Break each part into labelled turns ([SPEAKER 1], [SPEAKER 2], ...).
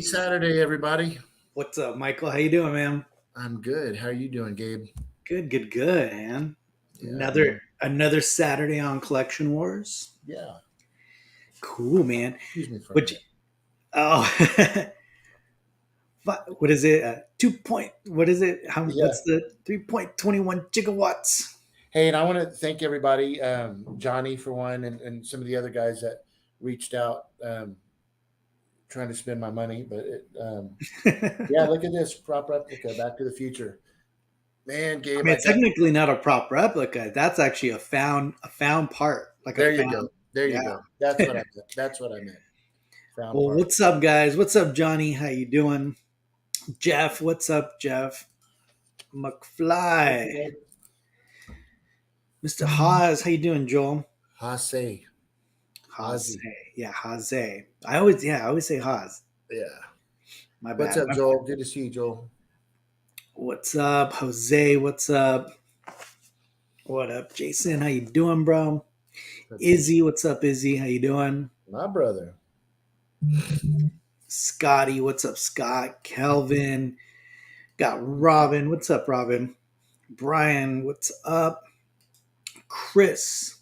[SPEAKER 1] Happy Saturday, everybody.
[SPEAKER 2] What's up, Michael? How you doing, man?
[SPEAKER 1] I'm good. How are you doing, Gabe?
[SPEAKER 2] Good, man.
[SPEAKER 1] Yeah,
[SPEAKER 2] Another
[SPEAKER 1] man.
[SPEAKER 2] another Saturday on Collection Wars.
[SPEAKER 1] Yeah.
[SPEAKER 2] Cool, man.
[SPEAKER 1] Excuse me for a
[SPEAKER 2] Which
[SPEAKER 1] minute.
[SPEAKER 2] oh, what is it? 2 point. What is it?
[SPEAKER 1] Yeah.
[SPEAKER 2] What's the 3.21 gigawatts?
[SPEAKER 1] Hey, and I want to thank everybody, Johnny for one, and some of the other guys that reached out trying to spend my money. But yeah, look at this prop replica, Back to the Future. Man,
[SPEAKER 2] I
[SPEAKER 1] Gabe,
[SPEAKER 2] mean,
[SPEAKER 1] I
[SPEAKER 2] it's
[SPEAKER 1] got.
[SPEAKER 2] technically not a prop replica. That's actually a found part, like a
[SPEAKER 1] There you
[SPEAKER 2] found.
[SPEAKER 1] go. There you
[SPEAKER 2] Yeah.
[SPEAKER 1] go. That's what I meant. That's what I meant. Found
[SPEAKER 2] Well,
[SPEAKER 1] part.
[SPEAKER 2] what's up, guys? What's up, Johnny? How you doing? Jeff, what's up, Jeff?
[SPEAKER 1] Hey,
[SPEAKER 2] McFly,
[SPEAKER 1] Gabe.
[SPEAKER 2] Mr. Haas, how you doing, Joel?
[SPEAKER 1] Hase.
[SPEAKER 2] Haze.
[SPEAKER 1] Hazy.
[SPEAKER 2] Yeah, Haze. I always say Haz.
[SPEAKER 1] Yeah.
[SPEAKER 2] My
[SPEAKER 1] What's
[SPEAKER 2] bad.
[SPEAKER 1] up, Joel? Good to see you, Joel.
[SPEAKER 2] What's up, Jose? What's up? What up, Jason? How you doing, bro?
[SPEAKER 1] Let's see.
[SPEAKER 2] Izzy, what's up, Izzy? How you doing?
[SPEAKER 1] My brother.
[SPEAKER 2] Scotty, what's up, Scott? Kelvin, got Robin. What's up, Robin? Brian, what's up? Chris,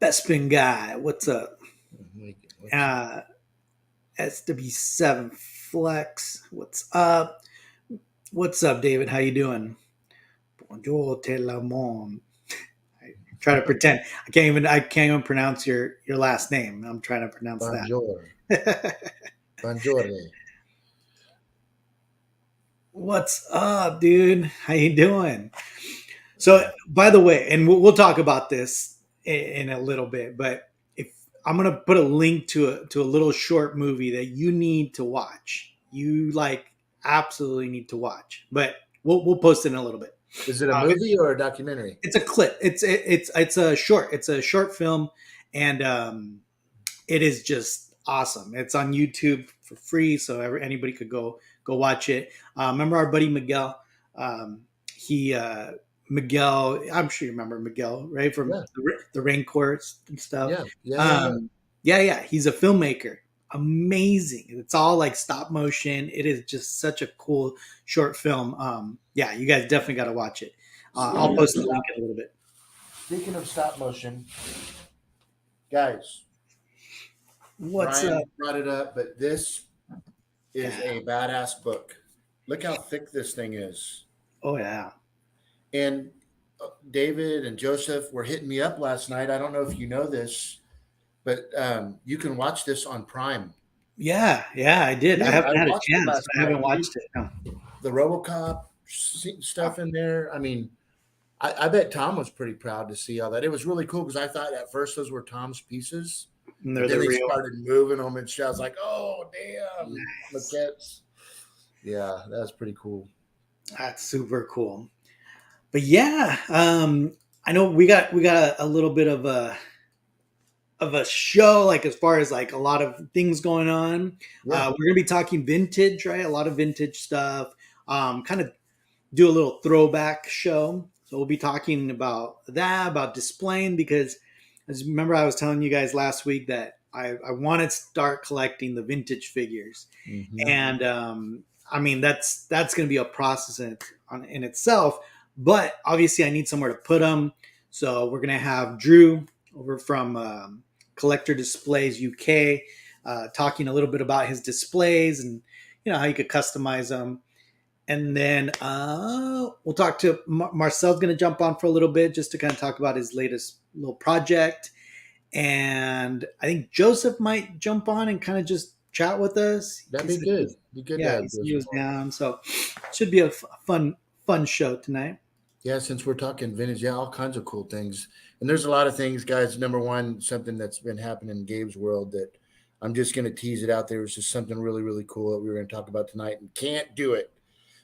[SPEAKER 2] Bespin guy, what's up?
[SPEAKER 1] What's
[SPEAKER 2] Uh, SW7 Flex, what's up? What's up, David? How you doing? Bonjour, tout le monde. I try to pretend I can't even pronounce your last name. I'm trying to pronounce
[SPEAKER 1] Bonjour.
[SPEAKER 2] that.
[SPEAKER 1] Bonjour.
[SPEAKER 2] What's up, dude? How you doing? So,
[SPEAKER 1] Yeah.
[SPEAKER 2] by the way, and we'll talk about this in a little bit, but if I'm gonna put a link to a little short movie that you need to watch, you like absolutely need to watch, but we'll post it in a little bit.
[SPEAKER 1] Is it a
[SPEAKER 2] Um,
[SPEAKER 1] movie or a documentary?
[SPEAKER 2] it's a clip. It's a short. It's a short film, and it is just awesome. It's on YouTube for free, so anybody could go watch it. Remember our buddy Miguel? He Miguel. I'm sure you remember Miguel, right? From
[SPEAKER 1] Yeah.
[SPEAKER 2] the Rain Chorus and stuff.
[SPEAKER 1] Yeah. Yeah. Yeah. Yeah.
[SPEAKER 2] Yeah. He's a filmmaker. Amazing. It's all like stop motion. It is just such a cool short film. Yeah, you guys definitely got to watch it. I'll
[SPEAKER 1] Speaking of
[SPEAKER 2] post the link
[SPEAKER 1] stop,
[SPEAKER 2] in a little bit.
[SPEAKER 1] speaking of stop motion, guys,
[SPEAKER 2] What's up?
[SPEAKER 1] Brian brought it up, but this is
[SPEAKER 2] Yeah.
[SPEAKER 1] a badass book. Look how thick this thing is.
[SPEAKER 2] Oh yeah.
[SPEAKER 1] And David and Joseph were hitting me up last night. I don't know if you know this, but you can watch this on Prime.
[SPEAKER 2] Yeah, I did. I
[SPEAKER 1] Dude, I
[SPEAKER 2] haven't had a
[SPEAKER 1] watched it
[SPEAKER 2] chance.
[SPEAKER 1] last
[SPEAKER 2] I haven't
[SPEAKER 1] night, dude.
[SPEAKER 2] watched it. No.
[SPEAKER 1] The RoboCop stuff in there. I mean, I bet Tom was pretty proud to see all that. It was really cool because I thought at first those were Tom's pieces,
[SPEAKER 2] And
[SPEAKER 1] but
[SPEAKER 2] they're
[SPEAKER 1] then
[SPEAKER 2] the
[SPEAKER 1] they
[SPEAKER 2] real.
[SPEAKER 1] started moving them and shit. I was like, oh damn,
[SPEAKER 2] Nice.
[SPEAKER 1] maquettes. Yeah, that's pretty cool.
[SPEAKER 2] That's super cool. But yeah, I know we got a little bit of a show, like as far as like a lot of things going on.
[SPEAKER 1] Yeah,
[SPEAKER 2] We're gonna be talking vintage, right? A lot of vintage stuff. Kind of do a little throwback show. So we'll be talking about that, about displaying, because as remember I was telling you guys last week that I want to start collecting the vintage figures,
[SPEAKER 1] hmm
[SPEAKER 2] and I mean that's going to be a process in itself. But obviously, I need somewhere to put them, so we're going to have Drew over from Collector Displays UK talking a little bit about his displays and how you could customize them. And then we'll talk to Marcel's going to jump on for a little bit just to kind of talk about his latest little project. And I think Joseph might jump on and kind of just chat with us.
[SPEAKER 1] that'd be good. Be good to
[SPEAKER 2] Yeah,
[SPEAKER 1] have
[SPEAKER 2] he
[SPEAKER 1] Joseph
[SPEAKER 2] was
[SPEAKER 1] on.
[SPEAKER 2] down. So should be a fun show tonight.
[SPEAKER 1] Yeah, since we're talking vintage, yeah, all kinds of cool things. And there's a lot of things, guys. Number one, something that's been happening in Gabe's world that I'm just going to tease it out there. It's just something really, really cool that we were going to talk about tonight and can't do it.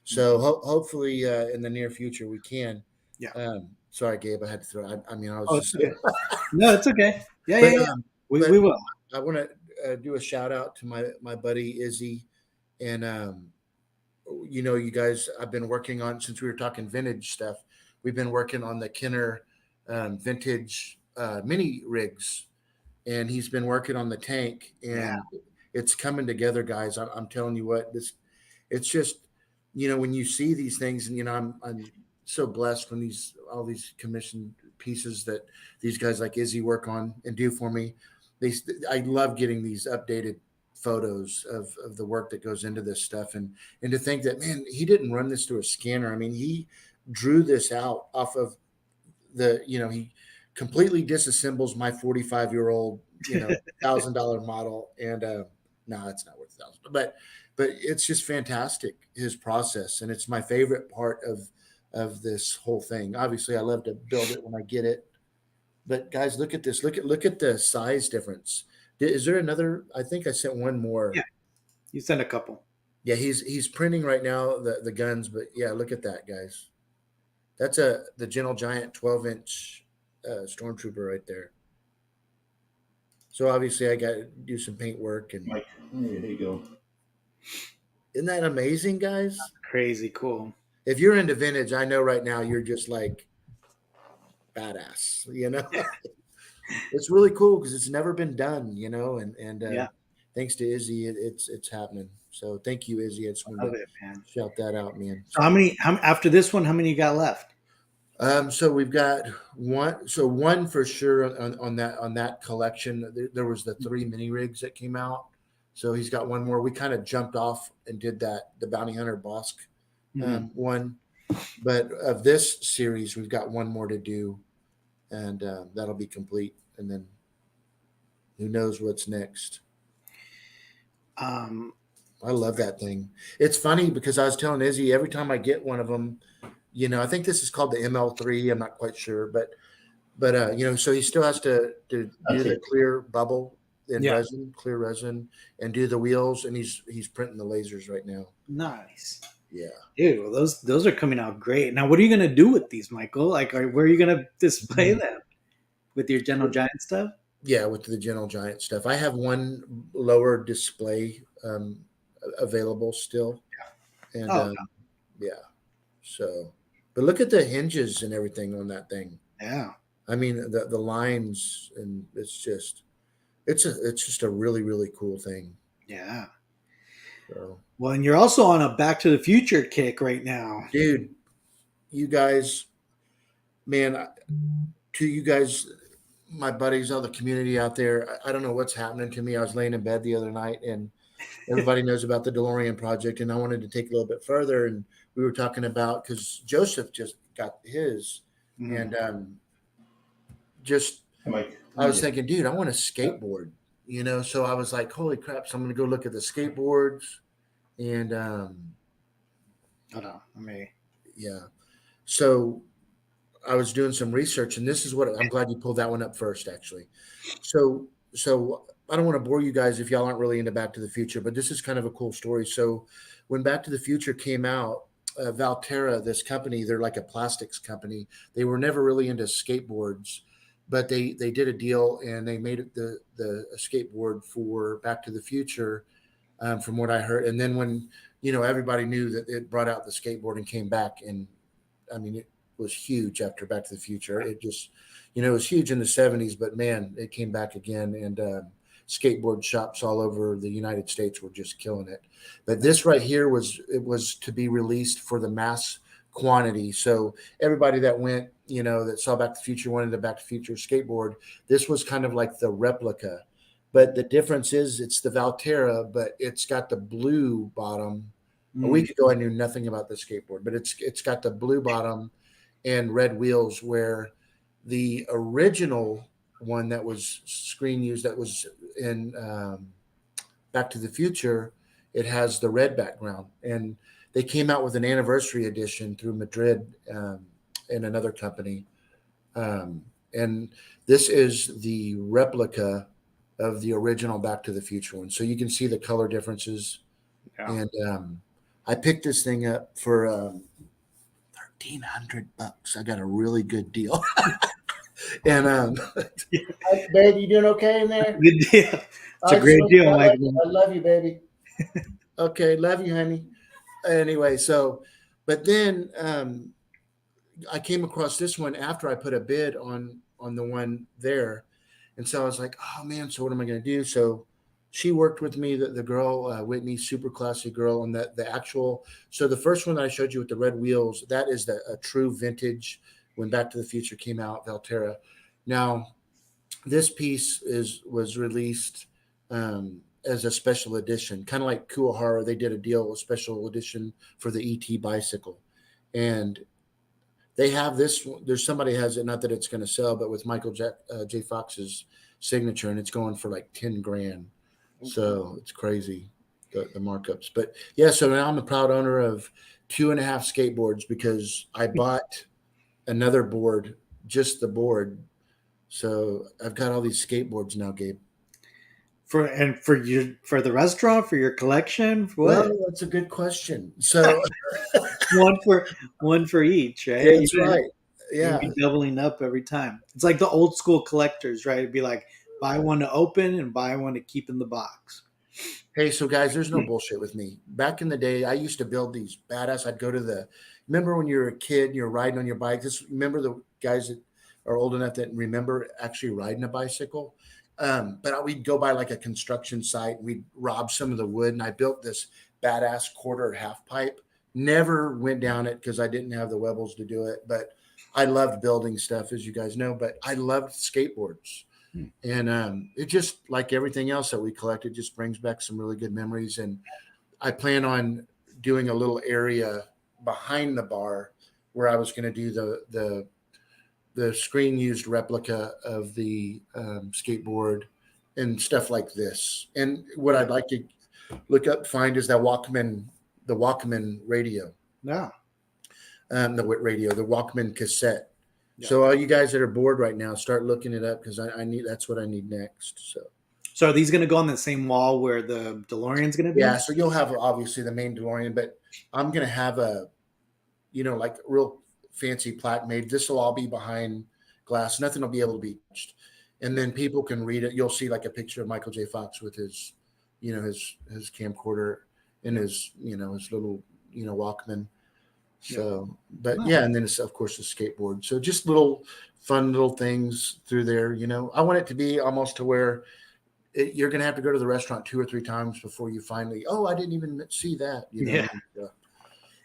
[SPEAKER 1] So hopefully in the near future we can.
[SPEAKER 2] Yeah.
[SPEAKER 1] Sorry, Gabe, I had to throw. I mean, I was
[SPEAKER 2] Oh, it's
[SPEAKER 1] just.
[SPEAKER 2] okay. No, it's okay. Yeah,
[SPEAKER 1] but
[SPEAKER 2] yeah, yeah. We
[SPEAKER 1] but
[SPEAKER 2] will.
[SPEAKER 1] I want to do a shout out to my buddy Izzy, and you guys. I've been working on since we were talking vintage stuff. We've been working on the Kenner vintage mini rigs, and he's been working on the tank.
[SPEAKER 2] Yeah.
[SPEAKER 1] And it's coming together, guys. I'm telling you what, it's just, when you see these things, and I'm so blessed when all these commissioned pieces that these guys like Izzy work on and do for me. I love getting these updated photos of the work that goes into this stuff, and to think that, man, he didn't run this through a scanner. I mean, he drew this out off of he completely disassembles my 45-year-old, $1,000 model. And no, it's not worth 1,000, but it's just fantastic, his process. And it's my favorite part of this whole thing. Obviously I love to build it when I get it, but guys, look at this. Look at the size difference. Is there another? I think I sent one more.
[SPEAKER 2] Yeah, you sent a couple.
[SPEAKER 1] Yeah, he's printing right now the guns, but yeah, look at that, guys. That's the Gentle Giant 12-inch stormtrooper right there. So obviously I got to do some paint work, and
[SPEAKER 3] Mike, there you go.
[SPEAKER 1] isn't that amazing, guys?
[SPEAKER 2] Crazy cool.
[SPEAKER 1] If you're into vintage, I know right now you're just like badass. It's really cool because it's never been done. And
[SPEAKER 2] Yeah,
[SPEAKER 1] thanks to Izzy, it's happening. So thank you, Izzy. I just
[SPEAKER 2] love
[SPEAKER 1] wanted to
[SPEAKER 2] it, man.
[SPEAKER 1] shout that out, man.
[SPEAKER 2] So after this one, how many you got left?
[SPEAKER 1] So we've got one. So one for sure on that collection. There was the 3 mini rigs that came out. So he's got one more. We kind of jumped off and did the Bounty Hunter Bosk one, but of this series, we've got one more to do, and that'll be complete. And then who knows what's next? I love that thing. It's funny because I was telling Izzy, every time I get one of them, I think this is called the ML3. I'm not quite sure, but so he still has to do the clear bubble in resin, clear resin, and do the wheels, and he's printing the lasers right now.
[SPEAKER 2] Nice.
[SPEAKER 1] Yeah,
[SPEAKER 2] dude. Well, those are coming out great. Now, what are you gonna do with these, Michael? Like, where are you gonna display them with your Gentle Giant stuff?
[SPEAKER 1] Yeah, with the Gentle Giant stuff, I have one lower display available still, and yeah. So, but look at the hinges and everything on that thing.
[SPEAKER 2] Yeah,
[SPEAKER 1] I mean the lines, and it's just a really really cool thing.
[SPEAKER 2] yeah.
[SPEAKER 1] So,
[SPEAKER 2] Well, and you're also on a Back to the Future kick right now,
[SPEAKER 1] dude, you guys, man, to you guys, my buddies, all the community out there, I don't know what's happening to me. I was laying in bed the other night, and everybody knows about the DeLorean project, and I wanted to take a little bit further. And we were talking about, because Joseph just got his, and just
[SPEAKER 3] Mike,
[SPEAKER 1] I was thinking, dude, I want a skateboard, So I was like, holy crap! So I'm going to go look at the skateboards, and
[SPEAKER 2] hold on, let me.
[SPEAKER 1] yeah. So I was doing some research, and this is what I'm glad you pulled that one up first, actually. So I don't want to bore you guys if y'all aren't really into Back to the Future, but this is kind of a cool story. So when Back to the Future came out, Valterra, this company, they're like a plastics company. They were never really into skateboards, but they did a deal and they made it the skateboard for Back to the Future, from what I heard. And then when everybody knew that it brought out the skateboard and came back, and I mean it was huge after Back to the Future. It just it was huge in the 70s, but man, it came back again, and skateboard shops all over the United States were just killing it. But this right here was to be released for the mass quantity. So everybody that went, that saw Back to the Future wanted a Back to the Future skateboard. This was kind of like the replica, but the difference is it's the Valterra, but it's got the blue bottom. A week ago, I knew nothing about the skateboard, but it's got the blue bottom and red wheels, where the original one that was screen used, that was in Back to the Future, it has the red background. And they came out with an anniversary edition through Madrid and another company. And this is the replica of the original Back to the Future one. So you can see the color differences. Yeah. And I picked this thing up for $1,300. I got a really good deal. And babe, you doing okay in there?
[SPEAKER 2] Good deal. It's a great deal, Mike.
[SPEAKER 1] I love you, baby. Okay, love you, honey. Anyway, so, but then I came across this one after I put a bid on the one there, and so I was like, oh man, so what am I going to do? So She worked with me. The girl Whitney, super classy girl, and the actual. So the first one that I showed you with the red wheels, that is a true vintage. When Back to the Future came out, Valterra. Now this piece was released as a special edition, kind of like Kuwahara. They did a deal, a special edition for the ET bicycle, and they have this. There's somebody has it. Not that it's going to sell, but with Michael J. Fox's signature, and it's going for like 10 grand. So it's crazy the markups. But yeah, so now I'm a proud owner of 2.5 skateboards because I bought another board, just the board. So I've got all these skateboards now, Gabe.
[SPEAKER 2] For the restaurant, for your collection, for
[SPEAKER 1] Well,
[SPEAKER 2] what?
[SPEAKER 1] that's a good question. So
[SPEAKER 2] one for one for each, right?
[SPEAKER 1] that's right.
[SPEAKER 2] You'd
[SPEAKER 1] Yeah.
[SPEAKER 2] be doubling up every time. It's like the old school collectors, right? It'd be like buy one to open and buy one to keep in the box.
[SPEAKER 1] Hey, so guys, there's no bullshit with me. Back in the day, I used to build these badass. I'd go to the. Remember when you were a kid and you're riding on your bike? This remember the guys that are old enough that remember actually riding a bicycle. But we'd go by like a construction site. We'd rob some of the wood, and I built this badass quarter half pipe. Never went down it because I didn't have the webbles to do it. But I loved building stuff, as you guys know. But I loved skateboards. And it just like everything else that we collect, it just brings back some really good memories. And I plan on doing a little area behind the bar where I was going to do the screen used replica of the skateboard and stuff like this. And what I'd like to find is that the Walkman radio,
[SPEAKER 2] Yeah.
[SPEAKER 1] the Walkman cassette.
[SPEAKER 2] Yeah.
[SPEAKER 1] So all you guys that are bored right now, start looking it up because I need that's what I need next.
[SPEAKER 2] So are these going to go on the same wall where the DeLorean's going to be?
[SPEAKER 1] Yeah, so you'll have obviously the main DeLorean, but I'm gonna have like real fancy plaque made. This will all be behind glass. Nothing will be able to be touched, and then people can read it. You'll see like a picture of Michael J. Fox with his, his camcorder and his little Walkman. So, but yeah, and then it's of course the skateboard. So just little fun little things through there. I want it to be almost to where you're going to have to go to the restaurant 2 or 3 times before you finally, oh, I didn't even see that.
[SPEAKER 2] Yeah.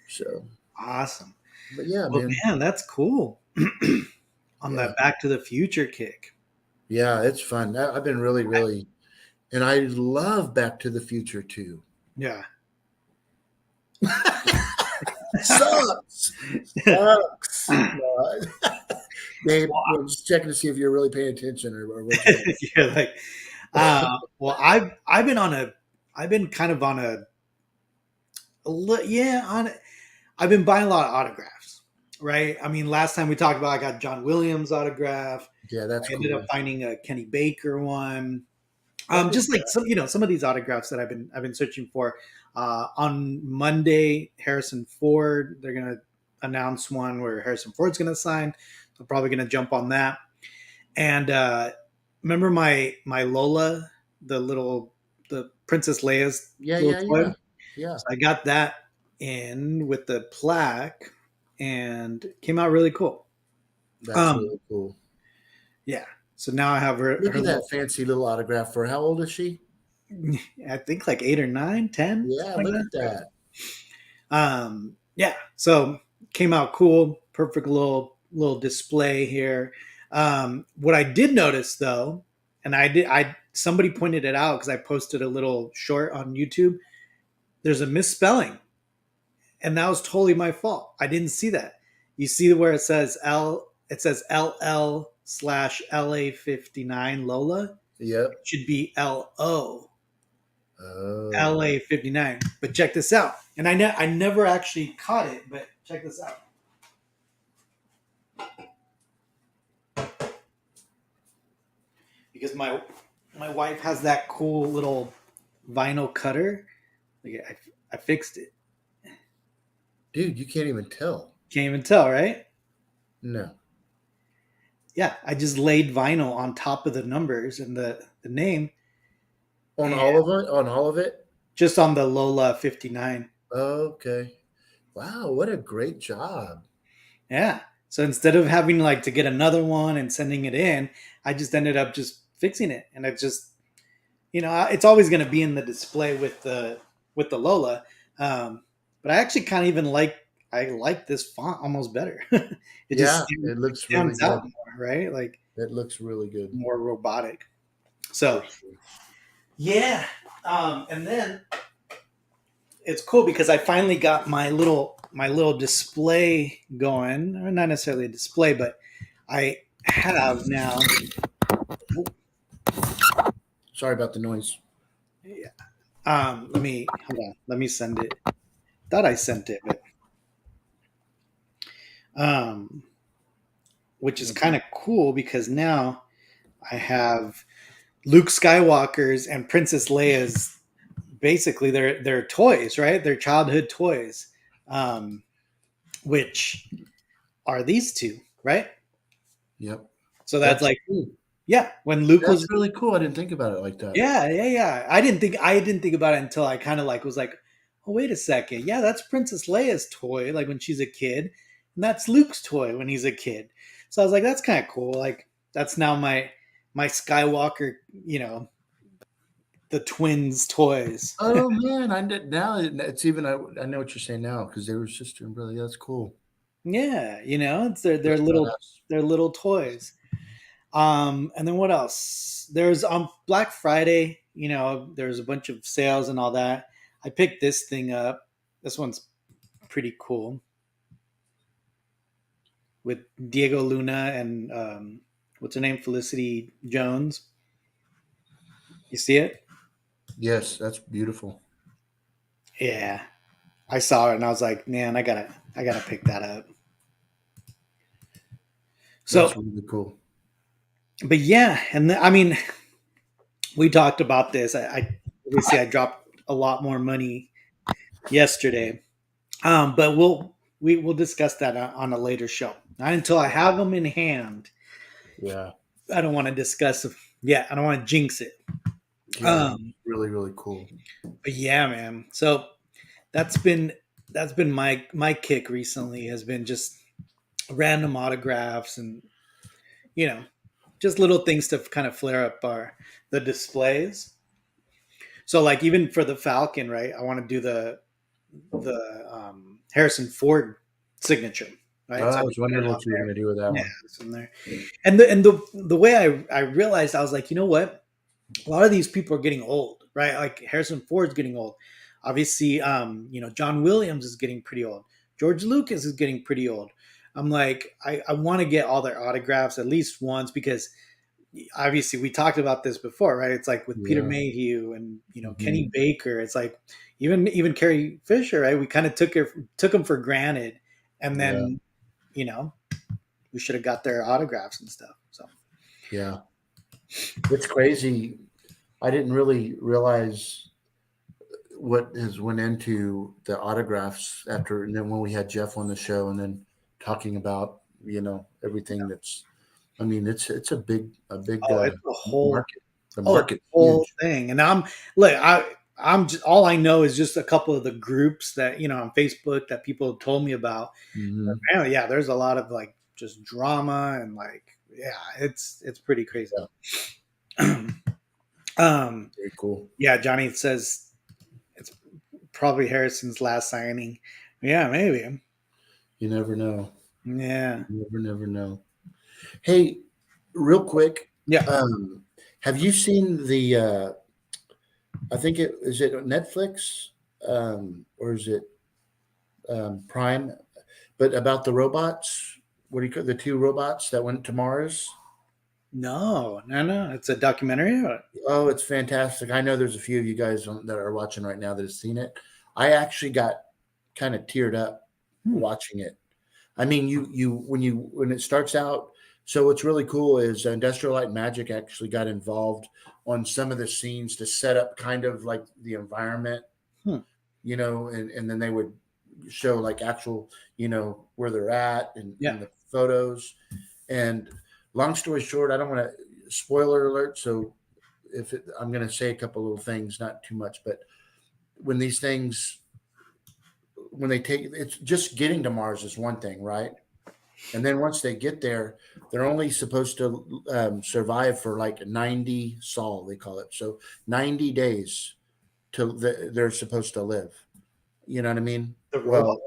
[SPEAKER 1] So
[SPEAKER 2] awesome.
[SPEAKER 1] But yeah,
[SPEAKER 2] man, that's cool. On that Back to the Future kick.
[SPEAKER 1] Yeah, it's fun. I've been really, really, and I love Back to the Future too.
[SPEAKER 2] Yeah.
[SPEAKER 1] Sucks. Dave, I'm just checking to see if you're really paying attention or what.
[SPEAKER 2] You're like, well, I've been kind of on I've been buying a lot of autographs, right? I mean, last time we talked about, I got John Williams autograph.
[SPEAKER 1] Yeah, that's
[SPEAKER 2] I ended up finding a Kenny Baker one. Just like some of these autographs that I've been searching for. On Monday, Harrison Ford, they're gonna announce one where Harrison Ford's gonna sign. So I'm probably gonna jump on that. And remember my Lola, the Princess Leia's toy?
[SPEAKER 1] Yeah.
[SPEAKER 2] So I got that in with the plaque, and it came out really cool.
[SPEAKER 1] That's really cool.
[SPEAKER 2] Yeah. So now I have her.
[SPEAKER 1] Look at that fancy little autograph for her. How old is she?
[SPEAKER 2] I think like 8 or 9, 10.
[SPEAKER 1] Yeah, look at
[SPEAKER 2] that. Yeah. So came out cool. Perfect little display here. What I did notice though, and somebody pointed it out because I posted a little short on YouTube. There's a misspelling, and that was totally my fault. I didn't see that. You see where it says L? It says LL/LA59 Lola.
[SPEAKER 1] Yep.
[SPEAKER 2] It should be LO. LA59. But check this out. And I never actually caught it, but check this out. Because my wife has that cool little vinyl cutter. Like I fixed it.
[SPEAKER 1] Dude, you can't even tell.
[SPEAKER 2] Can't even tell, right?
[SPEAKER 1] No.
[SPEAKER 2] Yeah, I just laid vinyl on top of the numbers and the name.
[SPEAKER 1] On all of it? On all of it?
[SPEAKER 2] Just on the Lola 59.
[SPEAKER 1] Okay. Wow, what a great job.
[SPEAKER 2] Yeah. So instead of having to get another one and sending it in, I just ended up just fixing it. And it's always going to be in the display with the Lola. But I actually kind of even I like this font almost better.
[SPEAKER 1] Yeah, it looks really
[SPEAKER 2] stands out
[SPEAKER 1] good.
[SPEAKER 2] more, right? Like
[SPEAKER 1] It looks really good
[SPEAKER 2] more robotic.
[SPEAKER 1] for
[SPEAKER 2] So
[SPEAKER 1] sure.
[SPEAKER 2] yeah, and then it's cool because I finally got my little display going. Or not necessarily a display, but I have now.
[SPEAKER 1] Sorry about the noise.
[SPEAKER 2] Let me hold on. Let me send it. Thought I sent it, but um, which is kind of cool because now I have Luke Skywalker's and Princess Leia's. Basically, they're toys, right? They're childhood toys, um, which are these two, right?
[SPEAKER 1] Yep.
[SPEAKER 2] So that's
[SPEAKER 1] That's
[SPEAKER 2] like,
[SPEAKER 1] cool.
[SPEAKER 2] yeah, when Luke
[SPEAKER 1] That's
[SPEAKER 2] was,
[SPEAKER 1] really cool. I didn't think about it like that.
[SPEAKER 2] yeah. I didn't think about it until I kind of like was like, oh wait a second, yeah, that's Princess Leia's toy, like when she's a kid, and that's Luke's toy when he's a kid. So I was like, that's kind of cool. Like that's now my Skywalker, the twins toys.
[SPEAKER 1] Oh man, I did now. It's even. I know what you're saying now because they were sister and brother. Yeah, that's cool.
[SPEAKER 2] Yeah, it's
[SPEAKER 1] That's badass.
[SPEAKER 2] their little toys. And then what else? There's on Black Friday, there's a bunch of sales and all that. I picked this thing up. This one's pretty cool with Diego Luna and what's her name, Felicity Jones. You see it?
[SPEAKER 1] Yes, that's beautiful.
[SPEAKER 2] Yeah, I saw it and I was like, man, I gotta pick that up. So,
[SPEAKER 1] That's really cool.
[SPEAKER 2] but yeah, and I mean, we talked about this. I obviously I dropped a lot more money yesterday, but we'll discuss that on a later show. Not until I have them in hand.
[SPEAKER 1] Yeah,
[SPEAKER 2] I don't want to discuss. Yeah, I don't want to jinx it.
[SPEAKER 1] yeah,
[SPEAKER 2] Um,
[SPEAKER 1] really, really cool.
[SPEAKER 2] but yeah, man. So that's been that's been my kick recently has been just random autographs and you know just little things to kind of flare up the displays. So like even for the Falcon, right? I want to do the Harrison Ford signature, right? So
[SPEAKER 1] I
[SPEAKER 2] I
[SPEAKER 1] was
[SPEAKER 2] just put
[SPEAKER 1] wondering
[SPEAKER 2] it on
[SPEAKER 1] what you were
[SPEAKER 2] there.
[SPEAKER 1] going to do with that
[SPEAKER 2] Yeah,
[SPEAKER 1] one.
[SPEAKER 2] it's in there. And the way I realized I was like, you know what? A lot of these people are getting old, right? Like Harrison Ford's getting old. Obviously, John Williams is getting pretty old. George Lucas is getting pretty old. I'm like, I want to get all their autographs at least once because obviously we talked about this before, right? It's like with Peter
[SPEAKER 1] Yeah.
[SPEAKER 2] Mayhew and Kenny
[SPEAKER 1] Hmm.
[SPEAKER 2] Baker. It's like even Carrie Fisher, right? We kind of took them for granted, and
[SPEAKER 1] Yeah.
[SPEAKER 2] then you know we should have got their autographs and stuff. So
[SPEAKER 1] Yeah. It's crazy. I didn't really realize what has went into the autographs after, and then when we had Jeff on the show, and then talking about everything that's. I mean, it's a big
[SPEAKER 2] oh, it's a whole
[SPEAKER 1] market. The
[SPEAKER 2] it's a
[SPEAKER 1] market's
[SPEAKER 2] whole
[SPEAKER 1] huge.
[SPEAKER 2] thing, and look, I'm just all I know is just a couple of the groups that on Facebook that people have told me about.
[SPEAKER 1] Hmm.
[SPEAKER 2] Apparently, yeah, there's a lot of like just drama and like yeah, it's pretty crazy.
[SPEAKER 1] Yeah.
[SPEAKER 2] um,
[SPEAKER 1] Very cool.
[SPEAKER 2] yeah, Johnny says it's probably Harrison's last signing. Yeah, maybe.
[SPEAKER 1] You never know.
[SPEAKER 2] Yeah,
[SPEAKER 1] You never know. Hey, real quick,
[SPEAKER 2] yeah.
[SPEAKER 1] um, have you seen the? I think it Netflix, or is it Prime? But about the robots. What do you call the two robots that went to Mars?
[SPEAKER 2] No, no, no. It's a documentary.
[SPEAKER 1] Oh, it's fantastic. I know there's a few of you guys that are watching right now that have seen it. I actually got kind of teared up
[SPEAKER 2] Hmm,
[SPEAKER 1] watching it. I mean, when it starts out. So what's really cool is Industrial Light and Magic actually got involved on some of the scenes to set up kind of like the environment,
[SPEAKER 2] hmm,
[SPEAKER 1] and then they would show like actual, where they're at
[SPEAKER 2] yeah.
[SPEAKER 1] in the photos. And long story short, I don't want to spoiler alert. So I'm going to say a couple little things, not too much, but when these things, when they take, it's just getting to Mars is one thing, right? And then once they get there, they're only supposed to survive for like 90 sol, they call it. So 90 days till they're supposed to live. You know what I mean?
[SPEAKER 2] The
[SPEAKER 1] Well,
[SPEAKER 2] robot.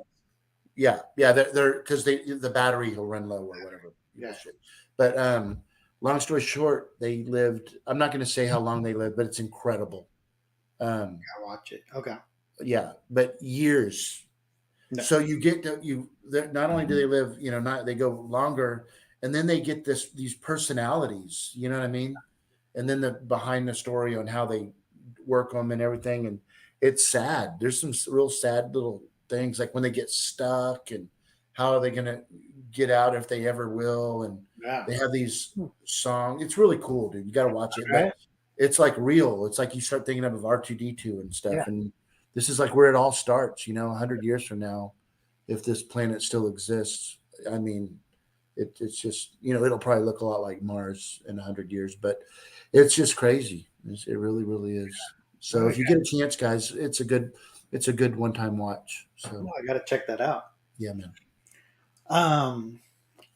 [SPEAKER 1] yeah, they're because the battery will run low or whatever.
[SPEAKER 2] Yeah.
[SPEAKER 1] Shit. But long story short, they lived. I'm not going to say how long they lived, but it's incredible.
[SPEAKER 2] I watch it. Okay.
[SPEAKER 1] Yeah, but years.
[SPEAKER 2] No.
[SPEAKER 1] So you get to not only do they live, not they go longer, and then they get these personalities. You know what I mean? And then the behind the story on how they work them and everything, and it's sad. There's some real sad little things like when they get stuck and how are they going to get out if they ever will, and
[SPEAKER 2] Yeah.
[SPEAKER 1] they have these songs. It's really cool, dude. You got to watch it.
[SPEAKER 2] Right.
[SPEAKER 1] But it's like real. It's like you start thinking of R2D2 and stuff,
[SPEAKER 2] Yeah.
[SPEAKER 1] and this is like where it all starts. 100 years from now, if this planet still exists, I mean, it's just it'll probably look a lot like Mars in 100 years, but it's just crazy. It really, really is. So if you get a chance, guys, it's a good one-time watch. So
[SPEAKER 2] I got to check that out.
[SPEAKER 1] yeah, man.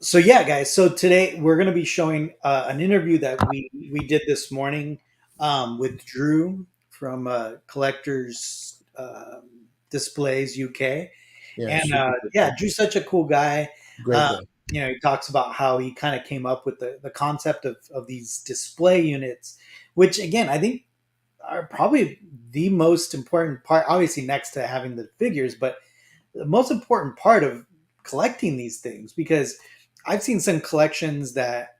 [SPEAKER 2] So yeah, guys. So today we're going to be showing an interview that we did this morning with Drew from Collectors Displays UK,
[SPEAKER 1] Yeah,
[SPEAKER 2] and
[SPEAKER 1] super cool.
[SPEAKER 2] Drew's such a cool guy.
[SPEAKER 1] Great guy.
[SPEAKER 2] He talks about how he kind of came up with the concept of these display units, which again I think are probably the most important part. Obviously, next to having the figures, but the most important part of collecting these things, because I've seen some collections that,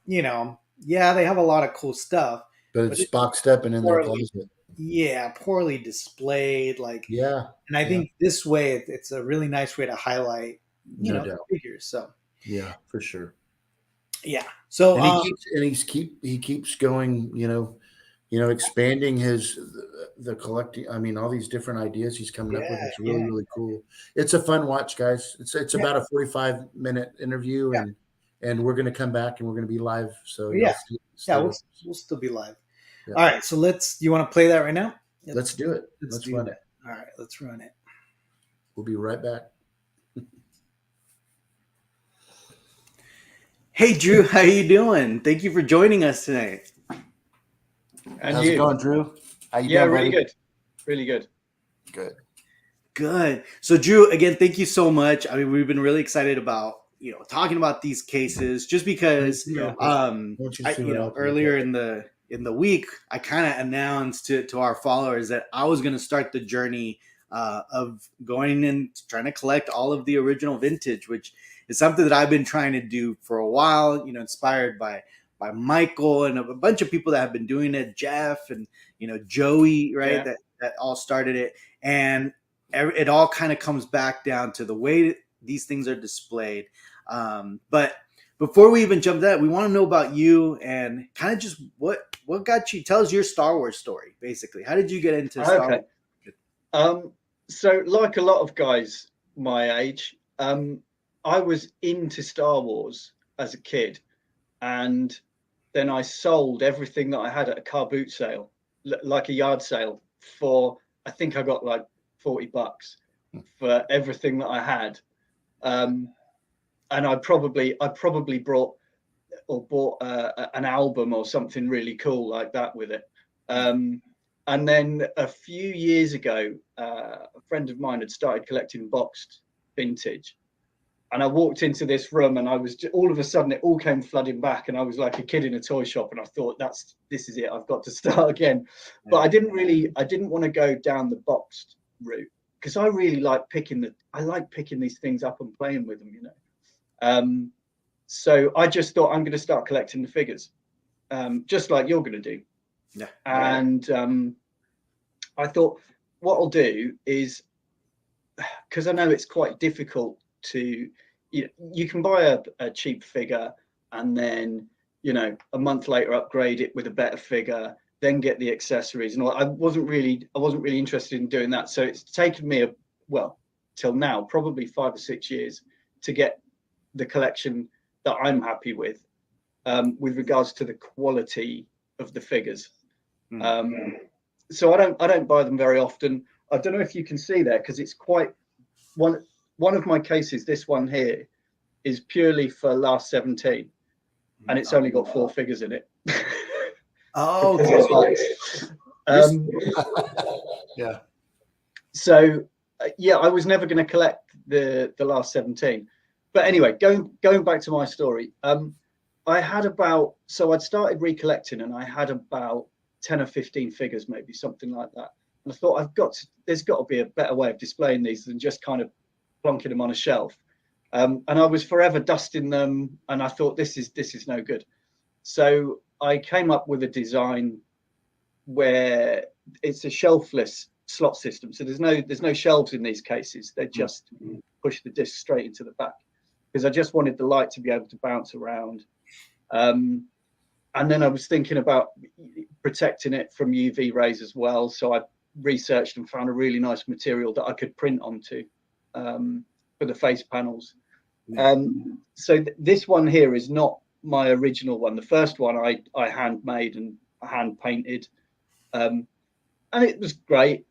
[SPEAKER 2] they have a lot of cool stuff,
[SPEAKER 1] But it's boxed up and in their
[SPEAKER 2] poorly,
[SPEAKER 1] closet.
[SPEAKER 2] poorly displayed.
[SPEAKER 1] Yeah.
[SPEAKER 2] And I think this way, it's a really nice way to highlight,
[SPEAKER 1] No
[SPEAKER 2] the
[SPEAKER 1] doubt.
[SPEAKER 2] figures. So
[SPEAKER 1] Yeah, for sure.
[SPEAKER 2] yeah. So
[SPEAKER 1] he keeps going, expanding the collecting. I mean, all these different ideas he's coming up with. It's really, really cool. It's a fun watch, guys. It's about a 45-minute interview, and we're gonna come back and we're gonna be live. So
[SPEAKER 2] we'll still be live. Yeah. All right. So you want to play that right now?
[SPEAKER 1] Let's do it. Let's run it.
[SPEAKER 2] All right, let's run it.
[SPEAKER 1] We'll be right back.
[SPEAKER 2] Hey, Drew, how you doing? Thank you for joining us tonight.
[SPEAKER 1] And how's it going, Drew? How you doing,
[SPEAKER 3] really
[SPEAKER 1] buddy?
[SPEAKER 3] good. Really good.
[SPEAKER 2] Good. So, Drew, again, thank you so much. I mean, we've been really excited about talking about these cases, just because earlier in the week, I kind of announced to our followers that I was going to start the journey of going and trying to collect all of the original vintage, which is something that I've been trying to do for a while, inspired by Michael and a bunch of people that have been doing it, Jeff and, Joey, right?
[SPEAKER 3] Yeah.
[SPEAKER 2] That all started it. And it all kind of comes back down to the way these things are displayed. But before we even jump to that, we want to know about you and kind of just what got you, tell us your Star Wars story, basically. How did you get into Star Wars?
[SPEAKER 3] So like a lot of guys my age, I was into Star Wars as a kid, and then I sold everything that I had at a car boot sale, like a yard sale, for I think I got like $40 for everything that I had, and I probably bought an album or something really cool like that with it. And then a few years ago, a friend of mine had started collecting boxed vintage. And I walked into this room and I was all of a sudden it all came flooding back, and I was like a kid in a toy shop, and I thought this is it. I've got to start again. But I didn't want to go down the boxed route, because I really like picking these things up and playing with them, So I just thought I'm going to start collecting the figures, just like you're going to do.
[SPEAKER 2] Yeah.
[SPEAKER 3] And I thought what I'll do is, because I know it's quite difficult to, you can buy a cheap figure and then, a month later upgrade it with a better figure, then get the accessories. And I wasn't really interested in doing that. So it's taken me till now, probably 5 or 6 years to get the collection that I'm happy with regards to the quality of the figures. So I don't buy them very often. I don't know if you can see there, because it's quite one of my cases. This one here is purely for last 17, and it's only got 4 figures in it.
[SPEAKER 2] Oh,
[SPEAKER 3] For 4 bucks.
[SPEAKER 1] Yeah.
[SPEAKER 3] So yeah, I was never going to collect the last 17. But anyway, going back to my story, I had I'd started recollecting, and I had about 10 or 15 figures, maybe something like that. And I thought, there's got to be a better way of displaying these than just kind of plonking them on a shelf. And I was forever dusting them, and I thought, this is no good. So I came up with a design where it's a shelfless slot system. So there's no shelves in these cases. They just push the disc straight into the back, because I just wanted the light to be able to bounce around. And then I was thinking about protecting it from UV rays as well. So I researched and found a really nice material that I could print onto for the face panels. So this one here is not my original one. The first one I handmade and hand painted, and it was great.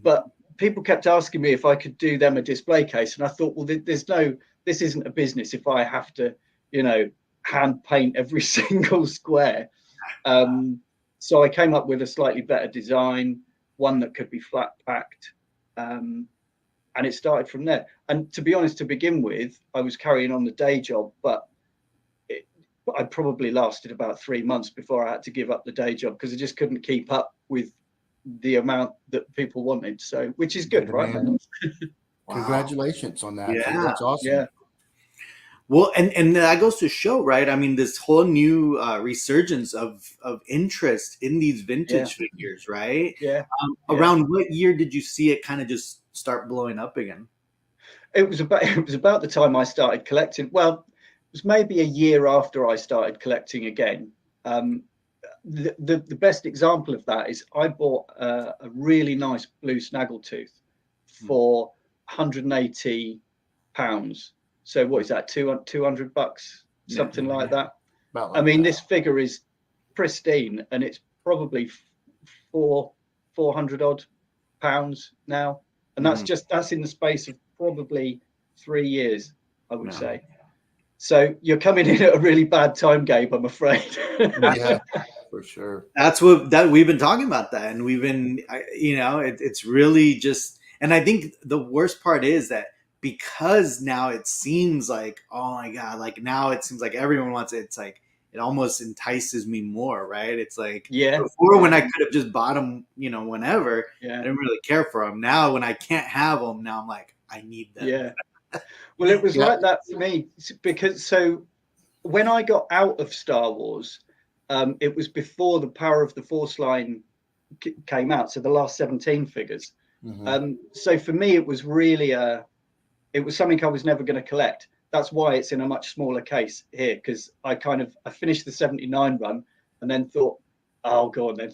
[SPEAKER 3] But people kept asking me if I could do them a display case, and I thought, well, this isn't a business if I have to, hand paint every single square. So I came up with a slightly better design, one that could be flat packed, and it started from there. And to be honest, to begin with, I was carrying on the day job, but I probably lasted about 3 months before I had to give up the day job, because I just couldn't keep up with the amount that people wanted. So, which is good, right?
[SPEAKER 1] Wow. Congratulations on that.
[SPEAKER 2] Yeah,
[SPEAKER 1] that's awesome.
[SPEAKER 2] Yeah. Well, and that goes to show, right? I mean, this whole new resurgence of interest in these vintage figures, right?
[SPEAKER 3] Yeah.
[SPEAKER 2] Around what year did you see it kind of just start blowing up again?
[SPEAKER 3] It was about the time I started collecting. Well, it was maybe a year after I started collecting again. The best example of that is I bought a really nice blue snaggletooth for £180. So what is that, $200, something like that? I mean, this figure is pristine, and it's probably 400 odd pounds now, and that's in the space of probably 3 years, I would say. So you're coming in at a really bad time, Gabe, I'm afraid.
[SPEAKER 1] Yeah, for sure.
[SPEAKER 2] That's that we've been talking about that, and we've been, it's really just, and I think the worst part is that because now it seems like, oh my God, like now it seems like everyone wants it. It's like, it almost entices me more, right? It's like, before when I could have just bought them, whenever, I didn't really care for them. Now when I can't have them, now I'm like, I need them.
[SPEAKER 3] Yeah. Well, it was like that for me, because when I got out of Star Wars, it was before the Power of the Force line came out, so the last 17 figures. So for me, it was really it was something I was never going to collect. That's why it's in a much smaller case here, because I finished the 79 run and then thought, oh, go on then.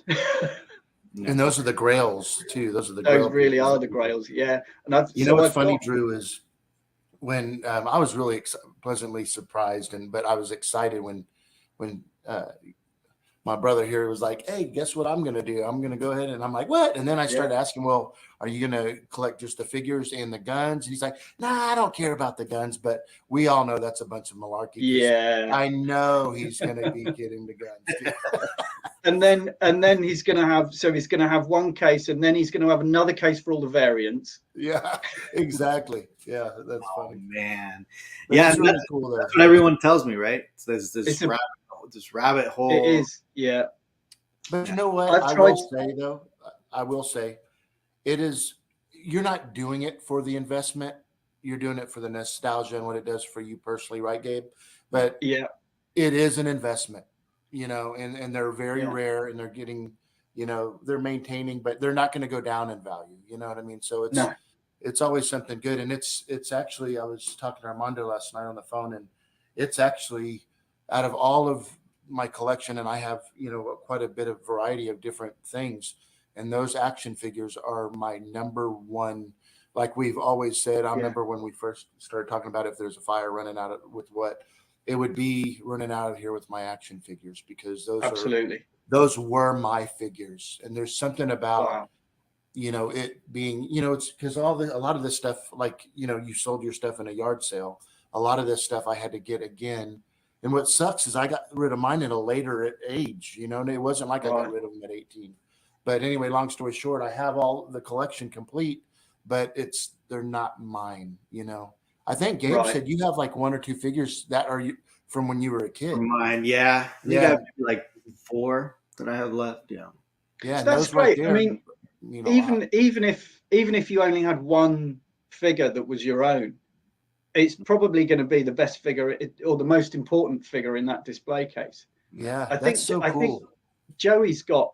[SPEAKER 1] And those are the grails too. Those
[SPEAKER 3] really are the grails, yeah. And
[SPEAKER 1] what's funny, Drew, is when I was really pleasantly surprised, but I was excited when my brother here was like, hey, guess what I'm going to do? I'm going to go ahead, and I'm like, what? And then I started asking, well, are you going to collect just the figures and the guns? And he's like, nah, I don't care about the guns, but we all know that's a bunch of malarkey.
[SPEAKER 3] Yeah.
[SPEAKER 1] I know he's going to be getting the guns too.
[SPEAKER 3] And then he's going to have one case, and then he's going to have another case for all the variants.
[SPEAKER 1] Yeah, exactly. Yeah, that's funny.
[SPEAKER 2] Man.
[SPEAKER 1] But
[SPEAKER 2] yeah,
[SPEAKER 1] really cool, though.
[SPEAKER 2] That's what everyone tells me, right? There's this rabbit hole.
[SPEAKER 3] It is, yeah.
[SPEAKER 1] But you know what? I will say, it is. You're not doing it for the investment. You're doing it for the nostalgia and what it does for you personally, right, Gabe? But it is an investment, and they're very rare, and they're getting, they're maintaining, but they're not going to go down in value. You know what I mean? So it's always something good. And it's actually, I was talking to Armando last night on the phone, and it's actually, out of all of my collection, and I have, quite a bit of variety of different things, and those action figures are my number one. Like we've always said, I remember when we first started talking about if there's a fire running out with what, it would be running out of here with my action figures, because those were my figures. And there's something about, it being, it's because a lot of this stuff, like, you sold your stuff in a yard sale. a lot of this stuff I had to get again. And what sucks is I got rid of mine at a later age, and it wasn't like I got rid of them at 18. But anyway, long story short, I have all the collection complete, but they're not mine, I think Gabe said you have like 1 or 2 figures that are from when you were a kid.
[SPEAKER 2] From mine, yeah. I think I have like 4 that I have left. Yeah.
[SPEAKER 1] Yeah,
[SPEAKER 3] so that's great. Right there, I mean, even if you only had 1 figure that was your own, it's probably going to be the best figure or the most important figure in that display case.
[SPEAKER 1] Yeah,
[SPEAKER 3] I think Joey's got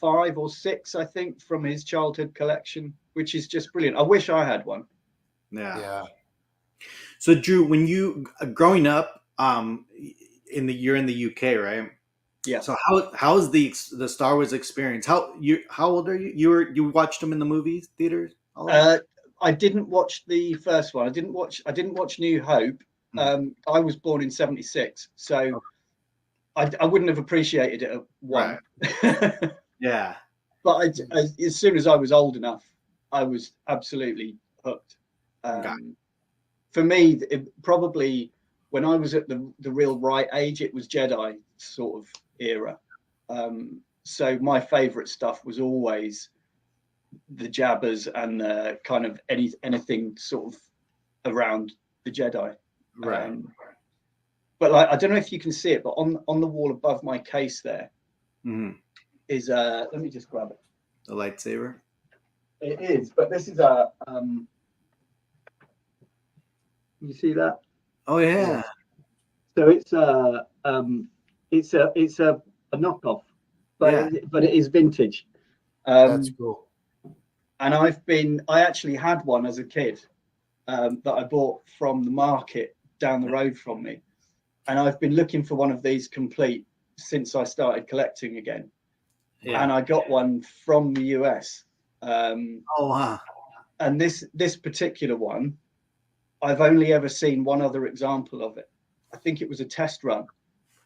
[SPEAKER 3] 5 or 6, I think, from his childhood collection, which is just brilliant. I wish I had one.
[SPEAKER 2] Yeah. So Drew, when you growing up, you're in the UK, right?
[SPEAKER 3] Yeah.
[SPEAKER 2] So how is the Star Wars experience? How old are you? You watched them in the movie theaters?
[SPEAKER 3] I didn't watch the first one. I didn't watch New Hope. I was born in '76, so I wouldn't have appreciated it at 1.
[SPEAKER 2] Right. Yeah.
[SPEAKER 3] But as soon as I was old enough, I was absolutely hooked. For me, probably when I was at the real right age, it was Jedi sort of era. So my favorite stuff was always the Jabbas and kind of anything sort of around the Jedi.
[SPEAKER 2] Right.
[SPEAKER 3] But like, I don't know if you can see it, but on the wall above my case there is let me just grab it.
[SPEAKER 2] The lightsaber.
[SPEAKER 3] It is, but this is you see that?
[SPEAKER 2] Oh yeah.
[SPEAKER 3] So it's a knockoff, but it is vintage.
[SPEAKER 1] That's cool.
[SPEAKER 3] And I actually had one as a kid that I bought from the market down the road from me, and I've been looking for one of these complete since I started collecting again. Yeah. And I got one from the US.
[SPEAKER 2] Oh wow!
[SPEAKER 3] And this particular one, I've only ever seen one other example of it. I think it was a test run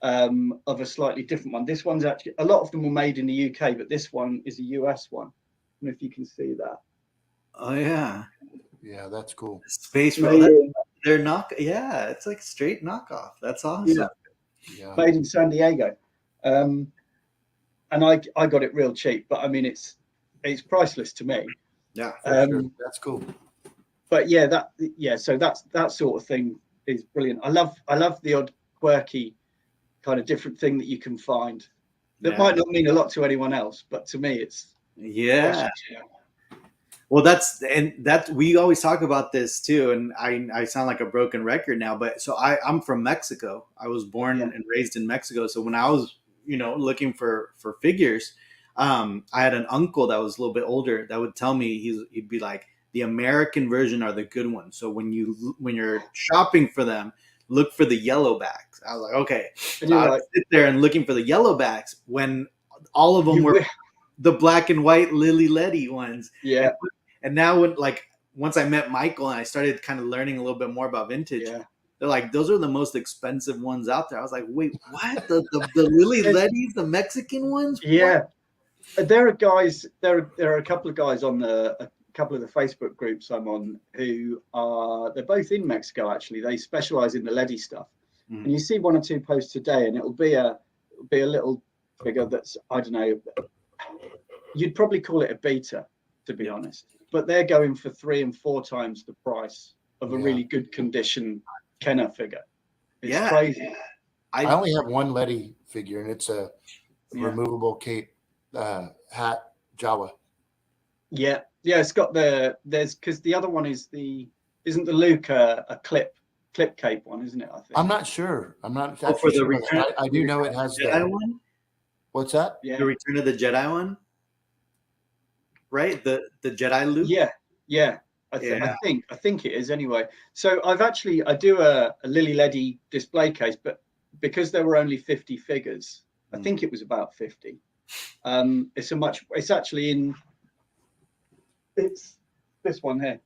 [SPEAKER 3] of a slightly different one. This one's actually, a lot of them were made in the UK, but this one is a US one. I don't know if you can see that.
[SPEAKER 2] Oh yeah.
[SPEAKER 1] Yeah, that's cool.
[SPEAKER 2] Space they're it's like straight knockoff. That's awesome.
[SPEAKER 3] Yeah. Made in San Diego. And I got it real cheap, but I mean it's priceless to me.
[SPEAKER 2] Yeah,
[SPEAKER 1] sure. That's cool.
[SPEAKER 3] But so that sort of thing is brilliant. I love the odd quirky kind of different thing that you can find that might not mean a lot to anyone else, but to me it's precious.
[SPEAKER 2] Well, we always talk about this too, and I sound like a broken record now, but so I'm from Mexico. I was born and raised in Mexico. So when I was looking for figures, I had an uncle that was a little bit older that would tell me he'd be like, the American version are the good ones. So when you're shopping for them, look for the yellow backs. I was like, okay. So I would sit there and looking for the yellow backs when all of them were the black and white Lily Letty ones.
[SPEAKER 3] Yeah.
[SPEAKER 2] And now once I met Michael and I started kind of learning a little bit more about vintage, they're like, those are the most expensive ones out there. I was like, wait, what? The Lily Lettys, the Mexican ones?
[SPEAKER 3] Yeah. What? There are guys, there are a couple of guys on a couple of the Facebook groups I'm on who they're both in Mexico actually. They specialize in the Letty stuff. Mm. And you see 1 or 2 posts a day and it'll be a little figure that's, I don't know, you'd probably call it a beta, to be honest. But they're going for 3 and 4 times the price of a really good condition Kenner figure. It's crazy.
[SPEAKER 1] I only have one Letty figure, and it's a removable cape hat Jawa.
[SPEAKER 3] Yeah, it's got because the other one isn't the Luke a clip cape one, isn't it? I think.
[SPEAKER 1] I'm not sure. I'm not
[SPEAKER 2] for the
[SPEAKER 1] sure.
[SPEAKER 2] return.
[SPEAKER 1] I do know it has
[SPEAKER 2] Jedi one.
[SPEAKER 1] What's that?
[SPEAKER 2] Yeah. The Return of the Jedi one. Right, the Jedi Luke.
[SPEAKER 3] Yeah. I think it is anyway. So I do a Lily Letty display case, but because there were only 50 figures, I think it was about 50. It's this one here.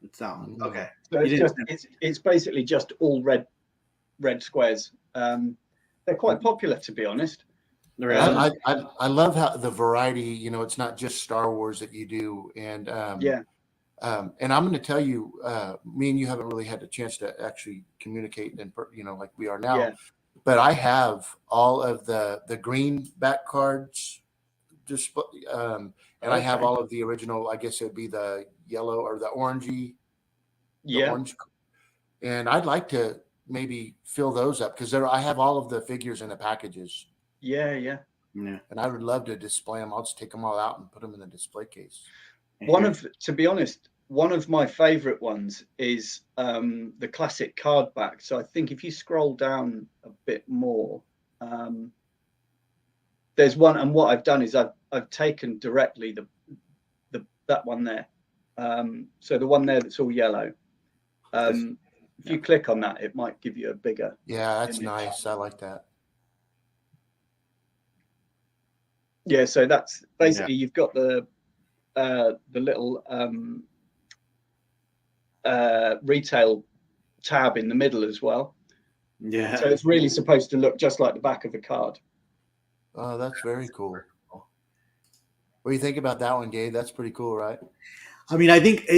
[SPEAKER 2] It's that one. Okay.
[SPEAKER 3] So it's basically just all red squares. They're quite popular, to be honest.
[SPEAKER 1] I love how the variety, it's not just Star Wars that you do. And And I'm going to tell you, me and you haven't really had the chance to actually communicate, and like we are now.
[SPEAKER 3] Yeah.
[SPEAKER 1] But I have all of the green back cards, just and I have
[SPEAKER 3] Okay.
[SPEAKER 1] all of the original. I guess it'd be the yellow or the orangey, the
[SPEAKER 3] Yeah.
[SPEAKER 1] orange. And I'd like to maybe fill those up because I have all of the figures in the packages,
[SPEAKER 3] Yeah. Yeah.
[SPEAKER 2] Yeah.
[SPEAKER 1] and I would love to display them. I'll just take them all out and put them in the display case.
[SPEAKER 3] To be honest, one of my favorite ones is the classic card back. So I think if you scroll down a bit more, there's one, and what I've done is I've taken directly that one there. So the one there that's all yellow. If you click on that, it might give you a bigger.
[SPEAKER 1] Yeah, that's
[SPEAKER 3] image.
[SPEAKER 1] nice. I like that.
[SPEAKER 3] Yeah, so that's basically you've got the little retail tab in the middle as well.
[SPEAKER 2] Yeah.
[SPEAKER 3] So it's really supposed to look just like the back of a card.
[SPEAKER 1] Oh, that's very cool. What do you think about that one, Gabe? That's pretty cool, right?
[SPEAKER 2] I mean, I think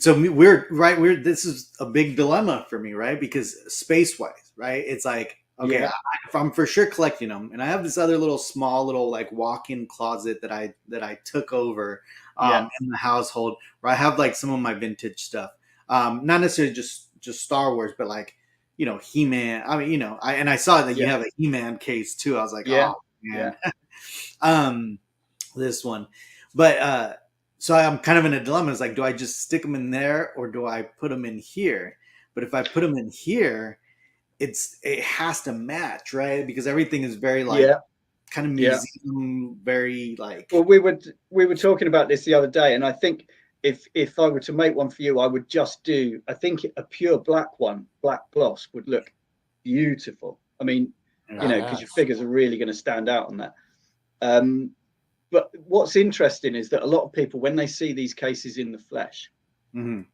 [SPEAKER 2] we're this is a big dilemma for me, right? Because space wise, right? It's like, okay,
[SPEAKER 3] Yeah.
[SPEAKER 2] I'm for sure collecting them, and I have this other small little like walk-in closet that I took over in the household where I have like some of my vintage stuff, not necessarily just Star Wars, but like He-Man. I mean, I saw that you have a He-Man case too. I was like, oh man, this one, but so I'm kind of in a dilemma. It's like, do I just stick them in there or do I put them in here? But if I put them in here, it has to match, right? Because everything is very kind of museum, very like.
[SPEAKER 3] Well, we were talking about this the other day, and I think if I were to make one for you, I would just do. I think a pure black one, black gloss, would look beautiful. I mean, because your figures are really going to stand out on that. But what's interesting is that a lot of people, when they see these cases in the flesh, and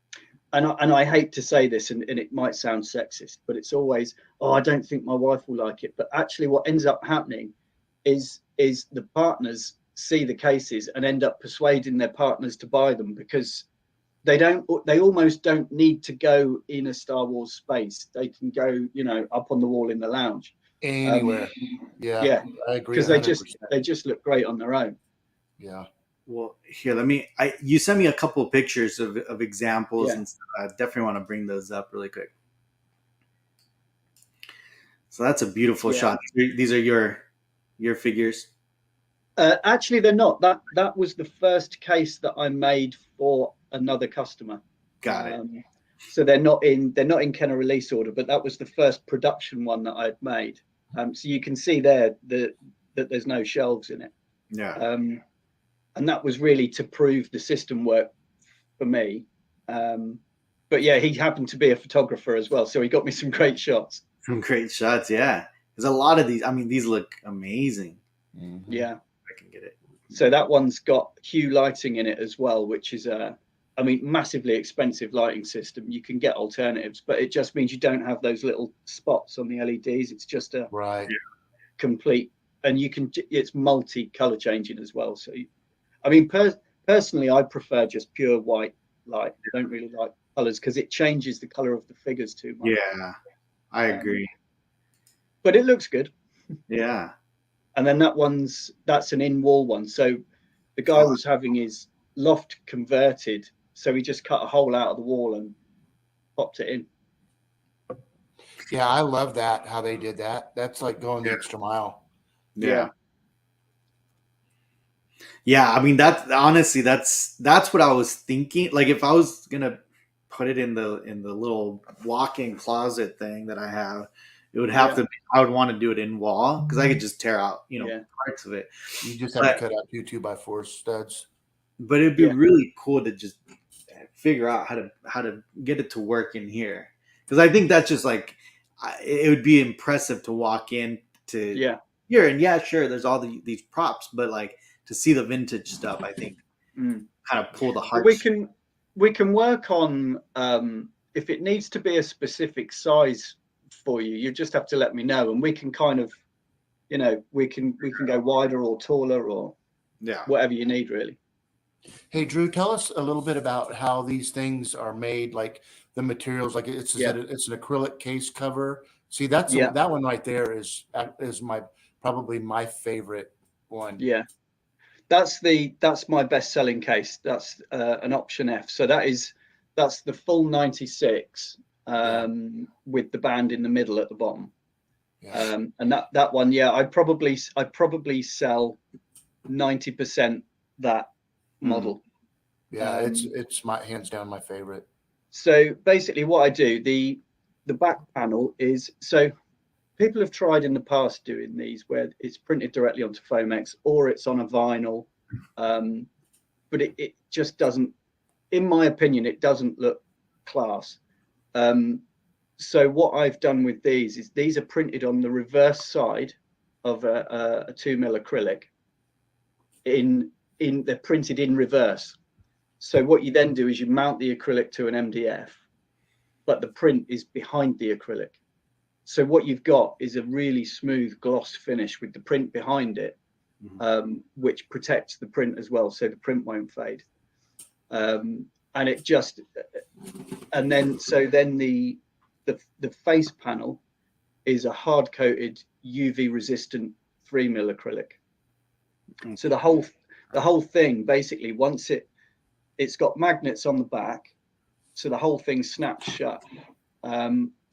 [SPEAKER 3] I hate to say this, and it might sound sexist, but it's always, oh, I don't think my wife will like it. But actually, what ends up happening is the partners see the cases and end up persuading their partners to buy them because they almost don't need to go in a Star Wars space. They can go, up on the wall in the lounge.
[SPEAKER 1] Anywhere. Yeah, I agree.
[SPEAKER 3] Because they just look great on their own.
[SPEAKER 1] Yeah.
[SPEAKER 2] Well, here, you sent me a couple of pictures of examples, and stuff. I definitely want to bring those up really quick. So that's a beautiful shot. These are your figures.
[SPEAKER 3] Actually, they're not. That was the first case that I made for another customer.
[SPEAKER 2] Got it.
[SPEAKER 3] So they're not in Kenner release order, but that was the first production one that I'd made. So you can see there that there's no shelves in it.
[SPEAKER 2] Yeah.
[SPEAKER 3] And that was really to prove the system worked for me. But yeah, he happened to be a photographer as well, so he got me some great shots.
[SPEAKER 2] Some great shots, yeah. There's a lot of these. I mean, these look amazing.
[SPEAKER 1] Mm-hmm.
[SPEAKER 3] Yeah,
[SPEAKER 2] I can get it.
[SPEAKER 3] So that one's got hue lighting in it as well, which is massively expensive lighting system. You can get alternatives, but it just means you don't have those little spots on the LEDs. It's just a complete, and it's multi-color changing as well. So, personally, I prefer just pure white light. I don't really like colors because it changes the color of the figures too much.
[SPEAKER 2] Yeah, I agree.
[SPEAKER 3] But it looks good.
[SPEAKER 2] Yeah.
[SPEAKER 3] And then that's an in-wall one. So the guy was having his loft converted, so he just cut a hole out of the wall and popped it in.
[SPEAKER 1] Yeah, I love that, how they did that. That's like going the extra mile.
[SPEAKER 2] Yeah. Yeah, I mean that's what I was thinking. Like if I was gonna put it in the little walk-in closet thing that I have, it would have to be, I would want to do it in wall because I could just tear out parts of it.
[SPEAKER 1] You just have to cut out 2 2x4 studs.
[SPEAKER 2] But it'd be really cool to just figure out how to get it to work in here, because I think that's just like it would be impressive to walk in to here and sure, there's all these props, but like to see the vintage stuff, I think kind of pull the heart.
[SPEAKER 3] We can work on if it needs to be a specific size for you. You just have to let me know, and we can kind of, we can go wider or taller or whatever you need, really.
[SPEAKER 1] Hey, Drew, tell us a little bit about how these things are made, like the materials. Like
[SPEAKER 3] Yeah,
[SPEAKER 1] it's an acrylic case cover. See, that's
[SPEAKER 3] yeah,
[SPEAKER 1] that one right there is my probably my favorite one.
[SPEAKER 3] yeah. That's my best selling case. That's an option F. So that's the full 96
[SPEAKER 1] Yeah,
[SPEAKER 3] with the band in the middle at the bottom.
[SPEAKER 1] yeah,
[SPEAKER 3] And that one, yeah, I probably sell 90% that
[SPEAKER 2] Mm.
[SPEAKER 3] model.
[SPEAKER 1] yeah.
[SPEAKER 3] Um,
[SPEAKER 1] It's my hands down my favorite.
[SPEAKER 3] so basically, what I do, the back panel is, so people have tried in the past doing these where it's printed directly onto Foamex or it's on a vinyl, um, but it just doesn't, in my opinion, it doesn't look class. Um, so what I've done with these is these are printed on the reverse side of a 2mm acrylic. They're printed in reverse. So what you then do is you mount the acrylic to an MDF, but the print is behind the acrylic. So what you've got is a really smooth gloss finish with the print behind it, which protects the print as well, so the print won't fade. And it just, and then so then the face panel is a hard coated UV resistant 3mm acrylic. So the whole thing basically, once it's got magnets on the back, so the whole thing snaps shut.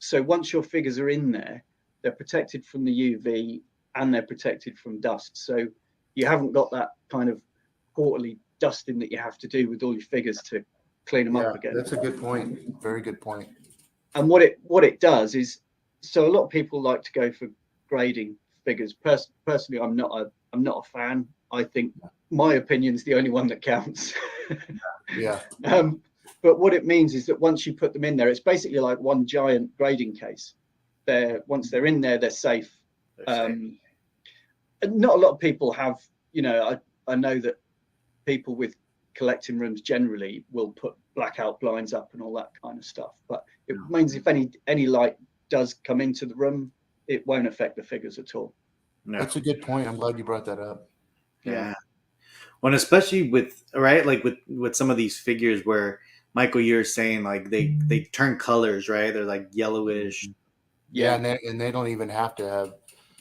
[SPEAKER 3] So once your figures are in there, they're protected from the UV and they're protected from dust. So you haven't got that kind of quarterly dusting that you have to do with all your figures to clean them
[SPEAKER 1] Yeah,
[SPEAKER 3] up again.
[SPEAKER 1] that's a good point. Very good point.
[SPEAKER 3] And what it does is, so a lot of people like to go for grading figures. Personally, I'm not a fan. I think my opinion's the only one that counts.
[SPEAKER 1] Yeah,
[SPEAKER 3] But what it means is that once you put them in there, it's basically like one giant grading case. Once they're in there, they're safe. And not a lot of people have, I know that people with collecting rooms generally will put blackout blinds up and all that kind of stuff. But it means if any light does come into the room, it won't affect the figures at all.
[SPEAKER 2] No.
[SPEAKER 1] that's a good point. I'm glad you brought that up.
[SPEAKER 2] Yeah. Well, especially with right, like with some of these figures where Michael, you're saying like they turn colors, right? They're like yellowish.
[SPEAKER 1] Yeah,
[SPEAKER 3] Yeah.
[SPEAKER 1] and they don't even have to have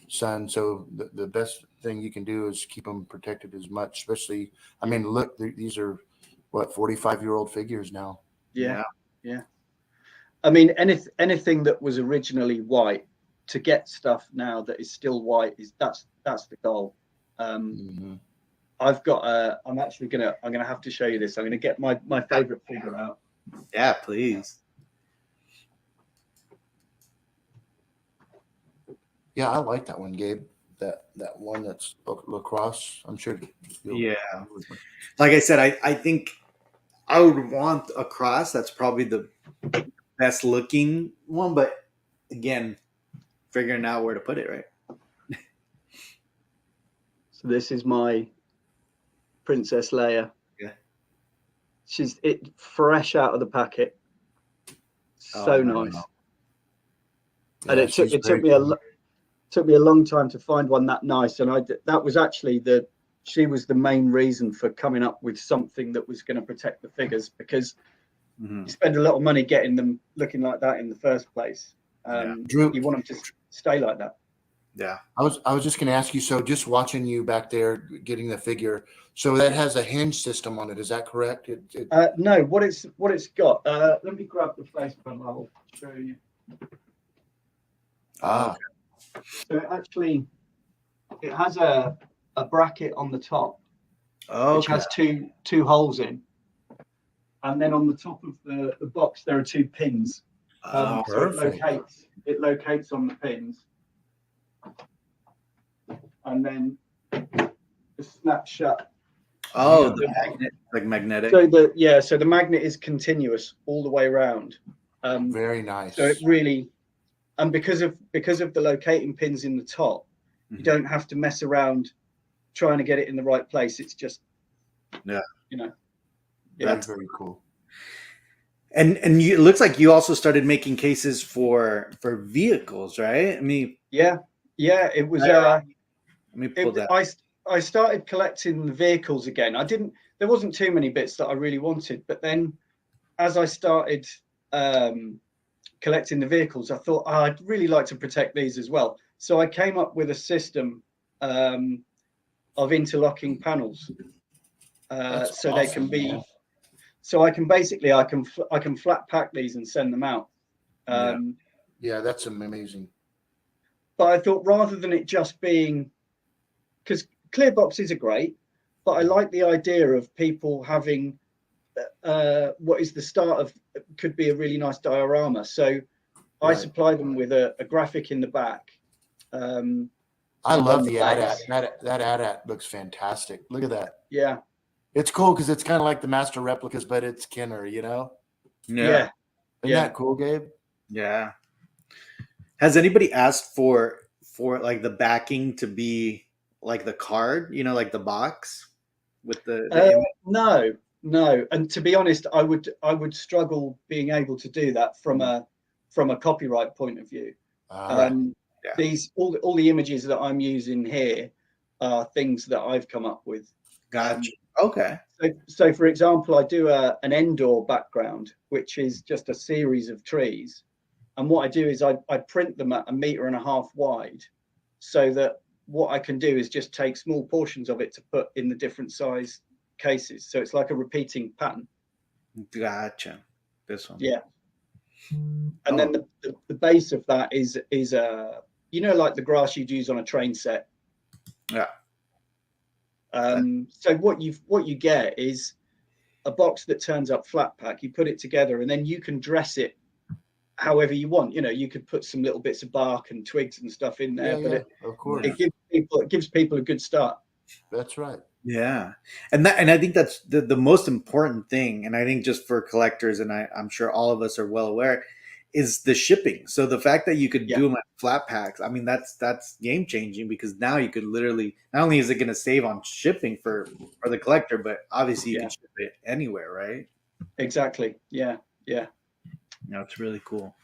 [SPEAKER 1] sun. So the best thing you can do is keep them protected as much. Especially, I mean, look, these are what 45-year-old figures now.
[SPEAKER 3] Yeah. Yeah. I mean, anything that was originally white, to get stuff now that is still white, that's the goal.
[SPEAKER 1] Mm-hmm.
[SPEAKER 3] I'm gonna have to show you this. I'm gonna get my favorite figure out.
[SPEAKER 2] Yeah, please.
[SPEAKER 1] Yeah, I like that one, Gabe. That one that's lacrosse. I'm sure.
[SPEAKER 2] Yeah. Like I said, I think I would want a cross. That's probably the best looking one, but again, figuring out where to put it, right?
[SPEAKER 3] So this is my Princess Leia.
[SPEAKER 2] Yeah.
[SPEAKER 3] She's fresh out of the packet. So nice. And
[SPEAKER 1] Yeah,
[SPEAKER 3] it took me a long time to find one that nice. And that was actually she was the main reason for coming up with something that was going to protect the figures, because you spend a lot of money getting them looking like that in the first place.
[SPEAKER 1] Drew,
[SPEAKER 3] you want them to stay like that.
[SPEAKER 2] Yeah.
[SPEAKER 1] I was just going to ask you. So, just watching you back there getting the figure. So that has a hinge system on it. Is that correct?
[SPEAKER 3] No, what it's got. Let me grab the face panel. I'll show you.
[SPEAKER 1] Ah,
[SPEAKER 3] So it has a bracket on the top, which has two holes in, and then on the top of the box there are two pins. So it locates on the pins, and then it snaps shut.
[SPEAKER 2] Oh, the magnet, like magnetic.
[SPEAKER 3] So the magnet is continuous all the way around.
[SPEAKER 1] very nice.
[SPEAKER 3] So it really, and because of the locating pins in the top, you don't have to mess around trying to get it in the right place. It's just,
[SPEAKER 1] That's very cool.
[SPEAKER 2] And it looks like you also started making cases for vehicles, right? I mean,
[SPEAKER 3] yeah, it was.
[SPEAKER 2] let me pull that.
[SPEAKER 3] I started collecting the vehicles again. There wasn't too many bits that I really wanted, but then as I started collecting the vehicles, I thought, I'd really like to protect these as well. So I came up with a system of interlocking panels, so
[SPEAKER 1] awesome,
[SPEAKER 3] they can be.
[SPEAKER 1] man.
[SPEAKER 3] So I can flat pack these and send them out.
[SPEAKER 1] Yeah, that's amazing.
[SPEAKER 3] But I thought rather than it just being, because clear boxes are great, but I like the idea of people having what is the start of could be a really nice diorama. So I
[SPEAKER 1] Right.
[SPEAKER 3] supply them with a graphic in the back.
[SPEAKER 1] I love
[SPEAKER 3] on
[SPEAKER 1] the
[SPEAKER 3] base.
[SPEAKER 1] AT-AT. That AT-AT looks fantastic. Look at that.
[SPEAKER 3] Yeah,
[SPEAKER 1] It's cool because it's kind of like the master replicas, but it's Kenner, you know?
[SPEAKER 3] yeah,
[SPEAKER 1] Isn't that cool, Gabe?
[SPEAKER 2] Yeah. Has anybody asked for like the backing to be like the card, like the box with the image?
[SPEAKER 3] No. And to be honest, I would struggle being able to do that from a copyright point of view.
[SPEAKER 2] Right. Yeah.
[SPEAKER 3] These all the images that I'm using here are things that I've come up with.
[SPEAKER 2] Gotcha. Okay.
[SPEAKER 3] So for example, I do an Andor background, which is just a series of trees. And what I do is I print them at 1.5 meters wide, so that what I can do is just take small portions of it to put in the different size cases. So it's like a repeating pattern.
[SPEAKER 2] Gotcha. This one.
[SPEAKER 3] Yeah. And then the base of that is like the grass you'd use on a train set.
[SPEAKER 2] Yeah.
[SPEAKER 3] So what you get is a box that turns up flat pack. You put it together, and then you can dress it however you want. You could put some little bits of bark and twigs and stuff in there, but
[SPEAKER 1] of course,
[SPEAKER 3] it gives people a good start.
[SPEAKER 1] That's right.
[SPEAKER 2] Yeah. And I think that's the most important thing. And I think just for collectors, and I'm sure all of us are well aware, is the shipping. So the fact that you could do them at flat packs, I mean, that's game changing, because now you could literally, not only is it going to save on shipping for the collector, but obviously you can ship it anywhere, right?
[SPEAKER 3] Exactly. Yeah.
[SPEAKER 2] It's really cool.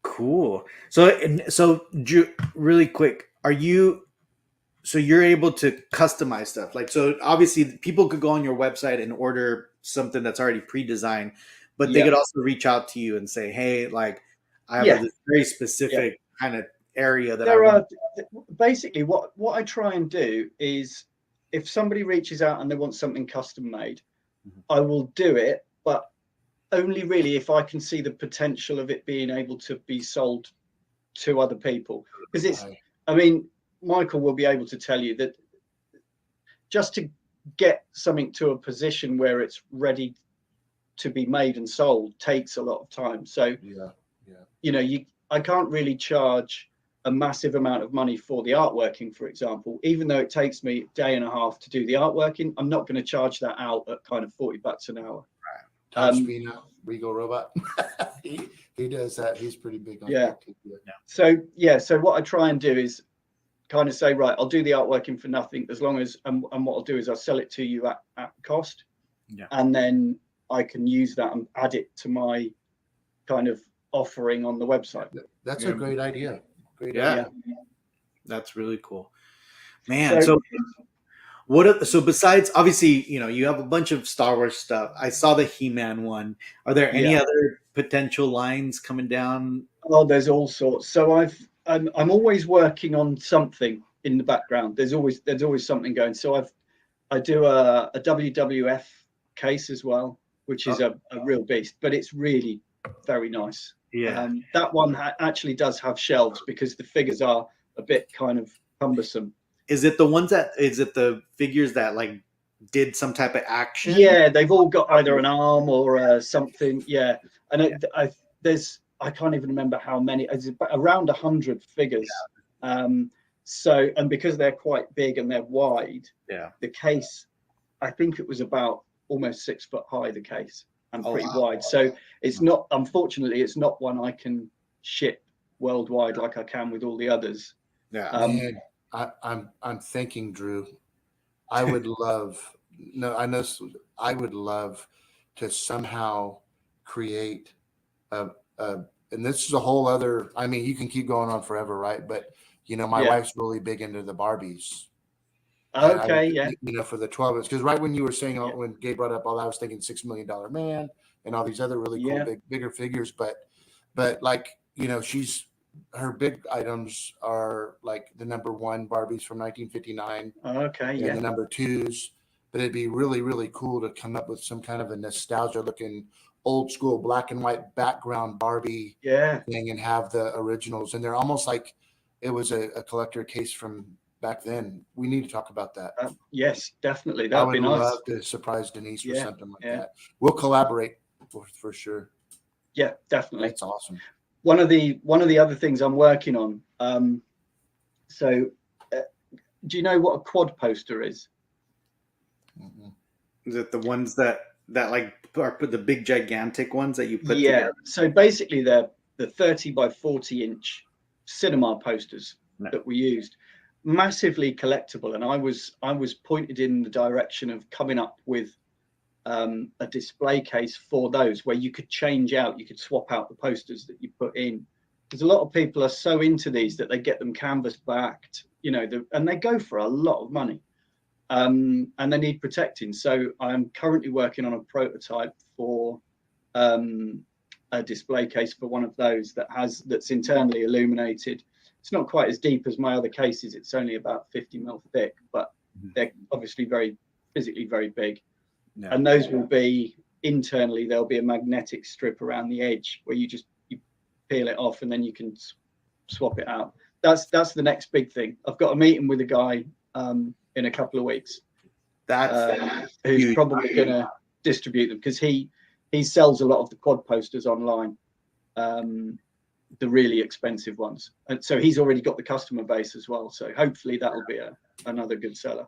[SPEAKER 2] Cool. So Drew, really quick, you're able to customize stuff, like, so obviously people could go on your website and order something that's already pre-designed, but they could also reach out to you and say, hey, like, I have this very specific kind of area that
[SPEAKER 3] basically what I try and do is, if somebody reaches out and they want something custom made, I will do it, but only really if I can see the potential of it being able to be sold to other people. Because Michael will be able to tell you that just to get something to a position where it's ready to be made and sold takes a lot of time. So I can't really charge a massive amount of money for the artworking, for example. Even though it takes me a day and a half to do the artworking, I'm not going to charge that out at kind of $40 an hour.
[SPEAKER 1] Tom Spina, Regal Robot. he does that. He's pretty big on that too.
[SPEAKER 3] So what I try and do is kind of say, right, I'll do the artworking for nothing, as long as and what I'll do is I'll sell it to you at cost. And then I can use that and add it to my kind of offering on the website.
[SPEAKER 1] That's a great idea.
[SPEAKER 2] That's really cool, man. So so besides, obviously, you have a bunch of Star Wars stuff. I saw the He-Man one. Are there any other potential lines coming down?
[SPEAKER 3] Oh, there's all sorts. So I'm always working on something in the background. There's always something going. So I do a WWF case as well, which is a real beast, but it's really very nice. That one actually does have shelves because the figures are a bit kind of cumbersome.
[SPEAKER 2] Is it the figures that like did some type of action?
[SPEAKER 3] Yeah, they've all got either an arm or something. Yeah, and I can't even remember how many. It's around 100 figures. So, and because they're quite big and they're wide, the case, I think it was about almost 6 foot high, the case, and pretty wide. So it's not, unfortunately, it's not one I can ship worldwide like I can with all the others.
[SPEAKER 1] I'm thinking, Drew, I would love to somehow create a and this is a whole other. I mean, you can keep going on forever, right? But my
[SPEAKER 3] Yeah.
[SPEAKER 1] wife's really big into the Barbies. And
[SPEAKER 3] Okay, yeah.
[SPEAKER 1] For the 12 inch, because right when you were saying
[SPEAKER 3] Yeah.
[SPEAKER 1] when Gabe brought up all, I was thinking $6 million man and all these other really cool
[SPEAKER 3] Yeah.
[SPEAKER 1] bigger figures, but like she's her big items are like the number one Barbies from 1959
[SPEAKER 3] Okay,
[SPEAKER 1] and
[SPEAKER 3] yeah.
[SPEAKER 1] the number twos. But it'd be really really cool to come up with some kind of a nostalgia looking old school black and white background Barbie
[SPEAKER 3] Yeah.
[SPEAKER 1] thing and have the originals, and they're almost like it was a collector case from back then. We need to talk about that.
[SPEAKER 3] Yes, definitely.
[SPEAKER 1] I
[SPEAKER 3] That'd
[SPEAKER 1] would
[SPEAKER 3] be nice.
[SPEAKER 1] love to surprise Denise with
[SPEAKER 3] Yeah,
[SPEAKER 1] something like
[SPEAKER 3] yeah.
[SPEAKER 1] that. We'll collaborate for sure.
[SPEAKER 3] Yeah, definitely.
[SPEAKER 1] That's awesome.
[SPEAKER 3] One of the other things I'm working on. So, do you know what a quad poster is?
[SPEAKER 1] Mhm.
[SPEAKER 2] Is it the ones that like are the big gigantic ones that you put
[SPEAKER 3] Yeah.
[SPEAKER 2] together?
[SPEAKER 3] So basically, they're the 30 by 40 inch cinema posters
[SPEAKER 2] No.
[SPEAKER 3] that we used. Massively collectible, and I was pointed in the direction of coming up with a display case for those where you could you could swap out the posters that you put in, because a lot of people are so into these that they get them canvas backed, and they go for a lot of money, and they need protecting. So I'm currently working on a prototype for a display case for one of those that's internally illuminated. It's not quite as deep as my other cases. It's only about 50 mil thick, but they're obviously physically very big.
[SPEAKER 2] Yeah.
[SPEAKER 3] And those will be internally, there'll be a magnetic strip around the edge where you peel it off and then you can swap it out. That's the next big thing. I've got a meeting with a guy in a couple of weeks.
[SPEAKER 2] That's
[SPEAKER 3] who's
[SPEAKER 2] huge.
[SPEAKER 3] probably going to distribute them, because he sells a lot of the quad posters online, the really expensive ones, and so he's already got the customer base as well. So hopefully that'll be another good seller.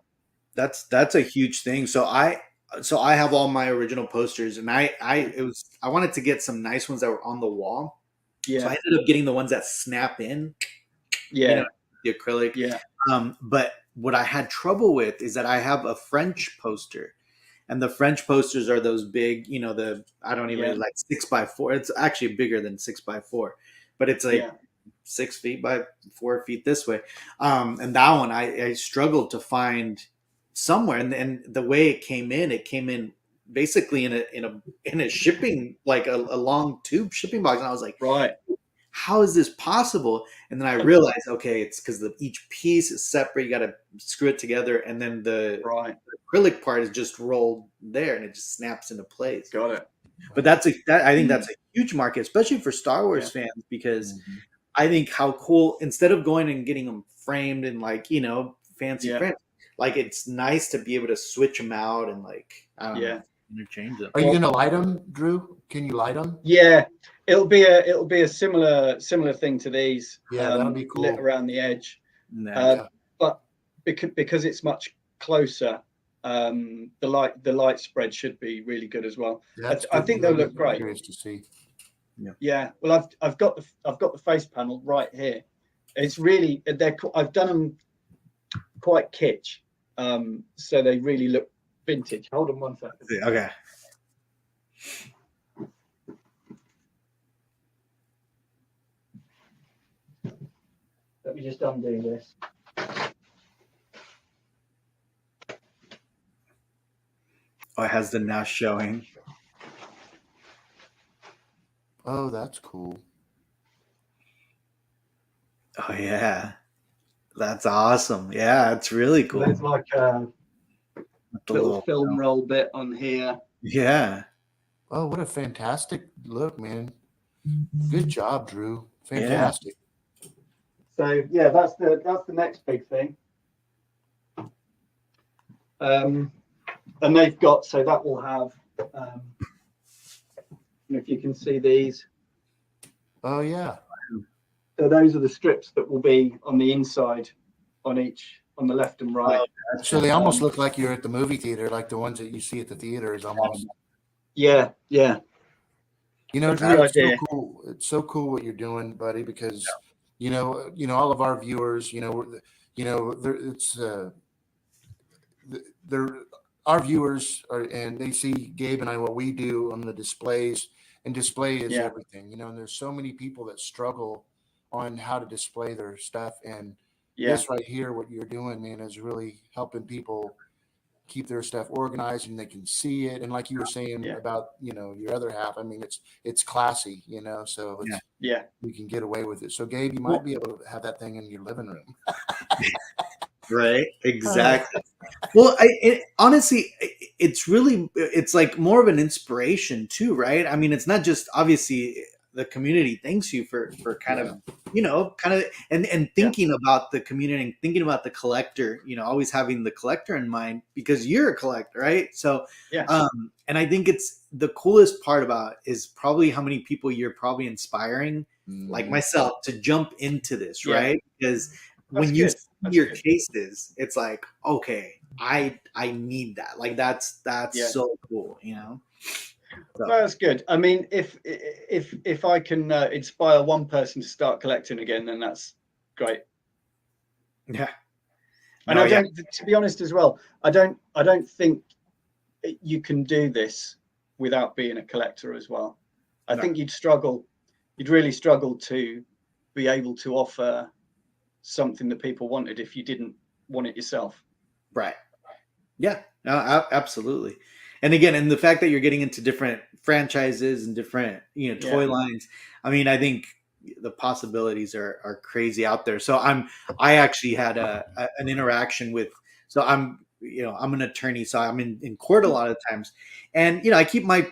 [SPEAKER 2] That's a huge thing. So I have all my original posters, and I wanted to get some nice ones that were on the wall.
[SPEAKER 3] Yeah.
[SPEAKER 2] So I ended up getting the ones that snap in.
[SPEAKER 3] Yeah.
[SPEAKER 2] The acrylic.
[SPEAKER 3] Yeah.
[SPEAKER 2] But what I had trouble with is that I have a French poster, and the French posters are those big, I don't even like 6x4. It's actually bigger than 6x4, but it's like 6 feet by 4 feet this way. And that one I struggled to find somewhere, and the way it came in basically in a shipping, like a long tube shipping box, and I was like,
[SPEAKER 3] right,
[SPEAKER 2] how is this possible? And then I realized, okay, it's because each piece is separate. You got to screw it together, and then the acrylic part is just rolled there, and it just snaps into place.
[SPEAKER 3] Got it.
[SPEAKER 2] But I think that's a huge market, especially for Star Wars fans, because I think how cool, instead of going and getting them framed in fancy frames, like it's nice to be able to switch them out and interchange them.
[SPEAKER 1] Are you going to light them, Drew? Can you light them?
[SPEAKER 3] Yeah, it'll be a similar thing to these.
[SPEAKER 1] Yeah, that'll be cool.
[SPEAKER 3] Lit around the edge, but because it's much closer, the light spread should be really good as well. I think they'll look great.
[SPEAKER 1] Curious to see.
[SPEAKER 3] Yeah. Well, I've got the face panel right here. It's really I've done them quite kitsch, so they really look vintage. Hold on one second.
[SPEAKER 2] Okay.
[SPEAKER 3] Let me just undo this.
[SPEAKER 2] Oh, it has the now showing.
[SPEAKER 1] Oh, that's cool.
[SPEAKER 2] Oh yeah, that's awesome. Yeah, it's really cool.
[SPEAKER 3] There's like a little film roll bit on here.
[SPEAKER 2] Yeah.
[SPEAKER 1] Oh, what a fantastic look, man! Good job, Drew. Fantastic.
[SPEAKER 3] Yeah. So yeah, that's the next big thing. And they've got, so that will have, if you can see these.
[SPEAKER 1] Oh yeah.
[SPEAKER 3] So those are the strips that will be on the inside, on the left and right.
[SPEAKER 1] So they almost look like you're at the movie theater, like the ones that you see at the theaters almost.
[SPEAKER 3] Yeah.
[SPEAKER 1] Drew, it's so cool. It's so cool what you're doing, buddy, because all of our viewers, our viewers and they see Gabe and I what we do on the displays, and display is
[SPEAKER 3] Yeah.
[SPEAKER 1] everything, you know. And there's so many people that struggle on how to display their stuff, and
[SPEAKER 3] Yeah.
[SPEAKER 1] this right here, what you're doing, man, is really helping people keep their stuff organized and they can see it. And like you were saying
[SPEAKER 3] Yeah.
[SPEAKER 1] about, you know, your other half, I mean, it's classy, you know, so
[SPEAKER 2] Yeah.
[SPEAKER 1] it's
[SPEAKER 3] Yeah.
[SPEAKER 1] you can get away with it. So Gabe, you might
[SPEAKER 2] Well,
[SPEAKER 1] be able to have that thing in your living room.
[SPEAKER 2] right. Exactly. Well, honestly, it's really, it's like more of an inspiration too, right? I mean, it's not just obviously the community thanks you for kind
[SPEAKER 1] Yeah.
[SPEAKER 2] of, you know, kind of, and thinking about the community and thinking about the collector, you know, always having the collector in mind because you're a collector, right? So,
[SPEAKER 3] Yeah.
[SPEAKER 2] and I think it's the coolest part about is probably how many people you're probably inspiring, like
[SPEAKER 1] Mhm.
[SPEAKER 2] myself, to jump into this,
[SPEAKER 3] Yeah.
[SPEAKER 2] right? Because
[SPEAKER 3] That's
[SPEAKER 2] when you
[SPEAKER 3] good.
[SPEAKER 2] see
[SPEAKER 3] That's
[SPEAKER 2] your
[SPEAKER 3] good.
[SPEAKER 2] cases, it's like, okay, I need that. Like that's
[SPEAKER 3] Yeah.
[SPEAKER 2] so cool, you know. So
[SPEAKER 3] Well, that's good. I mean, if I can inspire one person to start collecting again, then that's great.
[SPEAKER 2] yeah,
[SPEAKER 3] And
[SPEAKER 2] no,
[SPEAKER 3] I
[SPEAKER 2] yeah,
[SPEAKER 3] don't, to be honest as well, I don't think you can do this without being a collector as well. I
[SPEAKER 2] no,
[SPEAKER 3] think you'd really struggle to be able to offer something that people wanted if you didn't want it yourself.
[SPEAKER 2] right, yeah, no, absolutely. And again, and the fact that you're getting into different franchises and different, you know,
[SPEAKER 3] Yeah.
[SPEAKER 2] toy lines. I mean, I think the possibilities are crazy out there. So I actually had an interaction with. So you know, I'm an attorney, so I'm in court a lot of times, and you know, I keep my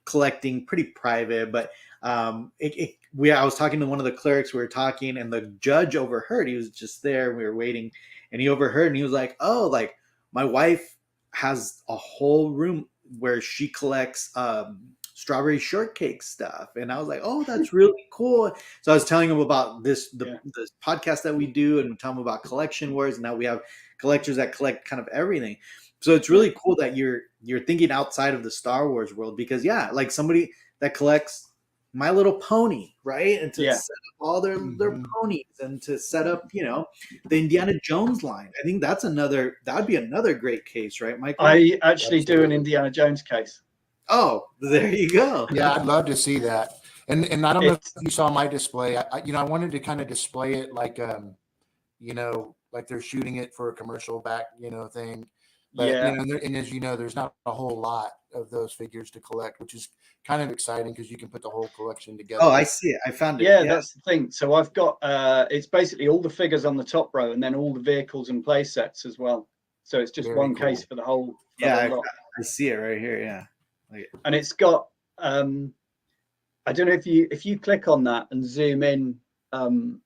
[SPEAKER 2] collecting pretty private, but I was talking to one of the clerics. We were talking, and the judge overheard. He was just there. We were waiting, and he overheard, and he was like, "Oh, like my wife has a whole room where she collects strawberry shortcake stuff." And I was like, "Oh, that's really cool." So I was telling him about this podcast that we do, and tell him about collection wars. And now we have collectors that collect kind of everything. So it's
[SPEAKER 3] Yeah.
[SPEAKER 2] really cool that you're thinking outside of the Star Wars world because yeah, like somebody that collects My Little Pony, right? And to
[SPEAKER 3] Yeah.
[SPEAKER 2] set up all their
[SPEAKER 1] Mhm.
[SPEAKER 2] ponies and to set up, you know, the Indiana Jones line. I think that would be another great case, right, Michael?
[SPEAKER 3] I actually do an
[SPEAKER 1] Absolutely.
[SPEAKER 3] Indiana Jones case.
[SPEAKER 2] Oh, there you go.
[SPEAKER 1] Yeah, I'd love to see that. And I don't know if
[SPEAKER 3] It's
[SPEAKER 1] you saw my display. You know, I wanted to kind of display it like you know, like they're shooting it for a commercial back, you know, thing. But you
[SPEAKER 3] yeah.
[SPEAKER 1] know, and as you know, there's not a whole lot of those figures to collect, which is kind of exciting because you can put the whole collection
[SPEAKER 2] Oh, I
[SPEAKER 1] together.
[SPEAKER 2] see it. I found it.
[SPEAKER 3] Yeah,
[SPEAKER 2] Yeah.
[SPEAKER 3] that's the thing. So I've got it's basically all the figures on the top row and then all the vehicles and play sets as well. So it's just
[SPEAKER 1] Very
[SPEAKER 3] one case
[SPEAKER 1] cool.
[SPEAKER 3] for the
[SPEAKER 2] Yeah,
[SPEAKER 3] whole lot.
[SPEAKER 2] I see it right here. Yeah. Like,
[SPEAKER 3] And it's got I don't know if you click on that and zoom in, um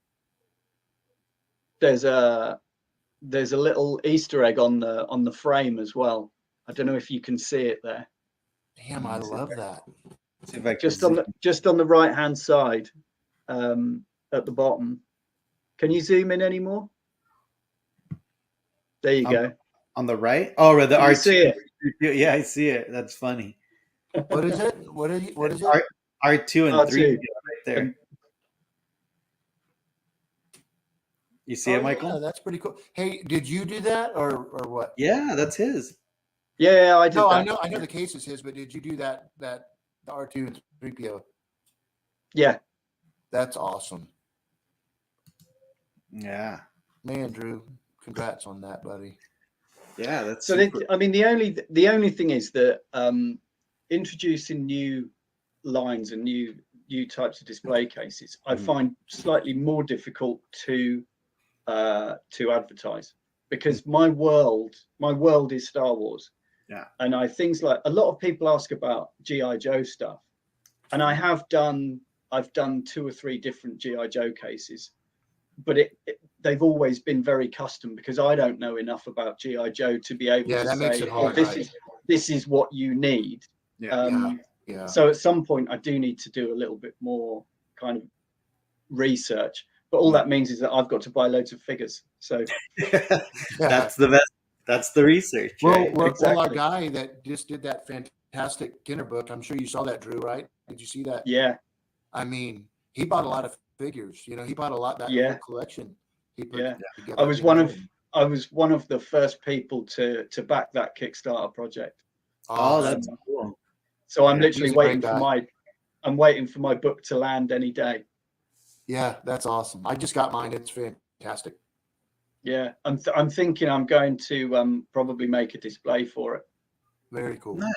[SPEAKER 3] there's a little Easter egg on the frame as well. I don't know if you can see it there.
[SPEAKER 1] Damn, I love that.
[SPEAKER 2] see if I can zoom.
[SPEAKER 3] Just on the right hand side, at the bottom. Can you zoom in anymore? There you
[SPEAKER 2] on,
[SPEAKER 3] go.
[SPEAKER 2] on the right. Oh, the
[SPEAKER 3] Can you
[SPEAKER 2] R2.
[SPEAKER 3] see it?
[SPEAKER 2] Yeah, I see it. That's funny.
[SPEAKER 1] What is it? What is it?
[SPEAKER 2] R2 and 3
[SPEAKER 3] R2.
[SPEAKER 2] right there.
[SPEAKER 3] And
[SPEAKER 2] You see
[SPEAKER 1] Oh
[SPEAKER 2] it, Michael?
[SPEAKER 1] yeah, that's pretty cool. Hey, did you do that or what?
[SPEAKER 2] Yeah, that's his.
[SPEAKER 3] yeah, I did
[SPEAKER 1] No,
[SPEAKER 3] that.
[SPEAKER 1] I know the case is his, but did you do that the R2 and 3PO?
[SPEAKER 3] Yeah.
[SPEAKER 1] That's awesome.
[SPEAKER 2] Yeah.
[SPEAKER 1] Man, Drew, congrats on that, buddy.
[SPEAKER 2] Yeah, that's
[SPEAKER 3] So
[SPEAKER 2] super.
[SPEAKER 3] I mean, the only thing is that introducing new lines and new types of display cases, I find slightly more difficult to advertise because my world is Star Wars.
[SPEAKER 2] Yeah.
[SPEAKER 3] And things like a lot of people ask about GI Joe stuff, and I've done 2 or 3 different GI Joe cases, but they've always been very custom because I don't know enough about GI Joe to be able
[SPEAKER 1] Yeah,
[SPEAKER 3] to
[SPEAKER 1] that makes
[SPEAKER 3] say,
[SPEAKER 1] it
[SPEAKER 3] oh,
[SPEAKER 1] hard, right?
[SPEAKER 3] this is what you need.
[SPEAKER 2] Yeah.
[SPEAKER 1] Yeah.
[SPEAKER 3] So at some point, I do need to do a little bit more kind of research, but all that means is that I've got to buy loads of figures. So
[SPEAKER 2] That's the best. That's the research, right?
[SPEAKER 1] Well, our
[SPEAKER 3] exactly.
[SPEAKER 1] guy that just did that fantastic Kinder book, I'm sure you saw that, Drew, right? Did you see that?
[SPEAKER 3] Yeah,
[SPEAKER 1] I mean, he bought a lot of figures. You know, he bought that whole
[SPEAKER 3] yeah,
[SPEAKER 1] collection. He put
[SPEAKER 3] yeah.
[SPEAKER 1] together.
[SPEAKER 3] I was one of the first people to back that Kickstarter project.
[SPEAKER 2] Oh,
[SPEAKER 1] Awesome.
[SPEAKER 2] that's cool.
[SPEAKER 3] So I'm
[SPEAKER 1] Yeah,
[SPEAKER 3] literally
[SPEAKER 1] he's a great
[SPEAKER 3] waiting for
[SPEAKER 1] guy.
[SPEAKER 3] I'm waiting for my book to land any day.
[SPEAKER 1] Yeah, that's awesome. I just got mine. It's fantastic.
[SPEAKER 3] Yeah, I'm thinking I'm going to probably make a display for it.
[SPEAKER 1] Very cool.
[SPEAKER 2] Nice.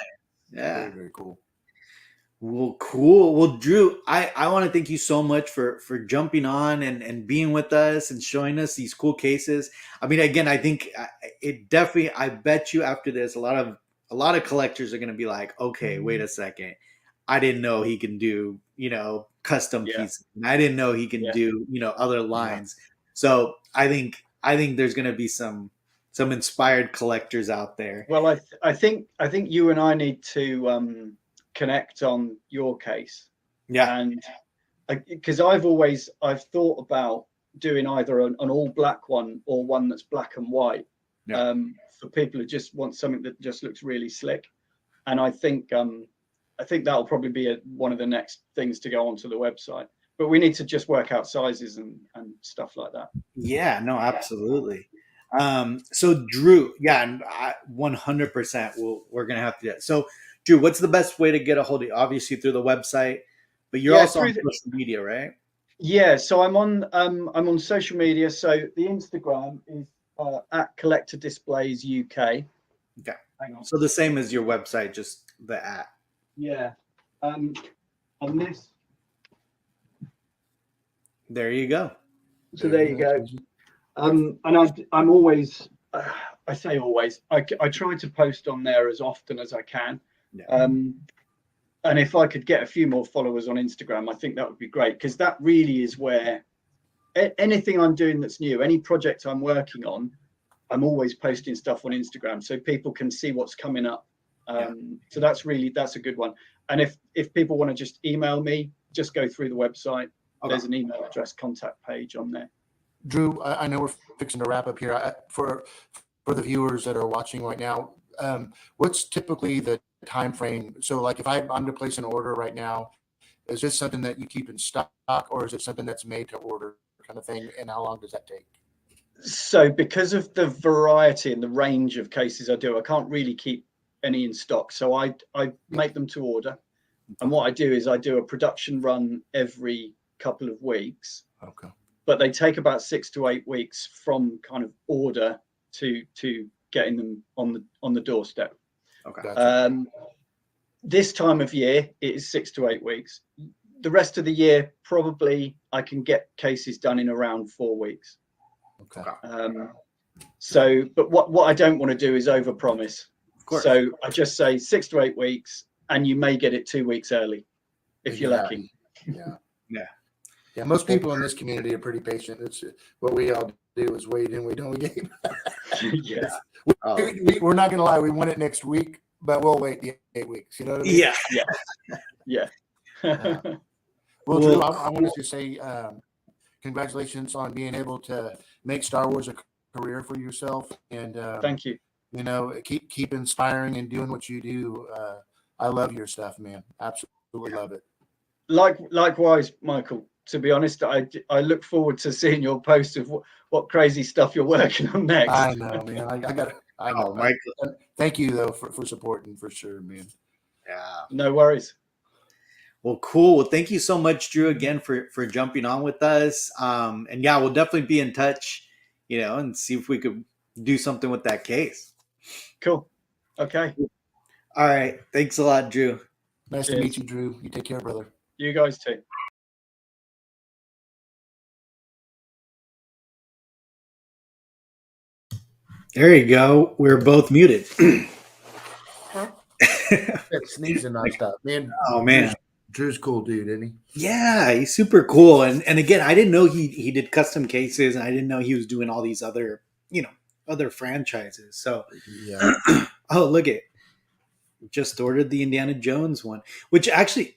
[SPEAKER 2] Yeah.
[SPEAKER 1] Very cool.
[SPEAKER 2] Well, cool. Well, Drew, I want to thank you so much for jumping on and being with us and showing us these cool cases. I mean, again, I think it definitely. I bet you after this, a lot of collectors are going to be like, okay, wait a second, I didn't know he can do custom
[SPEAKER 3] Yeah,
[SPEAKER 2] pieces, and I didn't know he can
[SPEAKER 3] yeah.
[SPEAKER 2] do other
[SPEAKER 1] Yeah.
[SPEAKER 2] lines. So I think there's going to be some inspired collectors out there.
[SPEAKER 3] Well, I think you and I need to connect on your case,
[SPEAKER 2] Yeah,
[SPEAKER 3] and because I've thought about doing either an all black one or one that's black and white,
[SPEAKER 2] Yeah.
[SPEAKER 3] for people who just want something that just looks really slick. And I think that'll probably be one of the next things to go onto the website. But we need to just work out sizes and stuff like that.
[SPEAKER 2] Yeah, no, absolutely. So Drew, yeah, and 100% we're gonna have to do that. So Drew, what's the best way to get a hold of you? Obviously through the website, but you're
[SPEAKER 3] Yeah,
[SPEAKER 2] also on social media, right?
[SPEAKER 3] yeah. So I'm on social media. So the Instagram is at Collector Displays UK.
[SPEAKER 2] Okay.
[SPEAKER 3] Hang on.
[SPEAKER 2] So the same as your website, just the at.
[SPEAKER 3] Yeah. On this.
[SPEAKER 2] There you go.
[SPEAKER 3] So there you go. And I'm always, I say always, I try to post on there as often as I can.
[SPEAKER 2] Yeah.
[SPEAKER 3] And if I could get a few more followers on Instagram, I think that would be great, because that really is where anything I'm doing that's new, any project I'm working on, I'm always posting stuff on Instagram so people can see what's coming up. So that's a good one. And if people want to just email me, just go through the website.
[SPEAKER 2] Okay.
[SPEAKER 3] There's an email address contact page on there.
[SPEAKER 1] Drew, I know we're fixing to wrap up here. For the viewers that are watching right now, what's typically the time frame? So, like, if I'm to place an order right now, is this something that you keep in stock, or is it something that's made to order kind of thing? And how long does that take?
[SPEAKER 3] So because of the variety and the range of cases I do, I can't really keep any in stock. So I make them to order. And what I do is I do a production run every couple of weeks.
[SPEAKER 1] Okay.
[SPEAKER 3] But they take about 6 to 8 weeks from kind of order to getting them on the doorstep.
[SPEAKER 2] Okay.
[SPEAKER 1] Gotcha.
[SPEAKER 3] This time of year, it is 6 to 8 weeks. The rest of the year, probably I can get cases done in around 4 weeks.
[SPEAKER 1] Okay.
[SPEAKER 3] So, but what I don't want to do is overpromise.
[SPEAKER 2] Of course.
[SPEAKER 3] So I just say 6 to 8 weeks, and you may get it 2 weeks early if you're lucky.
[SPEAKER 1] Yeah.
[SPEAKER 2] Yeah.
[SPEAKER 1] Yeah. Most people in this community are pretty patient. It's what we all do is wait and we don't game.
[SPEAKER 3] Yeah.
[SPEAKER 1] We're not going to lie. We want it next week, but we'll wait the 8 weeks. You know what I mean?
[SPEAKER 2] Yeah.
[SPEAKER 3] Yeah.
[SPEAKER 1] Well, Drew, I wanted to say congratulations on being able to make Star Wars a career for yourself, and
[SPEAKER 3] Thank you.
[SPEAKER 1] you know, keep inspiring and doing what you do. I love your stuff, man. Absolutely love it.
[SPEAKER 3] Likewise, Michael. To be honest, I look forward to seeing your post of what crazy stuff you're working on next.
[SPEAKER 1] I know, man. I got. I know.
[SPEAKER 2] Oh, Michael.
[SPEAKER 1] Thank you though for supporting, for sure, man.
[SPEAKER 2] Yeah.
[SPEAKER 3] No worries.
[SPEAKER 2] Well, cool. Well, thank you so much, Drew, again for jumping on with us. And yeah, we'll definitely be in touch, and see if we could do something with that case.
[SPEAKER 3] Cool. Okay.
[SPEAKER 2] All right. Thanks a lot, Drew.
[SPEAKER 1] Nice to meet you, Drew. You take care, brother.
[SPEAKER 3] You guys too.
[SPEAKER 2] There you go. We're both muted.
[SPEAKER 1] That sneezing nonstop, man.
[SPEAKER 2] Oh man,
[SPEAKER 1] Drew's cool dude, isn't he?
[SPEAKER 2] yeah, he's super cool. And again, I didn't know he did custom cases, and I didn't know he was doing all these other other franchises. So
[SPEAKER 1] Yeah.
[SPEAKER 2] oh, look it, just ordered the Indiana Jones one, which actually,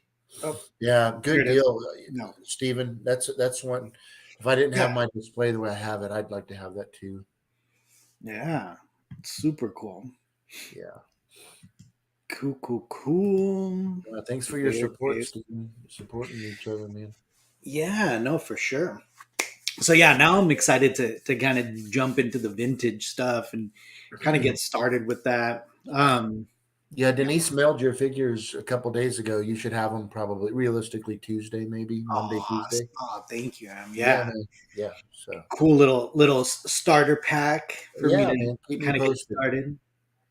[SPEAKER 1] Yeah, good deal.
[SPEAKER 2] No.
[SPEAKER 1] Steven. That's one. If I didn't have
[SPEAKER 2] Yeah.
[SPEAKER 1] my display the way I have it, I'd like to have that too.
[SPEAKER 2] yeah, super cool.
[SPEAKER 1] Yeah.
[SPEAKER 2] Cool.
[SPEAKER 1] Thanks for your support,
[SPEAKER 2] Okay.
[SPEAKER 1] Steven. Supporting each other, man.
[SPEAKER 2] Yeah, no, for sure. So yeah, now I'm excited to kind of jump into the vintage stuff and kind of get started with that.
[SPEAKER 1] Yeah, Denise mailed your figures a couple days ago. You should have them probably realistically Tuesday, maybe Monday, Tuesday.
[SPEAKER 2] Thank you, Em.
[SPEAKER 1] Yeah,
[SPEAKER 2] Yeah,
[SPEAKER 1] man. Yeah. So
[SPEAKER 2] cool little starter pack for me
[SPEAKER 1] yeah,
[SPEAKER 2] to
[SPEAKER 1] man. Keep me
[SPEAKER 2] kind of get
[SPEAKER 1] posted.
[SPEAKER 2] started.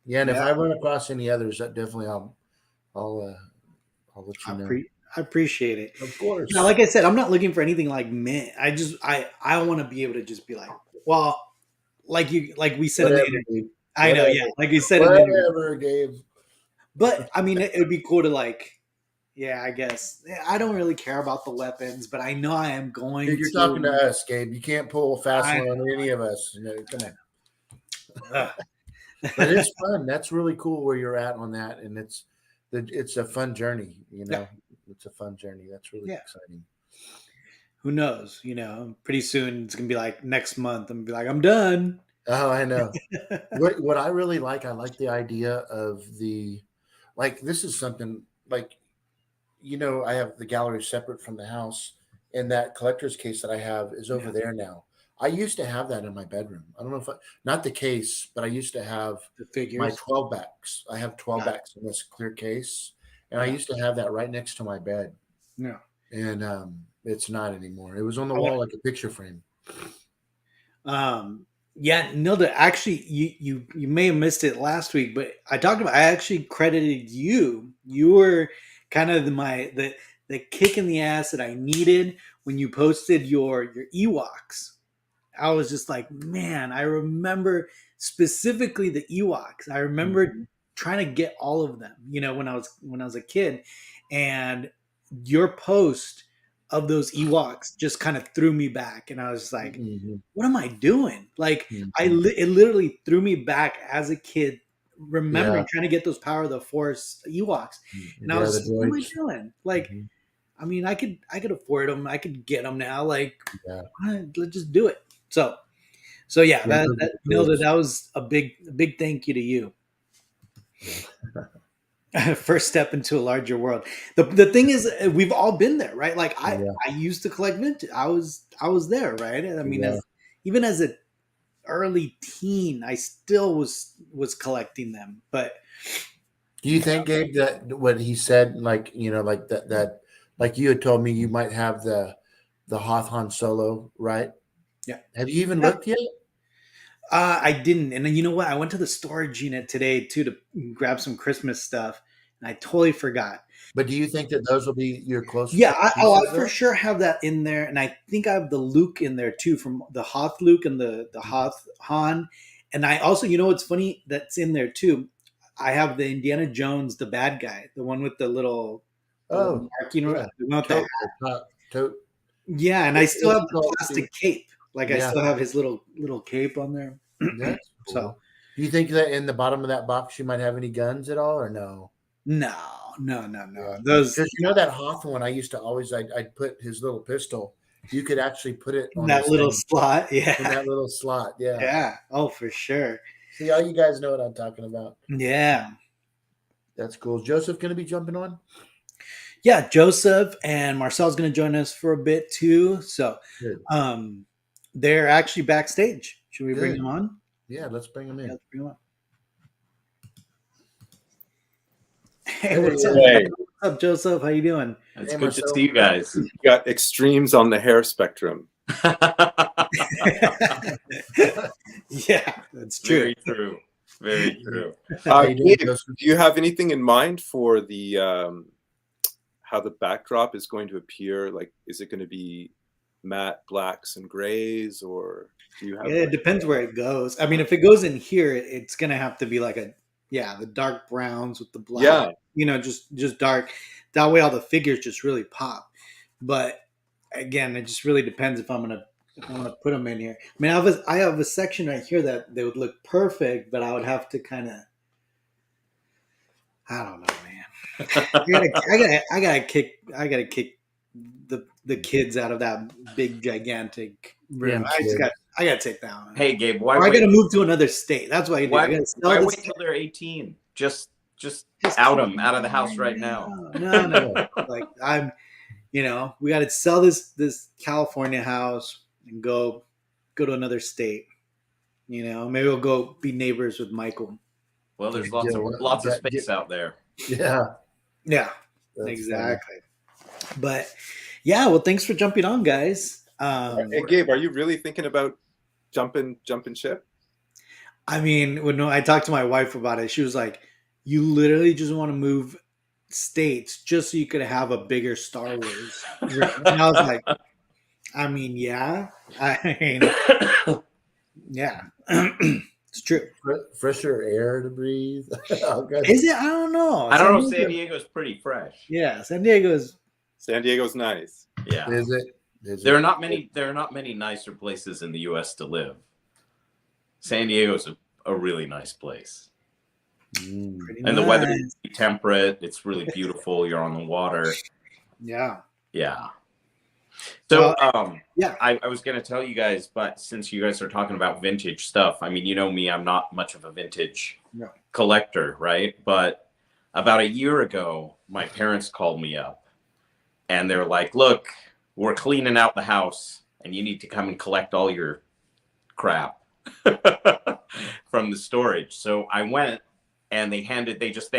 [SPEAKER 1] Yeah, and if
[SPEAKER 2] Yeah,
[SPEAKER 1] I run across any others, that definitely I'll I'll let you know.
[SPEAKER 2] I appreciate it.
[SPEAKER 1] Of
[SPEAKER 2] You know,
[SPEAKER 1] course.
[SPEAKER 2] like I said, I'm not looking for anything like mint. I want to be able to just be like, well, like we said in the
[SPEAKER 1] Whatever,
[SPEAKER 2] interview.
[SPEAKER 1] dude.
[SPEAKER 2] I know, yeah,
[SPEAKER 1] Whatever.
[SPEAKER 2] like we said in the interview.
[SPEAKER 1] Whatever, Gabe.
[SPEAKER 2] But I mean, it would be cool to like, yeah, I guess I don't really care about the weapons, but I know I am going
[SPEAKER 1] Dude, you're talking to
[SPEAKER 2] to.
[SPEAKER 1] us, Gabe. You can't pull a fast
[SPEAKER 2] I
[SPEAKER 1] one on
[SPEAKER 2] know,
[SPEAKER 1] any of us. No, come on.
[SPEAKER 2] Ugh.
[SPEAKER 1] But it's fun. That's really cool where you're at on that, and it's a fun journey.
[SPEAKER 2] Yeah,
[SPEAKER 1] It's a fun journey. That's really
[SPEAKER 2] yeah.
[SPEAKER 1] exciting.
[SPEAKER 2] Who knows? You know, pretty soon it's gonna be like next month. I'm gonna be like, I'm done.
[SPEAKER 1] Oh, I know. What I really like, I like the idea of the like. This is something like I have the gallery separate from the house, and that collector's case that I have is over
[SPEAKER 2] Yeah,
[SPEAKER 1] there now. I used to have that in my bedroom. I don't know if not the case, but I used to have
[SPEAKER 2] the
[SPEAKER 1] my
[SPEAKER 2] figures.
[SPEAKER 1] 12 backs. I have 12
[SPEAKER 2] Got
[SPEAKER 1] backs in this clear case, and I
[SPEAKER 2] it.
[SPEAKER 1] used to have that right next to my bed.
[SPEAKER 2] Yeah,
[SPEAKER 1] And it's not anymore. It was on the
[SPEAKER 2] yeah.
[SPEAKER 1] wall like a picture frame.
[SPEAKER 2] Yeah, Nilda, actually, you may have missed it last week, but I actually credited you. You were kind of the kick in the ass that I needed when you posted your Ewoks. I was just like, man, I remember specifically the Ewoks. I remember
[SPEAKER 1] Mhm.
[SPEAKER 2] trying to get all of them, when I was a kid, and your post of those Ewoks just kind of threw me back, and I was like,
[SPEAKER 1] Mhm.
[SPEAKER 2] what am I doing? Like,
[SPEAKER 1] Mhm.
[SPEAKER 2] it literally threw me back as a kid,
[SPEAKER 1] Yeah.
[SPEAKER 2] remembering trying to get those Power of the Force Ewoks, and I
[SPEAKER 1] Yeah,
[SPEAKER 2] was
[SPEAKER 1] the
[SPEAKER 2] just like, what am I
[SPEAKER 1] droids.
[SPEAKER 2] doing? Like,
[SPEAKER 1] Mhm.
[SPEAKER 2] I mean, I could afford them. I could get them now. Like,
[SPEAKER 1] Yeah.
[SPEAKER 2] let's just do it. So yeah,
[SPEAKER 1] Yeah,
[SPEAKER 2] that
[SPEAKER 1] those are
[SPEAKER 2] that
[SPEAKER 1] the
[SPEAKER 2] Nilda,
[SPEAKER 1] tools.
[SPEAKER 2] that was a big thank you to you.
[SPEAKER 1] Yeah.
[SPEAKER 2] First step into a larger world. The thing is, we've all been there, right? Like
[SPEAKER 1] Yeah.
[SPEAKER 2] I used to collect vintage. I was there, right? I mean,
[SPEAKER 1] Yeah.
[SPEAKER 2] as even as an early teen, I still was collecting them. But
[SPEAKER 1] Do you think, Gabe, that what he said, like, like that like you had told me you might have the Hoth Han Solo, right?
[SPEAKER 2] yeah,
[SPEAKER 1] Have you even
[SPEAKER 2] yeah.
[SPEAKER 1] looked yet?
[SPEAKER 2] I didn't. And then you know what? I went to the storage unit today too to grab some Christmas stuff, and I totally forgot.
[SPEAKER 1] But do you think that those will be your
[SPEAKER 2] Yeah,
[SPEAKER 1] closest
[SPEAKER 2] I
[SPEAKER 1] pieces
[SPEAKER 2] for
[SPEAKER 1] though?
[SPEAKER 2] sure have that in there, and I think I have the Luke in there too, from the Hoth Luke and the Hoth Han, and I also, what's funny that's in there too. I have the Indiana Jones, the bad guy, the one with the little
[SPEAKER 1] Oh,
[SPEAKER 2] mark,
[SPEAKER 1] yeah.
[SPEAKER 2] the one with the hat.
[SPEAKER 1] Tote.
[SPEAKER 2] Yeah, and I still
[SPEAKER 1] What's
[SPEAKER 2] have
[SPEAKER 1] it
[SPEAKER 2] the
[SPEAKER 1] called too?
[SPEAKER 2] plastic cape. Like I
[SPEAKER 1] Yeah,
[SPEAKER 2] still have his little cape on there.
[SPEAKER 1] that's
[SPEAKER 2] So
[SPEAKER 1] cool. Do you think that in the bottom of that box you might have any guns at all, or no?
[SPEAKER 2] no, no, no, no.
[SPEAKER 1] Yeah,
[SPEAKER 2] Those
[SPEAKER 1] because that Hawthorne, I used to always I'd put his little pistol. You could actually put it on
[SPEAKER 2] that
[SPEAKER 1] this
[SPEAKER 2] little
[SPEAKER 1] thing
[SPEAKER 2] slot.
[SPEAKER 1] in
[SPEAKER 2] Yeah,
[SPEAKER 1] that little slot. Yeah.
[SPEAKER 2] yeah. Oh, for sure.
[SPEAKER 1] See, all you guys know what I'm talking about.
[SPEAKER 2] Yeah.
[SPEAKER 1] That's cool. Is Joseph going to be jumping on?
[SPEAKER 2] Yeah, Joseph and Marcel's going to join us for a bit too. So,
[SPEAKER 1] Good.
[SPEAKER 2] um, they're actually backstage. Should we bring
[SPEAKER 1] Good.
[SPEAKER 2] them on?
[SPEAKER 1] Yeah, let's bring him
[SPEAKER 2] Yeah,
[SPEAKER 1] in.
[SPEAKER 2] let's bring them on. Hey,
[SPEAKER 1] There he
[SPEAKER 2] what's up?
[SPEAKER 1] is.
[SPEAKER 4] Hey,
[SPEAKER 2] What's up, Joseph? How you doing?
[SPEAKER 5] It's
[SPEAKER 1] Hey,
[SPEAKER 5] good to
[SPEAKER 1] Marcel.
[SPEAKER 5] see you guys.
[SPEAKER 4] you got extremes on the hair spectrum.
[SPEAKER 2] Yeah, that's true.
[SPEAKER 5] Very true. Very true.
[SPEAKER 1] How you doing,
[SPEAKER 4] Gabe,
[SPEAKER 1] Joseph?
[SPEAKER 4] do you have anything in mind for the how the backdrop is going to appear? Like, is it going to be matte blacks and grays, or do you have?
[SPEAKER 2] Yeah, it depends where it goes. I mean, if it goes in here, it's gonna have to be like the dark browns with the black.
[SPEAKER 4] Yeah,
[SPEAKER 2] Just dark. That way, all the figures just really pop. But again, it just really depends if I'm gonna put them in here. I mean, I have a section right here that they would look perfect, but I would have to kind of, I don't know, man. I gotta kick the kids out of that big gigantic room.
[SPEAKER 1] Damn kid.
[SPEAKER 2] I gotta take that one.
[SPEAKER 5] Hey, Gabe, why
[SPEAKER 2] Or I gotta
[SPEAKER 5] wait?
[SPEAKER 2] move to another state. That's what I do. I
[SPEAKER 5] Why,
[SPEAKER 2] gotta
[SPEAKER 5] why
[SPEAKER 2] sell this.
[SPEAKER 5] wait till they're 18? Just
[SPEAKER 2] Just
[SPEAKER 5] out
[SPEAKER 2] keep
[SPEAKER 5] them out of the
[SPEAKER 2] them
[SPEAKER 5] house right
[SPEAKER 2] now.
[SPEAKER 5] now.
[SPEAKER 2] No. Like we got to sell this California house and go to another state. Maybe we'll go be neighbors with Michael.
[SPEAKER 5] Well, there's
[SPEAKER 1] Yeah,
[SPEAKER 5] lots of
[SPEAKER 1] get-
[SPEAKER 5] space out there.
[SPEAKER 1] Yeah,
[SPEAKER 2] Yeah,
[SPEAKER 1] that's
[SPEAKER 2] exactly. But yeah, well, thanks for jumping on, guys.
[SPEAKER 4] Hey, Gabe, are you really thinking about jumping ship?
[SPEAKER 2] I mean, when I talked to my wife about it, she was like, "You literally just want to move states just so you could have a bigger Star Wars ring." And I was like, "I mean, yeah, I mean, yeah, it's true."
[SPEAKER 1] fresher air to breathe. Okay.
[SPEAKER 2] Is it? I don't know.
[SPEAKER 5] I don't know.
[SPEAKER 2] San
[SPEAKER 5] San
[SPEAKER 2] Diego-
[SPEAKER 5] Diego's pretty fresh.
[SPEAKER 2] Yeah, San Diego's.
[SPEAKER 4] San Diego's nice.
[SPEAKER 5] Yeah.
[SPEAKER 1] Is it?
[SPEAKER 5] There are not many nicer places in the U.S. to live. San Diego's a really nice place,
[SPEAKER 1] Mm.
[SPEAKER 2] Pretty
[SPEAKER 5] and the weather
[SPEAKER 2] nice.
[SPEAKER 5] is temperate. It's really beautiful. You're on the water.
[SPEAKER 2] Yeah.
[SPEAKER 5] Yeah. So,
[SPEAKER 2] yeah.
[SPEAKER 5] I was going to tell you guys, but since you guys are talking about vintage stuff, I mean, you know me, I'm not much of a vintage
[SPEAKER 2] No.
[SPEAKER 5] collector, right? But about a year ago, my parents called me up and they're like, look, we're cleaning out the house and you need to come and collect all your crap from the storage. So I went and they had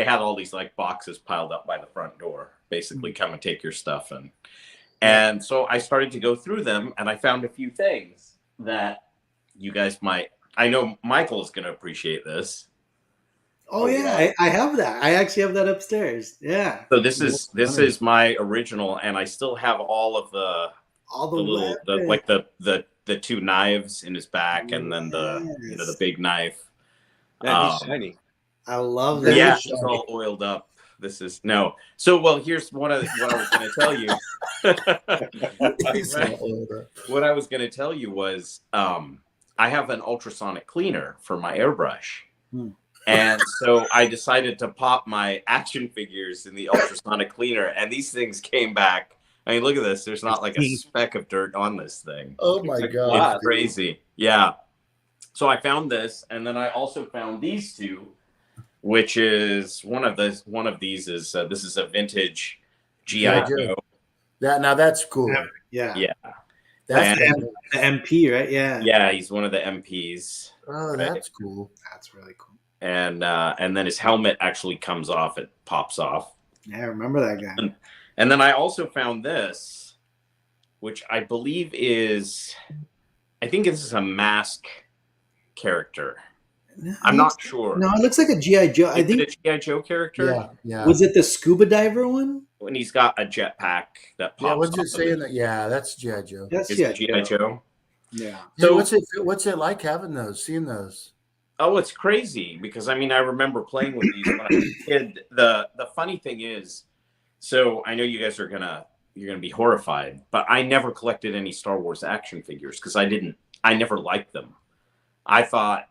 [SPEAKER 5] all these like boxes piled up by the front door, basically come and take your stuff. And so I started to go through them and I found a few things that you guys might, I know Michael is going to appreciate this.
[SPEAKER 2] Oh yeah, I have that. I actually have that upstairs. Yeah.
[SPEAKER 5] So this is my original, and I still have all of the little the two knives in his back, and then the big knife.
[SPEAKER 4] Man, he's shiny.
[SPEAKER 2] I love that.
[SPEAKER 5] Yeah, it's all oiled up. This is no. So well, here's what I was going to tell you. What I was going to tell you was I have an ultrasonic cleaner for my airbrush. And so I decided to pop my action figures in the ultrasonic cleaner, and these things came back. I mean, look at this. There's not like a speck of dirt on this thing.
[SPEAKER 1] Oh my God.
[SPEAKER 5] It's crazy. Yeah. So I found this, and then I also found these two, which is one of these is this is a vintage GI Joe.
[SPEAKER 1] That's cool.
[SPEAKER 2] Yeah.
[SPEAKER 5] Yeah.
[SPEAKER 1] That's
[SPEAKER 2] the MP, right? Yeah.
[SPEAKER 5] Yeah, he's one of the MPs.
[SPEAKER 1] Oh,
[SPEAKER 5] right?
[SPEAKER 1] that's cool.
[SPEAKER 2] That's really cool.
[SPEAKER 5] And then his helmet actually comes off. It pops off.
[SPEAKER 2] Yeah, I remember that guy.
[SPEAKER 5] And then I also found this, which I believe I think this is a mask character. I'm not sure.
[SPEAKER 2] No, it looks like a GI Joe. I think
[SPEAKER 5] a GI Joe character.
[SPEAKER 1] Yeah, yeah.
[SPEAKER 2] Was it the scuba diver one?
[SPEAKER 5] When he's got a jetpack that pops.
[SPEAKER 1] Yeah, what's it
[SPEAKER 5] off
[SPEAKER 1] saying
[SPEAKER 5] of
[SPEAKER 1] that? Yeah, that's GI Joe.
[SPEAKER 2] That's
[SPEAKER 5] It's GI Joe.
[SPEAKER 2] Yeah.
[SPEAKER 1] So what's it like having those, seeing those?
[SPEAKER 5] Oh, it's crazy because I mean I remember playing with these when I was a kid. The funny thing is, so I know you guys you're gonna be horrified, but I never collected any Star Wars action figures because I never liked them. I thought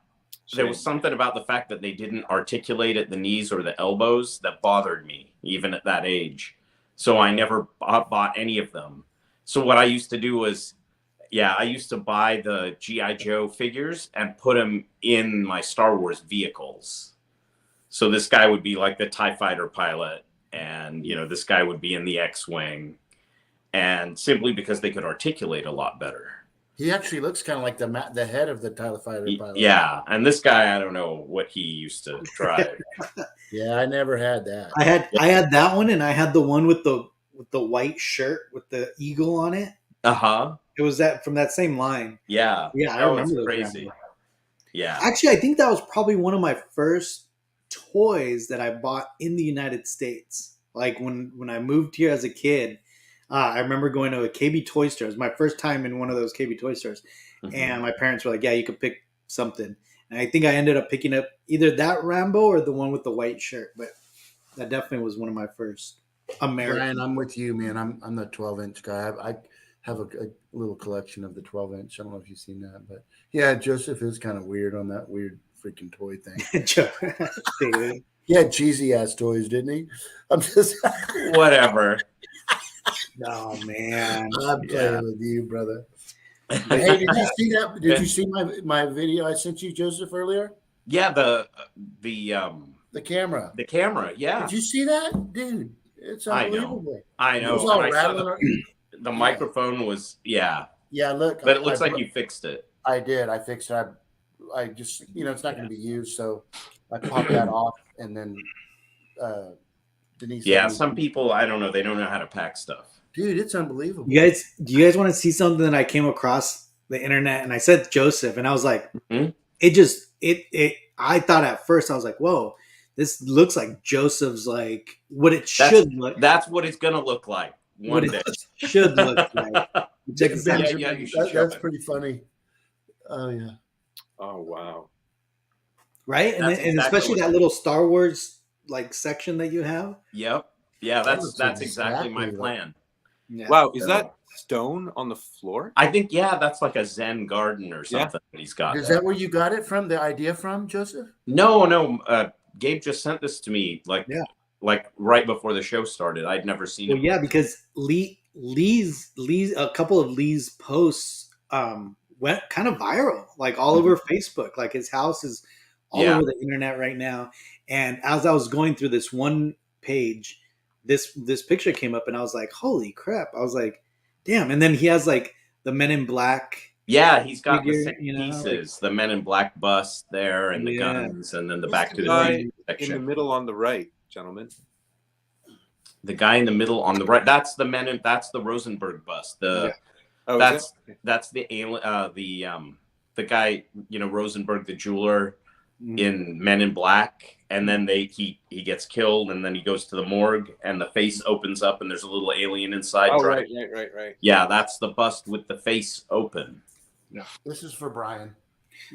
[SPEAKER 5] there was something about the fact that they didn't articulate at the knees or the elbows that bothered me, even at that age. So I never bought any of them. So what I used to do was, I used to buy the G.I. Joe figures and put them in my Star Wars vehicles. So this guy would be like the TIE fighter pilot, and this guy would be in the X-Wing, and simply because they could articulate a lot better.
[SPEAKER 1] He actually looks kind of like the head of the TIE fighter pilot.
[SPEAKER 5] Yeah, and this guy, I don't know what he used to drive.
[SPEAKER 1] Yeah, I never had that.
[SPEAKER 2] I had that one, and I had the one with the white shirt with the eagle on it.
[SPEAKER 5] It
[SPEAKER 2] was that from that same line.
[SPEAKER 5] Yeah.
[SPEAKER 2] Yeah, I remember those
[SPEAKER 5] crazy.
[SPEAKER 2] guys.
[SPEAKER 5] Yeah.
[SPEAKER 2] Actually, I think that was probably one of my first toys that I bought in the United States. Like when I moved here as a kid, I remember going to a KB toy store. It was my first time in one of those KB toy stores. Mm-hmm. And my parents were like, yeah, you could pick something. And I think I ended up picking up either that Rambo or the one with the white shirt. But that definitely was one of my first American.
[SPEAKER 1] Brian, I'm with you, man. I'm the 12-inch guy. I have a little collection of the 12-inch. I don't know if you've seen that. But, yeah, Joseph is kind of weird on that weird freaking toy thing. He had cheesy-ass toys, didn't he? I'm just –
[SPEAKER 5] Whatever.
[SPEAKER 2] Oh man,
[SPEAKER 1] I'm playing with you, brother. Hey, did you see that? Did you see my video I sent you, Joseph, earlier?
[SPEAKER 5] Yeah, the
[SPEAKER 1] camera.
[SPEAKER 5] The camera, yeah.
[SPEAKER 1] Did you see that, dude? It's unbelievable.
[SPEAKER 5] I know.
[SPEAKER 1] It was all rattling.
[SPEAKER 5] The microphone was, yeah.
[SPEAKER 1] Yeah, look.
[SPEAKER 5] But it looks like you fixed it.
[SPEAKER 1] I did. I fixed it. I just, it's not going to be used, so I pop that off, and then Denise.
[SPEAKER 5] Yeah,
[SPEAKER 1] let me-
[SPEAKER 5] some people, I don't know, they don't know how to pack stuff.
[SPEAKER 1] dude, it's unbelievable.
[SPEAKER 2] Do you guys want to see something that I came across the internet? And I said Joseph, and I was like,
[SPEAKER 5] Mhm.
[SPEAKER 2] I thought at first, I was like, whoa, this looks like Joseph's, like what it should look.
[SPEAKER 5] That's what it's gonna look like
[SPEAKER 2] What
[SPEAKER 5] one
[SPEAKER 2] it
[SPEAKER 5] day.
[SPEAKER 2] should look like. Check this out.
[SPEAKER 5] Yeah, you should show
[SPEAKER 1] That's
[SPEAKER 5] it.
[SPEAKER 1] pretty funny. Oh yeah.
[SPEAKER 4] Oh wow.
[SPEAKER 2] Right, and,
[SPEAKER 5] That's
[SPEAKER 2] and
[SPEAKER 5] exactly
[SPEAKER 2] especially
[SPEAKER 5] what-
[SPEAKER 2] that little Star Wars like section that you have.
[SPEAKER 5] Yep. Yeah,
[SPEAKER 1] That
[SPEAKER 5] that's
[SPEAKER 1] looks
[SPEAKER 5] exactly my
[SPEAKER 1] exactly
[SPEAKER 5] plan.
[SPEAKER 2] Yeah.
[SPEAKER 4] Wow, is
[SPEAKER 5] So-
[SPEAKER 4] that stone on the floor?
[SPEAKER 5] I think that's like a Zen garden or something that he's got.
[SPEAKER 1] Is that where you got it from? The idea from, Joseph?
[SPEAKER 5] No. Gabe just sent this to me like
[SPEAKER 2] Yeah.
[SPEAKER 5] like right before the show started. I'd never seen
[SPEAKER 2] Well,
[SPEAKER 5] it.
[SPEAKER 2] yeah, because Lee's a couple of Lee's posts went kind of viral, like all over Facebook. Like his house is all
[SPEAKER 5] Yeah.
[SPEAKER 2] over the internet right now. And as I was going through this one page, this picture came up, and I was like, "Holy crap!" I was like, "Damn!" And then he has like the Men in Black.
[SPEAKER 5] Yeah, he's got
[SPEAKER 2] Figure,
[SPEAKER 5] the same
[SPEAKER 2] you know,
[SPEAKER 5] pieces, the Men in Black bust there, and the
[SPEAKER 2] Yeah.
[SPEAKER 5] guns, and then the
[SPEAKER 4] Who's
[SPEAKER 5] Back
[SPEAKER 4] the
[SPEAKER 5] to the
[SPEAKER 4] guy
[SPEAKER 5] Future
[SPEAKER 4] in the
[SPEAKER 5] section.
[SPEAKER 4] middle on the right, gentlemen.
[SPEAKER 5] The guy in the middle on the right, that's the Rosenberg bust.
[SPEAKER 2] Yeah.
[SPEAKER 4] Oh,
[SPEAKER 5] That's
[SPEAKER 4] is it?
[SPEAKER 5] that's the alien, the guy, Rosenberg, the jeweler in Men in Black, and then he gets killed, and then he goes to the morgue, and the face opens up, and there's a little alien inside.
[SPEAKER 4] Oh,
[SPEAKER 5] trying-
[SPEAKER 4] right.
[SPEAKER 5] Yeah, that's the bust with the face open.
[SPEAKER 1] This is for Brian.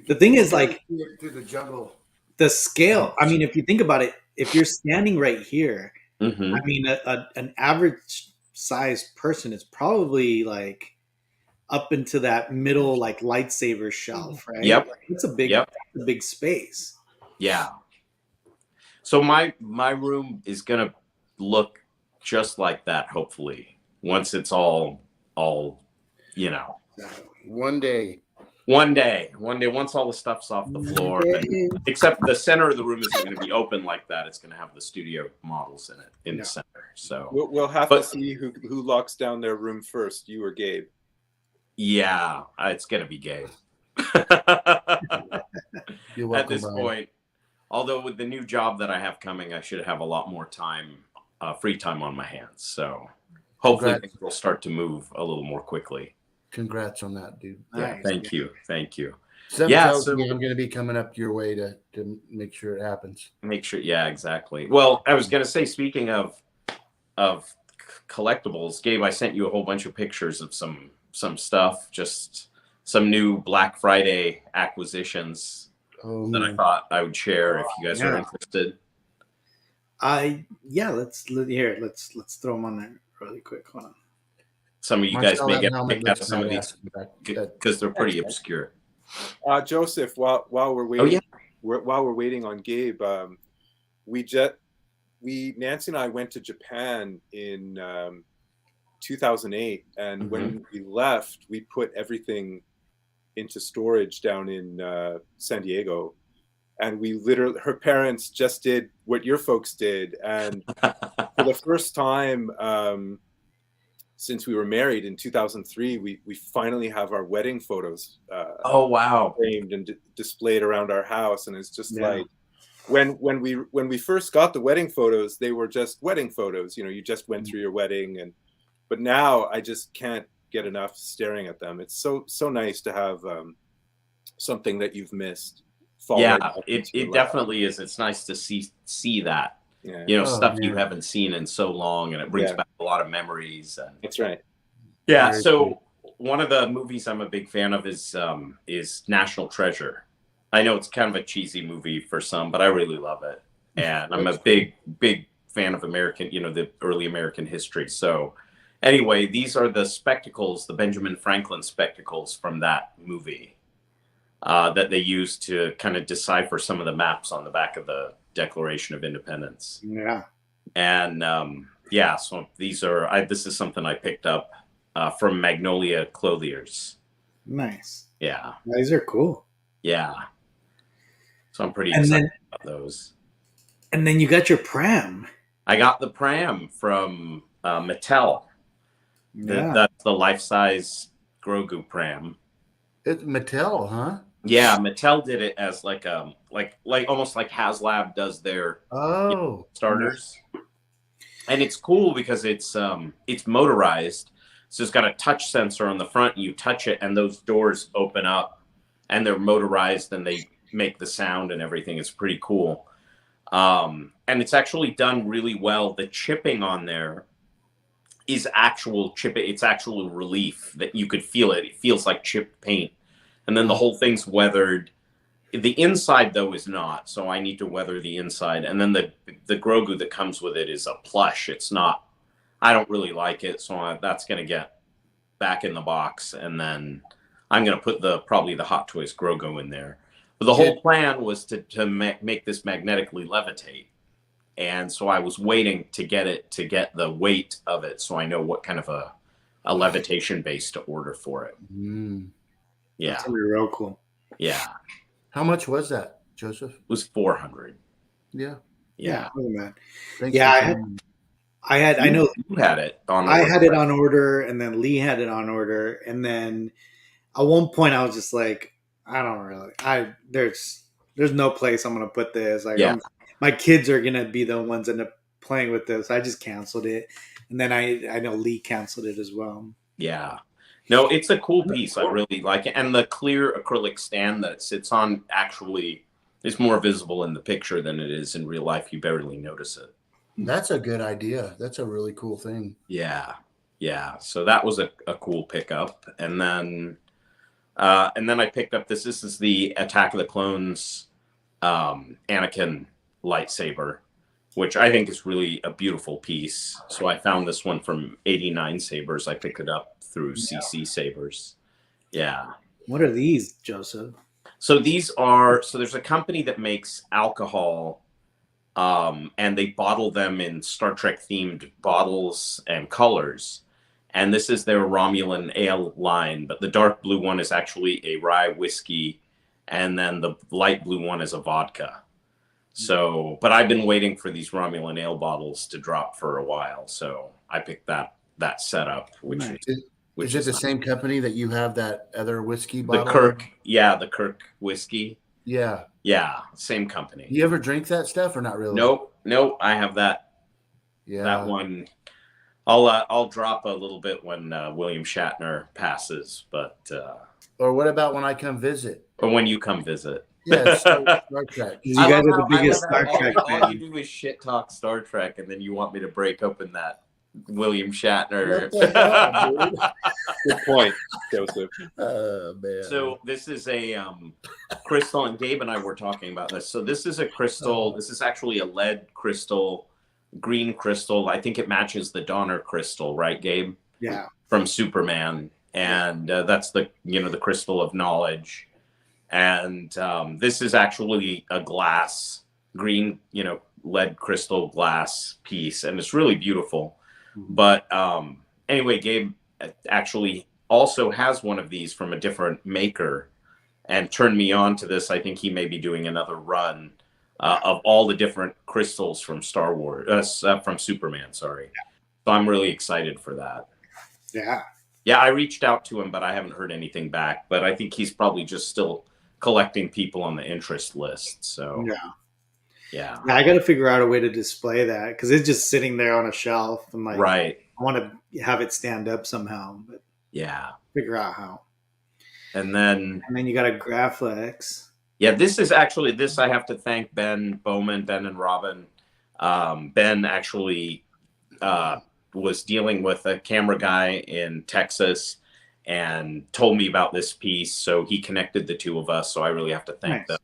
[SPEAKER 2] The thing is, like,
[SPEAKER 1] through the jungle.
[SPEAKER 2] the scale. I mean, if you think about it, if you're standing right here,
[SPEAKER 5] Hmm.
[SPEAKER 2] I mean, an average sized person is probably like up into that middle, like lightsaber shelf, right?
[SPEAKER 5] Yep.
[SPEAKER 2] Like, it's a big space.
[SPEAKER 5] Yeah. So my room is gonna look just like that, hopefully, once it's all
[SPEAKER 1] One day.
[SPEAKER 5] one day, once all the stuff's off the floor, except the center of the room isn't going to be open like that. It's going to have the studio models in it in the center. So
[SPEAKER 4] We'll have
[SPEAKER 5] But-
[SPEAKER 4] to see who locks down their room first, you or Gabe.
[SPEAKER 5] yeah, it's going to be Gabe.
[SPEAKER 1] You're
[SPEAKER 5] At
[SPEAKER 1] welcome,
[SPEAKER 5] this
[SPEAKER 1] Brian.
[SPEAKER 5] point, although with the new job that I have coming, I should have a lot more time, free time on my hands. So hopefully
[SPEAKER 1] Congrats.
[SPEAKER 5] things will start to move a little more quickly.
[SPEAKER 1] Congrats on that, dude.
[SPEAKER 5] Yeah,
[SPEAKER 2] Nice.
[SPEAKER 5] thank you.
[SPEAKER 1] Something
[SPEAKER 5] Yeah,
[SPEAKER 1] tells
[SPEAKER 5] so-
[SPEAKER 1] me I'm going to be coming up your way to make sure it happens.
[SPEAKER 5] Make sure, yeah, exactly. Well, I was gonna say, speaking of collectibles, Gabe, I sent you a whole bunch of pictures of some stuff, just some new Black Friday acquisitions
[SPEAKER 1] Oh,
[SPEAKER 5] that I
[SPEAKER 1] man.
[SPEAKER 5] thought I would share if you guys are
[SPEAKER 2] Yeah.
[SPEAKER 5] interested.
[SPEAKER 2] Let's throw them on there really quick. Hold on.
[SPEAKER 5] Some of you guys
[SPEAKER 1] Marcel,
[SPEAKER 5] may
[SPEAKER 1] that
[SPEAKER 5] get
[SPEAKER 1] helmet
[SPEAKER 5] picked out
[SPEAKER 1] looks
[SPEAKER 5] some of these
[SPEAKER 1] badass. In fact, that-
[SPEAKER 5] because they're pretty obscure.
[SPEAKER 4] Joseph, while we're waiting,
[SPEAKER 5] Oh, yeah.
[SPEAKER 4] while we're waiting on Gabe, Nancy and I went to Japan in 2008, and when we left, we put everything into storage down in San Diego, and her parents just did what your folks did, and for the first time since we were married in 2003, we finally have our wedding photos
[SPEAKER 5] Oh wow!
[SPEAKER 4] framed and displayed around our house, and it's just
[SPEAKER 2] Yeah.
[SPEAKER 4] like when we first got the wedding photos, they were just wedding photos. You just went through your wedding, but now I just can't get enough staring at them. It's so nice to have something that you've missed. fall
[SPEAKER 5] Yeah,
[SPEAKER 4] right back
[SPEAKER 5] it
[SPEAKER 4] into your lap.
[SPEAKER 5] definitely is. It's nice to see that,
[SPEAKER 4] Yeah,
[SPEAKER 1] Oh,
[SPEAKER 5] stuff you
[SPEAKER 1] man.
[SPEAKER 5] haven't seen in so long, and it brings
[SPEAKER 4] Yeah.
[SPEAKER 5] back a lot of memories. And
[SPEAKER 4] that's right.
[SPEAKER 5] yeah,
[SPEAKER 1] Very
[SPEAKER 5] so one of the movies I'm a big fan of is National Treasure. I know it's kind of a cheesy movie for some, but I really love it, and I'm a big fan of American, the early American history. So anyway, these are the spectacles, the Benjamin Franklin spectacles from that movie that they used to kind of decipher some of the maps on the back of the Declaration of Independence.
[SPEAKER 2] Yeah.
[SPEAKER 5] And so these are this is something I picked up from Magnolia Clothiers.
[SPEAKER 2] Nice.
[SPEAKER 5] Yeah,
[SPEAKER 2] These are cool.
[SPEAKER 5] yeah. So I'm pretty
[SPEAKER 2] And
[SPEAKER 5] excited
[SPEAKER 2] then
[SPEAKER 5] about those.
[SPEAKER 2] and then you got your pram.
[SPEAKER 5] I got the pram from Mattel.
[SPEAKER 2] Yeah.
[SPEAKER 5] That's the life-size Grogu pram.
[SPEAKER 1] It's Mattel, huh?
[SPEAKER 5] Yeah, Mattel did it as like almost like HasLab does their
[SPEAKER 1] Oh,
[SPEAKER 5] starters. And it's cool because it's motorized. So it's got a touch sensor on the front. You touch it and those doors open up and they're motorized and they make the sound and everything. It's pretty cool. And it's actually done really well. The chipping on there is actual chip. It's actual relief that you could feel it. It feels like chipped paint. And then the whole thing's weathered. The inside though is not, so I need to weather the inside. And then the Grogu that comes with it is a plush. It's not. I don't really like it, so that's going to get back in the box, and then I'm going to put probably the Hot Toys Grogu in there. But the whole plan was to make this magnetically levitate, and so I was waiting to get the weight of it, so I know what kind of a levitation base to order for it. Yeah,
[SPEAKER 2] That's gonna be real cool.
[SPEAKER 5] yeah.
[SPEAKER 1] how much was that, Joseph?
[SPEAKER 5] It was $400.
[SPEAKER 1] Yeah.
[SPEAKER 5] Yeah.
[SPEAKER 2] Oh, man.
[SPEAKER 1] Thanks
[SPEAKER 2] Yeah,
[SPEAKER 1] for sharing.
[SPEAKER 2] I know
[SPEAKER 5] You had it on
[SPEAKER 2] I
[SPEAKER 5] order.
[SPEAKER 2] had it on order, and then Lee had it on order, and then at one point I was just like, I don't really. There's no place I'm gonna put this. Like,
[SPEAKER 5] Yeah.
[SPEAKER 2] my kids are gonna be the ones that end up playing with this. I just canceled it, and then I know Lee canceled it as well.
[SPEAKER 5] Yeah. No, it's a cool piece. I really like it. And the clear acrylic stand that it sits on actually is more visible in the picture than it is in real life. You barely notice it.
[SPEAKER 1] That's a good idea. That's a really cool thing.
[SPEAKER 5] Yeah. Yeah. So that was a cool pickup. And then I picked up this. This is the Attack of the Clones Anakin lightsaber, which I think is really a beautiful piece. So I found this one from 89 Sabers. I picked it up through CC Sabers. Yeah.
[SPEAKER 2] What are these, Joseph?
[SPEAKER 5] So there's a company that makes alcohol, and they bottle them in Star Trek themed bottles and colors. And this is their Romulan ale line, but the dark blue one is actually a rye whiskey, and then the light blue one is a vodka. So, but I've been waiting for these Romulan ale bottles to drop for a while, so I picked that setup, which
[SPEAKER 1] Is it the same company that you have that other whiskey bottle?
[SPEAKER 5] the Kirk whiskey.
[SPEAKER 1] Yeah.
[SPEAKER 5] Yeah, same company.
[SPEAKER 1] You ever drink that stuff or not really?
[SPEAKER 5] Nope. I have that.
[SPEAKER 1] Yeah.
[SPEAKER 5] That one. I'll drop a little bit when William Shatner passes, but
[SPEAKER 1] Or what about when I come visit?
[SPEAKER 5] or when you come visit.
[SPEAKER 1] Yeah, Star Trek.
[SPEAKER 2] You guys are the biggest
[SPEAKER 5] I love
[SPEAKER 2] Star
[SPEAKER 5] how
[SPEAKER 2] Trek
[SPEAKER 5] all
[SPEAKER 2] fans.
[SPEAKER 5] you do is shit talk Star Trek, and then you want me to break open that William Shatner.
[SPEAKER 1] What the hell, dude?
[SPEAKER 4] Good point, Joseph.
[SPEAKER 1] Oh, man.
[SPEAKER 5] So this is a crystal, and Gabe and I were talking about this. So this is a crystal. This is actually a lead crystal, green crystal. I think it matches the Donner crystal, right, Gabe?
[SPEAKER 2] Yeah.
[SPEAKER 5] From Superman, and that's the crystal of knowledge. And this is actually a glass, green, lead crystal glass piece, and it's really beautiful. But anyway, Gabe actually also has one of these from a different maker and turned me on to this. I think he may be doing another run of all the different crystals from Star Wars, from Superman, sorry. So I'm really excited for that.
[SPEAKER 2] Yeah.
[SPEAKER 5] Yeah, I reached out to him, but I haven't heard anything back. But I think he's probably just still collecting people on the interest list. So yeah.
[SPEAKER 2] I got to figure out a way to display that because it's just sitting there on a shelf, and
[SPEAKER 5] Right.
[SPEAKER 2] I want to have it stand up somehow, but
[SPEAKER 5] Yeah.
[SPEAKER 2] figure out how.
[SPEAKER 5] And then
[SPEAKER 2] you got a Graflex.
[SPEAKER 5] yeah, this I have to thank Ben Bowman, Ben and Robin. Ben actually was dealing with a camera guy in Texas and told me about this piece. So he connected the two of us. So I really have to thank them.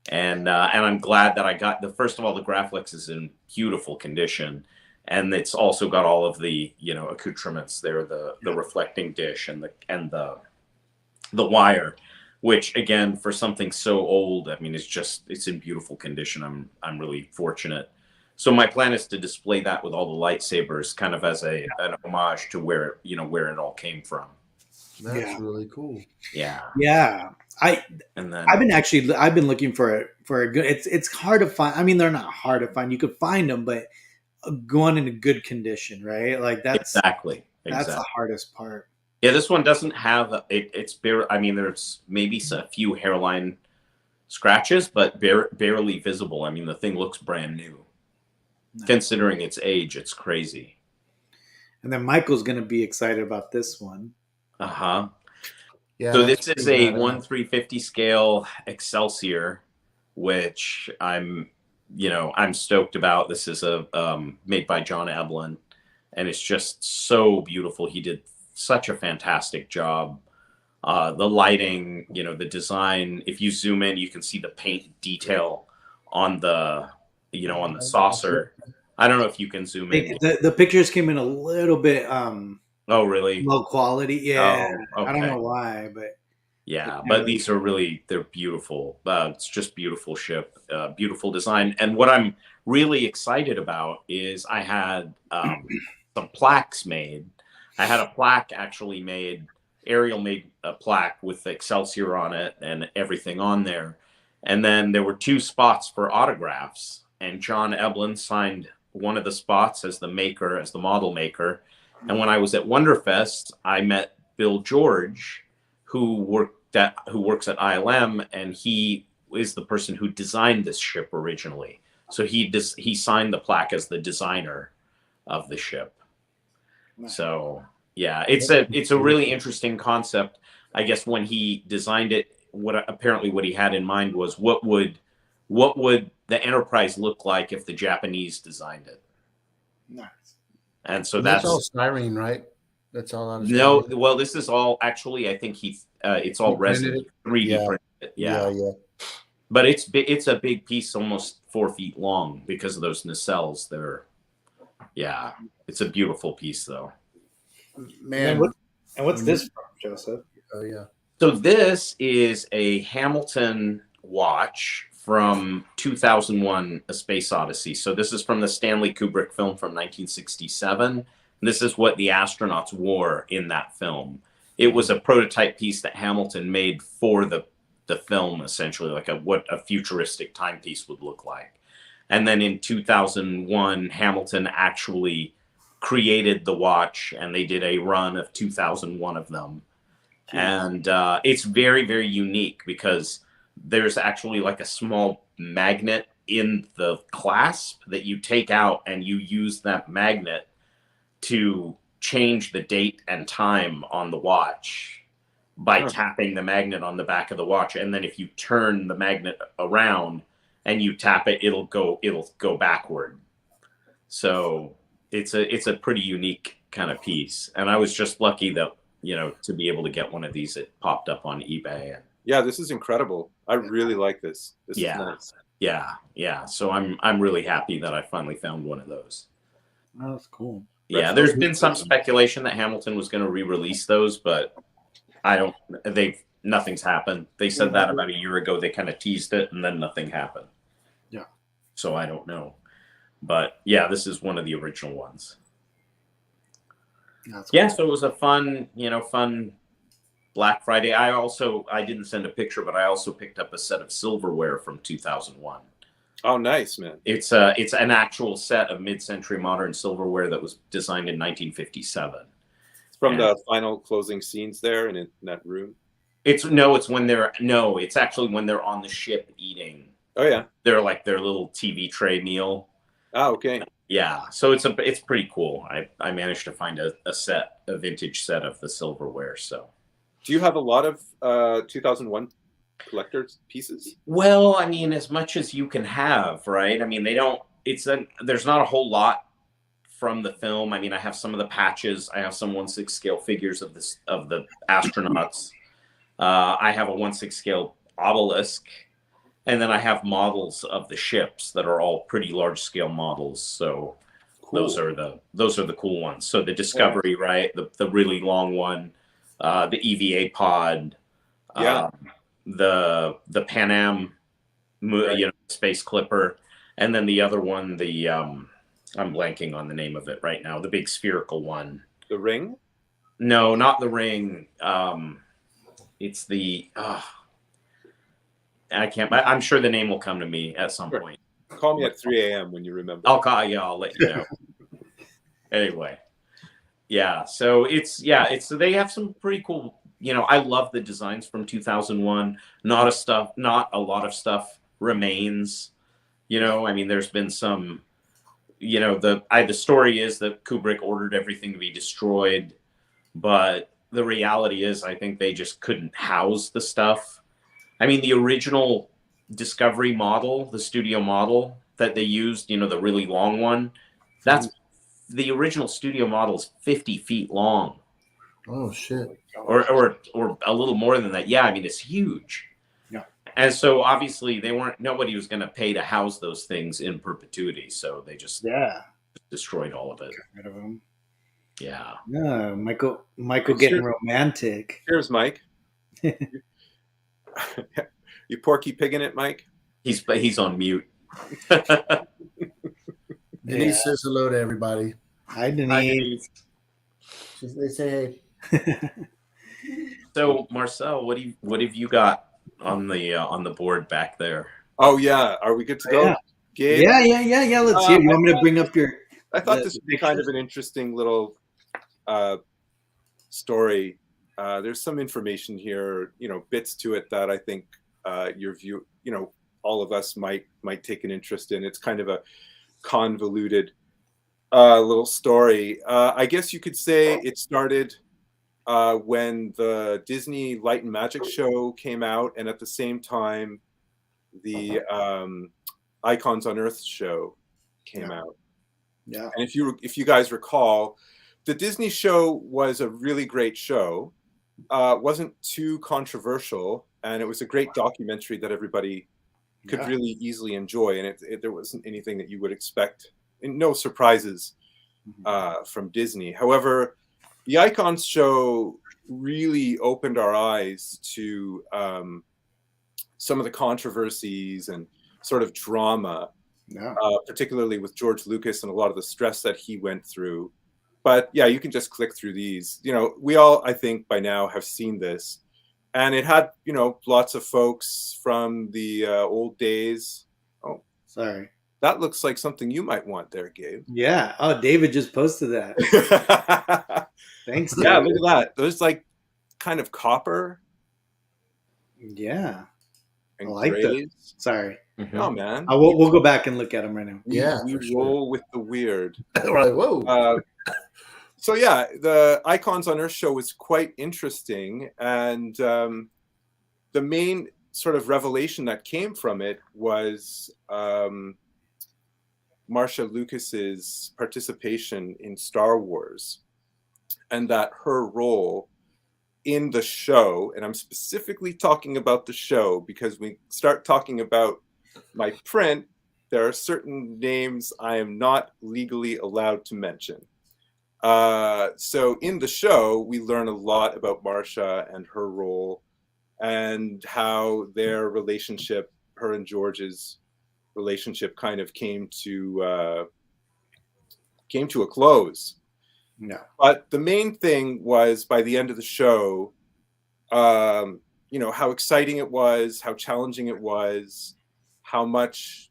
[SPEAKER 5] And I'm glad that I got first of all, the Graflex is in beautiful condition. And it's also got all of the, accoutrements there, the reflecting dish and the wire, which again, for something so old, I mean, it's in beautiful condition. I'm really fortunate. So my plan is to display that with all the lightsabers, kind of as an homage to where it all came from.
[SPEAKER 1] That's really cool.
[SPEAKER 5] Yeah.
[SPEAKER 2] Yeah. I've been looking for a good. It's hard to find. I mean, they're not hard to find. You could find them, but going in a good condition, right? Like that's
[SPEAKER 5] exactly
[SPEAKER 2] the hardest part.
[SPEAKER 5] Yeah, this one doesn't have it. It's bare. I mean, there's maybe a few hairline scratches, but barely visible. I mean, the thing looks brand new.
[SPEAKER 2] Nice.
[SPEAKER 5] Considering its age, it's crazy.
[SPEAKER 2] And then Michael's going to be excited about this one.
[SPEAKER 5] Uh-huh.
[SPEAKER 1] Yeah.
[SPEAKER 5] So
[SPEAKER 1] that's
[SPEAKER 5] this is
[SPEAKER 1] pretty
[SPEAKER 5] a
[SPEAKER 1] badass.
[SPEAKER 5] 1/350 scale Excelsior, which I'm stoked about. This is made by John Eblin, and it's just so beautiful. He did such a fantastic job. The lighting, the design. If you zoom in, you can see the paint detail on the saucer. I don't know if you can zoom in.
[SPEAKER 2] The pictures came in a little bit
[SPEAKER 5] Oh, really?
[SPEAKER 2] low quality. Yeah.
[SPEAKER 5] Oh, okay.
[SPEAKER 2] I don't know why, but
[SPEAKER 5] yeah, but these are they're beautiful. It's just beautiful ship, beautiful design. And what I'm really excited about is I had some plaques made. I had a plaque actually made. Ariel made a plaque with Excelsior on it and everything on there. And then there were 2 spots for autographs. And John Eblin signed one of the spots as the model maker. And when I was at Wonderfest, I met Bill George, who works at ILM, and he is the person who designed this ship originally. So he signed the plaque as the designer of the ship.
[SPEAKER 2] Nice.
[SPEAKER 5] So yeah, it's a really interesting concept. I guess when he designed it, what he had in mind was what would the Enterprise look like if the Japanese designed it.
[SPEAKER 2] nice.
[SPEAKER 5] And so
[SPEAKER 1] That's all styrene, right? That's all out of
[SPEAKER 5] no.
[SPEAKER 1] styrene.
[SPEAKER 5] Well, this is all actually. I think it's all resin, 3D
[SPEAKER 1] Yeah.
[SPEAKER 5] printed. Yeah.
[SPEAKER 1] Yeah.
[SPEAKER 5] But it's a big piece, almost 4 feet long, because of those nacelles. It's a beautiful piece, though.
[SPEAKER 1] Man.
[SPEAKER 2] And what's this from, Joseph?
[SPEAKER 1] Oh yeah.
[SPEAKER 5] So this is a Hamilton watch from 2001: A Space Odyssey. So this is from the Stanley Kubrick film from 1967. This is what the astronauts wore in that film. It was a prototype piece that Hamilton made for the film, essentially, like what a futuristic timepiece would look like. And then in 2001, Hamilton actually created the watch, and they did a run of 2001 of them. And it's very, very unique because there's actually like a small magnet in the clasp that you take out, and you use that magnet to change the date and time on the watch by tapping the magnet on the back of the watch. And then if you turn the magnet around and you tap it, it'll go backward. So it's a pretty unique kind of piece. And I was just lucky that, to be able to get one of these. It popped up on eBay.
[SPEAKER 4] Yeah, this is incredible. I really like this. This is nice.
[SPEAKER 5] Yeah. So I'm really happy that I finally found one of those.
[SPEAKER 2] Oh, that's cool.
[SPEAKER 5] Yeah, there's been some speculation that Hamilton was going to re-release those, but nothing's happened. They said that about a year ago. They kind of teased it, and then nothing happened.
[SPEAKER 2] Yeah.
[SPEAKER 5] So I don't know. But yeah, this is one of the original ones.
[SPEAKER 2] That's
[SPEAKER 5] Yeah,
[SPEAKER 2] cool.
[SPEAKER 5] so it was a fun Black Friday. I didn't send a picture, but I also picked up a set of silverware from 2001.
[SPEAKER 4] Oh, nice, man.
[SPEAKER 5] It's an actual set of mid-century modern silverware that was designed in 1957.
[SPEAKER 4] It's from the final closing scenes there in that room.
[SPEAKER 5] It's actually when they're on the ship eating.
[SPEAKER 4] Oh yeah.
[SPEAKER 5] They're like their little TV tray meal.
[SPEAKER 4] Oh, okay.
[SPEAKER 5] Yeah. So it's pretty cool. I managed to find a vintage set of the silverware. So
[SPEAKER 4] do you have a lot of 2001 collector's pieces?
[SPEAKER 5] Well, I mean, as much as you can have, right? I mean, there's not a whole lot from the film. I mean, I have some of the patches. I have some 1/6 scale figures of the astronauts. I have a 1/6 scale obelisk, and then I have models of the ships that are all pretty large scale models. So cool. those are the cool ones. So the Discovery, right? The really long one, the EVA pod.
[SPEAKER 4] Yeah.
[SPEAKER 5] The Pan Am, Space Clipper, and then the other one, I'm blanking on the name of it right now. The big spherical one.
[SPEAKER 4] The Ring?
[SPEAKER 5] No, not the Ring. It's the. I can't. I'm sure the name will come to me at some point.
[SPEAKER 4] Call me at 3 a.m. when you remember.
[SPEAKER 5] I'll let you know. Anyway, Yeah, so it's so they have some pretty cool. I love the designs from 2001. Not a lot of stuff remains. I mean, there's been some. The story is that Kubrick ordered everything to be destroyed, but the reality is, I think they just couldn't house the stuff. I mean, the original Discovery model, the studio model that they used, the really long one, that's the original studio model is 50 feet long,
[SPEAKER 1] Oh shit.
[SPEAKER 5] or a little more than that. Yeah, I mean, it's huge.
[SPEAKER 2] Yeah.
[SPEAKER 5] And so obviously nobody was going to pay to house those things in perpetuity. So they just
[SPEAKER 2] Yeah.
[SPEAKER 5] destroyed all of it.
[SPEAKER 2] Rid of him.
[SPEAKER 5] Yeah.
[SPEAKER 2] Yeah, Michael getting romantic.
[SPEAKER 4] Cheers, Mike. You porky pigging it, Mike?
[SPEAKER 5] He's on mute.
[SPEAKER 1] Denise says hello to everybody.
[SPEAKER 2] Hi, Denise.
[SPEAKER 1] They say hey.
[SPEAKER 5] So Marcel, what have you got on the board back there?
[SPEAKER 4] Oh yeah, are we good to go?
[SPEAKER 2] Yeah.
[SPEAKER 4] Gabe?
[SPEAKER 2] Yeah. Let's hear. You want me to bring up your?
[SPEAKER 4] I thought this would be kind of an interesting little story. There's some information here, bits to it that I think your view, all of us might take an interest in. It's kind of a convoluted little story. I guess you could say it started when the Disney Light and Magic show came out, and at the same time, the Icons on Earth show came out.
[SPEAKER 2] Yeah.
[SPEAKER 4] And if you guys recall, the Disney show was a really great show. Wasn't too controversial, and it was a great documentary that everybody could really easily enjoy. And there wasn't anything that you would expect, and no surprises from Disney. However, the Icons show really opened our eyes to some of the controversies and sort of drama, particularly with George Lucas and a lot of the stress that he went through. But yeah, you can just click through these. We all, I think, by now have seen this. And it had, lots of folks from the old days. Oh,
[SPEAKER 2] sorry.
[SPEAKER 4] That looks like something you might want there, Gabe.
[SPEAKER 2] Yeah. Oh, David just posted that. Thanks, David.
[SPEAKER 4] Yeah, look at that. Those like kind of copper.
[SPEAKER 2] Yeah.
[SPEAKER 4] And
[SPEAKER 2] I like
[SPEAKER 4] grays.
[SPEAKER 2] Sorry.
[SPEAKER 5] Mm-hmm.
[SPEAKER 4] Oh, man.
[SPEAKER 2] We'll go back and look at them right now.
[SPEAKER 4] We roll with the weird.
[SPEAKER 1] Right. Whoa.
[SPEAKER 4] So yeah, the Icons on Earth show was quite interesting, and the main sort of revelation that came from it was Marcia Lucas's participation in Star Wars, and that her role in the show, and I'm specifically talking about the show because we start talking about my print, there are certain names I am not legally allowed to mention. So in the show, we learn a lot about Marcia and her role and how their relationship, her and George's relationship, kind of came to a close.
[SPEAKER 2] No.
[SPEAKER 4] But the main thing was, by the end of the show, how exciting it was, how challenging it was, how much,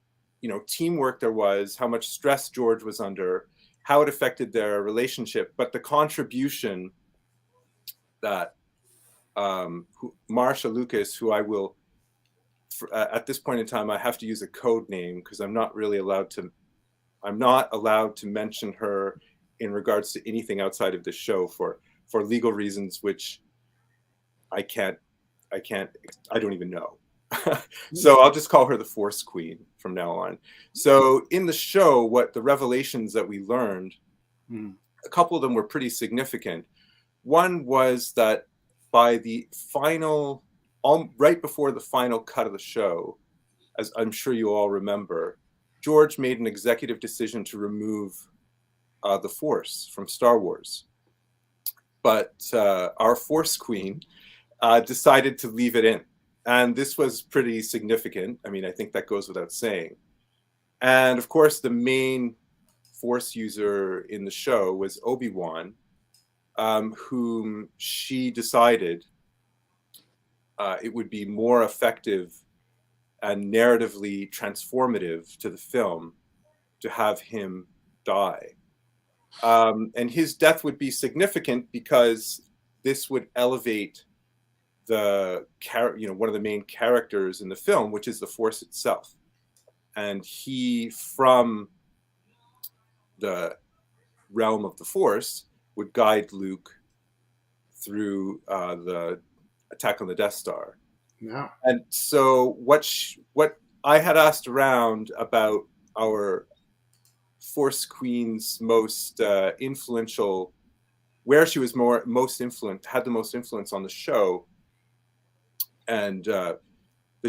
[SPEAKER 4] teamwork there was, how much stress George was under, how it affected their relationship. But the contribution that Marcia Lucas, who I will, at this point in time, I have to use a code name because I'm not allowed to mention her in regards to anything outside of the show for legal reasons, which I don't even know. So I'll just call her the Force Queen from now on. So in the show, what the revelations that we learned, a couple of them were pretty significant. One was that by the final, right before the final cut of the show, as I'm sure you all remember, George made an executive decision to remove the Force from Star Wars. But our Force Queen decided to leave it in. And this was pretty significant. I mean, I think that goes without saying. And of course, the main Force user in the show was Obi-Wan, whom she decided it would be more effective and narratively transformative to the film to have him die. And his death would be significant because this would elevate one of the main characters in the film, which is the Force itself. And he, from the realm of the Force, would guide Luke through the attack on the Death Star.
[SPEAKER 2] Yeah.
[SPEAKER 4] And so what I had asked around about our Force Queen's most influential, where she was had the most influence on the show, and the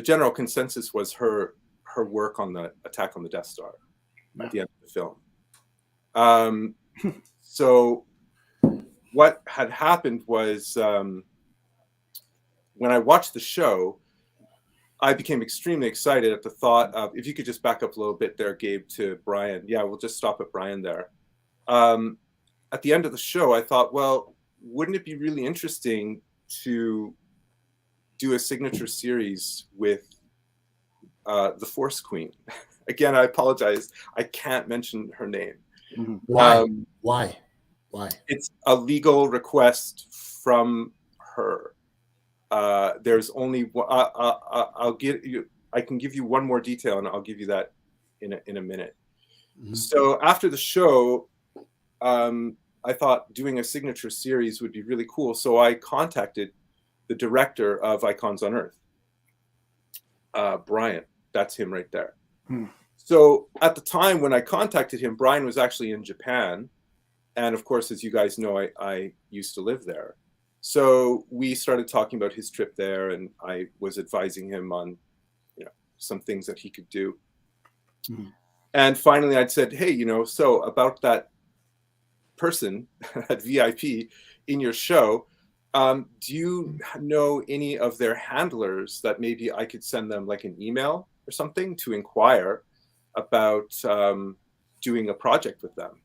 [SPEAKER 4] general consensus was her work on the attack on the Death Star at the end of the film. So what had happened was, when I watched the show, I became extremely excited at the thought of, if you could just back up a little bit there, Gabe, to Brian. Yeah, we'll just stop at Brian there. At the end of the show, I thought, well, wouldn't it be really interesting to do a signature series with the Force Queen? Again, I apologize, I can't mention her name.
[SPEAKER 1] Why? Why?
[SPEAKER 4] It's a legal request from her. There's only I can give you one more detail, and I'll give you that in a minute. So after the show, I thought doing a signature series would be really cool. So I contacted the director of Icons on Earth, Brian. That's him right there. So at the time when I contacted him, Brian was actually in Japan. And of course, as you guys know, I used to live there. So we started talking about his trip there, and I was advising him on, some things that he could do. And finally I'd said, hey, so about that person at VIP in your show, do you know any of their handlers that maybe I could send them like an email or something to inquire about doing a project with them?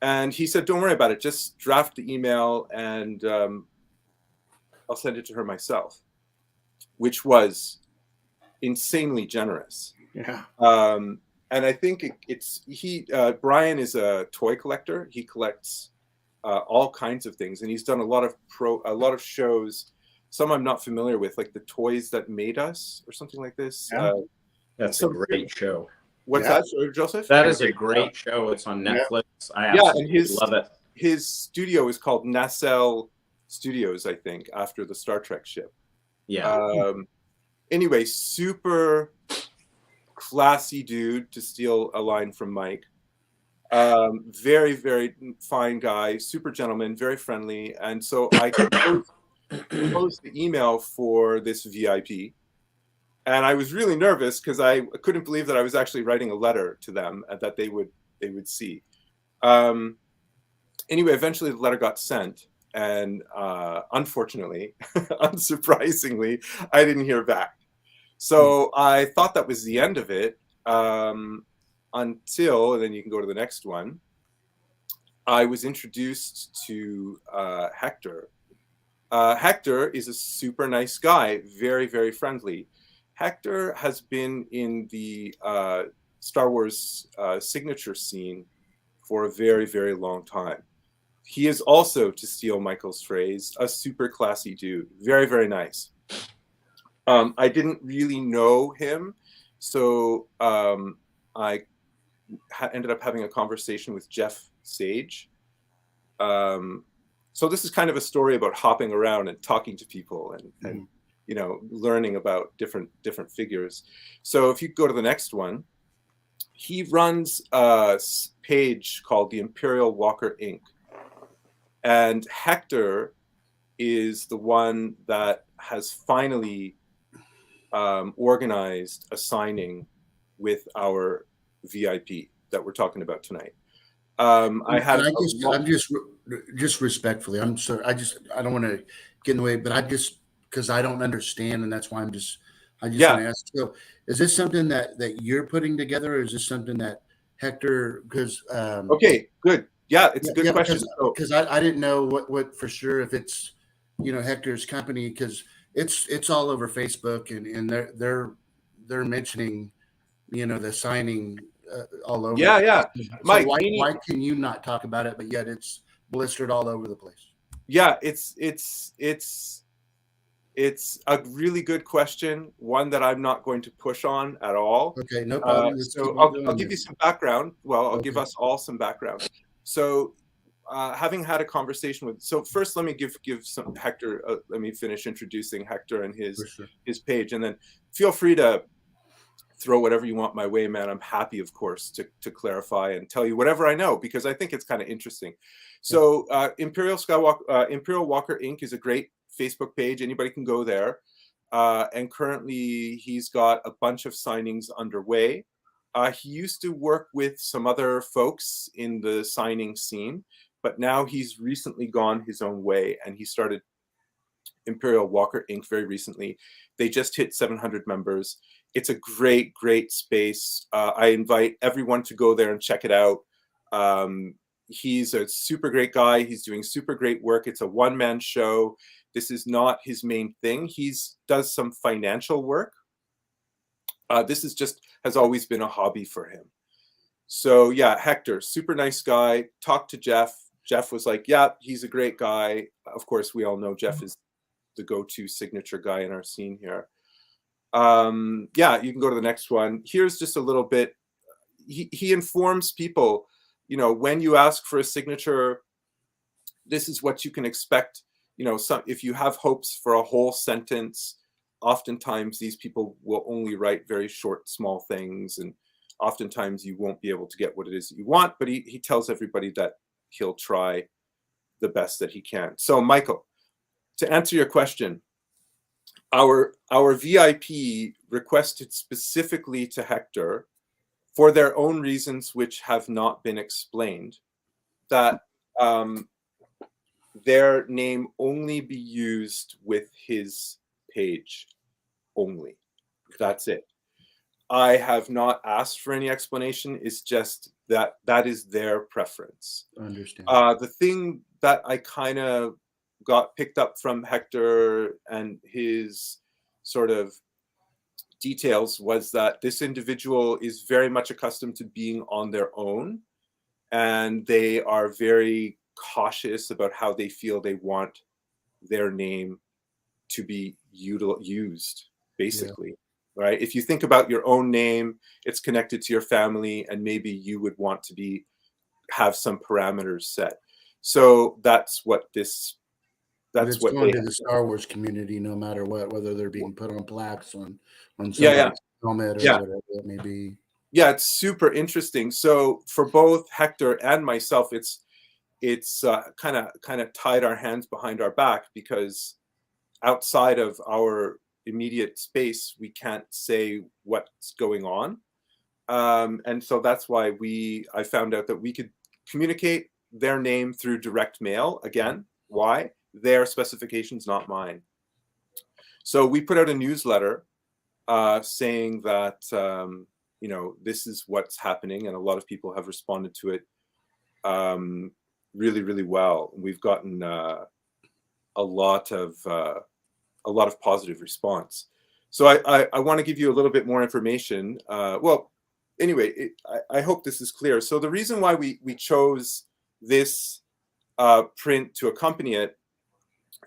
[SPEAKER 4] And he said, don't worry about it. Just draft the email and I'll send it to her myself, which was insanely generous.
[SPEAKER 2] Yeah.
[SPEAKER 4] And I think Brian is a toy collector. He collects all kinds of things, and he's done a lot of shows. Some I'm not familiar with, like the Toys That Made Us or something like this.
[SPEAKER 2] Yeah.
[SPEAKER 5] That's a great show.
[SPEAKER 4] What's that, Joseph?
[SPEAKER 5] That is a great show. It's on Netflix. I
[SPEAKER 4] and
[SPEAKER 5] absolutely love it.
[SPEAKER 4] His studio is called Nacelle Studios, I think, after the Star Trek ship.
[SPEAKER 5] Yeah.
[SPEAKER 4] Anyway, super classy dude, to steal a line from Mike. Very, very fine guy, super gentleman, very friendly. And so I composed the email for this VIP. And I was really nervous because I couldn't believe that I was actually writing a letter to them and that they would see. Anyway, eventually the letter got sent, and unfortunately, unsurprisingly, I didn't hear back. So I thought that was the end of it, until, and then you can go to the next one, I was introduced to Hector. Hector is a super nice guy, very, very friendly. Hector has been in the Star Wars signature scene for a very, very long time. He is also, to steal Michael's phrase, a super classy dude. Very, very nice. I didn't really know him, so I ended up having a conversation with Jeff Sage. So this is kind of a story about hopping around and talking to people and learning about different figures. So if you go to the next one, he runs a page called the Imperial Walker Inc. And Hector is the one that has finally organized a signing with our VIP that we're talking about tonight. I'm
[SPEAKER 1] just respectfully, I'm sorry. I don't want to get in the way, but because I don't understand, and that's why I just want to ask. So, is this something that you're putting together, or is this something that Hector? Because
[SPEAKER 4] okay, good. Yeah, it's a good question.
[SPEAKER 1] Because I didn't know what for sure if it's Hector's company, because it's all over Facebook and they're mentioning the signing all over.
[SPEAKER 4] Yeah, yeah.
[SPEAKER 1] So
[SPEAKER 4] Mike,
[SPEAKER 1] why can you not talk about it, but yet it's blistered all over the place?
[SPEAKER 4] Yeah, it's a really good question, one that I'm not going to push on at all.
[SPEAKER 1] Okay, no problem. Let's keep
[SPEAKER 4] So
[SPEAKER 1] on
[SPEAKER 4] I'll
[SPEAKER 1] going
[SPEAKER 4] give you
[SPEAKER 1] then.
[SPEAKER 4] some background. Well, I'll give
[SPEAKER 1] Okay.
[SPEAKER 4] us all some background. So having had a conversation with, so first let me give some Hector, let me finish introducing Hector and
[SPEAKER 1] For sure.
[SPEAKER 4] his page, and then feel free to throw whatever you want my way, man. I'm happy, of course, to clarify and tell you whatever I know, because I think it's kind of interesting. So Imperial Walker Inc. is a great Facebook page. Anybody can go there. And currently he's got a bunch of signings underway. He used to work with some other folks in the signing scene, but now he's recently gone his own way, and he started Imperial Walker Inc. very recently. They just hit 700 members. It's a great, great space. I invite everyone to go there and check it out. He's a super great guy. He's doing super great work. It's a one-man show. This is not his main thing. He does some financial work. This has always been a hobby for him. So yeah, Hector, super nice guy. Talked to Jeff. Jeff was like, yeah, he's a great guy. Of course, we all know Jeff is the go-to signature guy in our scene here. Yeah, you can go to the next one. Here's just a little bit. He informs people, when you ask for a signature, this is what you can expect. If you have hopes for a whole sentence, oftentimes these people will only write very short, small things, and oftentimes you won't be able to get what it is that you want, but he tells everybody that he'll try the best that he can. So Michael, to answer your question, our VIP requested specifically to Hector, for their own reasons which have not been explained, that their name only be used with his page only. That's it. I have not asked for any explanation. It's just that is their preference.
[SPEAKER 1] I understand.
[SPEAKER 4] The thing that I kind of got picked up from Hector and his sort of details was that this individual is very much accustomed to being on their own, and they are very cautious about how they feel they want their name to be used, basically. Yeah. Right? If you think about your own name, it's connected to your family, and maybe you would want to have some parameters set. So that's what this. That's what
[SPEAKER 1] going to the Star Wars community, no matter what, whether they're being put on plaques on somebody's helmet or whatever it may be.
[SPEAKER 4] Yeah, it's super interesting. So for both Hector and myself, it's kind of tied our hands behind our back, because outside of our immediate space, we can't say what's going on. And so that's why I found out that we could communicate their name through direct mail. Again, why? Their specifications, not mine. So we put out a newsletter saying that, this is what's happening. And a lot of people have responded to it really, really well. We've gotten a lot of positive response. So I want to give you a little bit more information. Well, anyway, I hope this is clear. So the reason why we chose this print to accompany it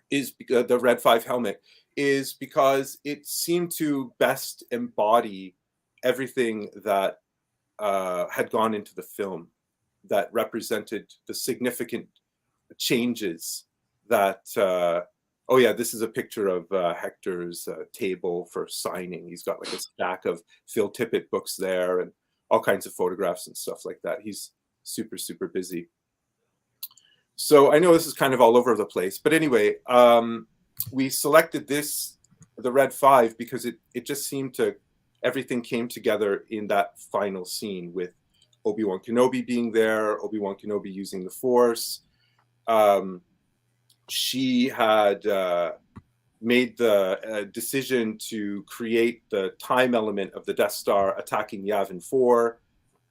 [SPEAKER 4] is because the Red 5 helmet is because it seemed to best embody everything that had gone into the film, that represented the significant changes that oh yeah, this is a picture of Hector's table for signing. He's got like a stack of Phil Tippett books there and all kinds of photographs and stuff like that. He's super, super busy. So I know this is kind of all over the place, but anyway, we selected the Red 5, because it just seemed everything came together in that final scene with Obi-Wan Kenobi being there, Obi-Wan Kenobi using the Force. She had made the decision to create the time element of the Death Star attacking Yavin 4,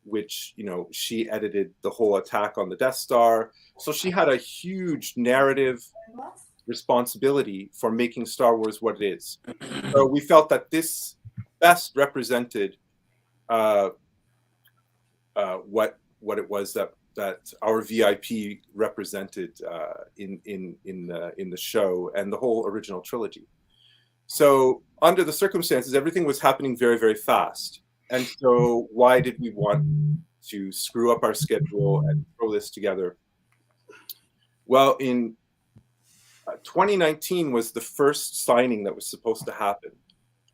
[SPEAKER 4] which, she edited the whole attack on the Death Star. So she had a huge narrative responsibility for making Star Wars what it is. So we felt that this best represented what it was that our VIP represented in the show and the whole original trilogy. So under the circumstances, everything was happening very, very fast. And so why did we want to screw up our schedule and throw this together? Well, in 2019 was the first signing that was supposed to happen.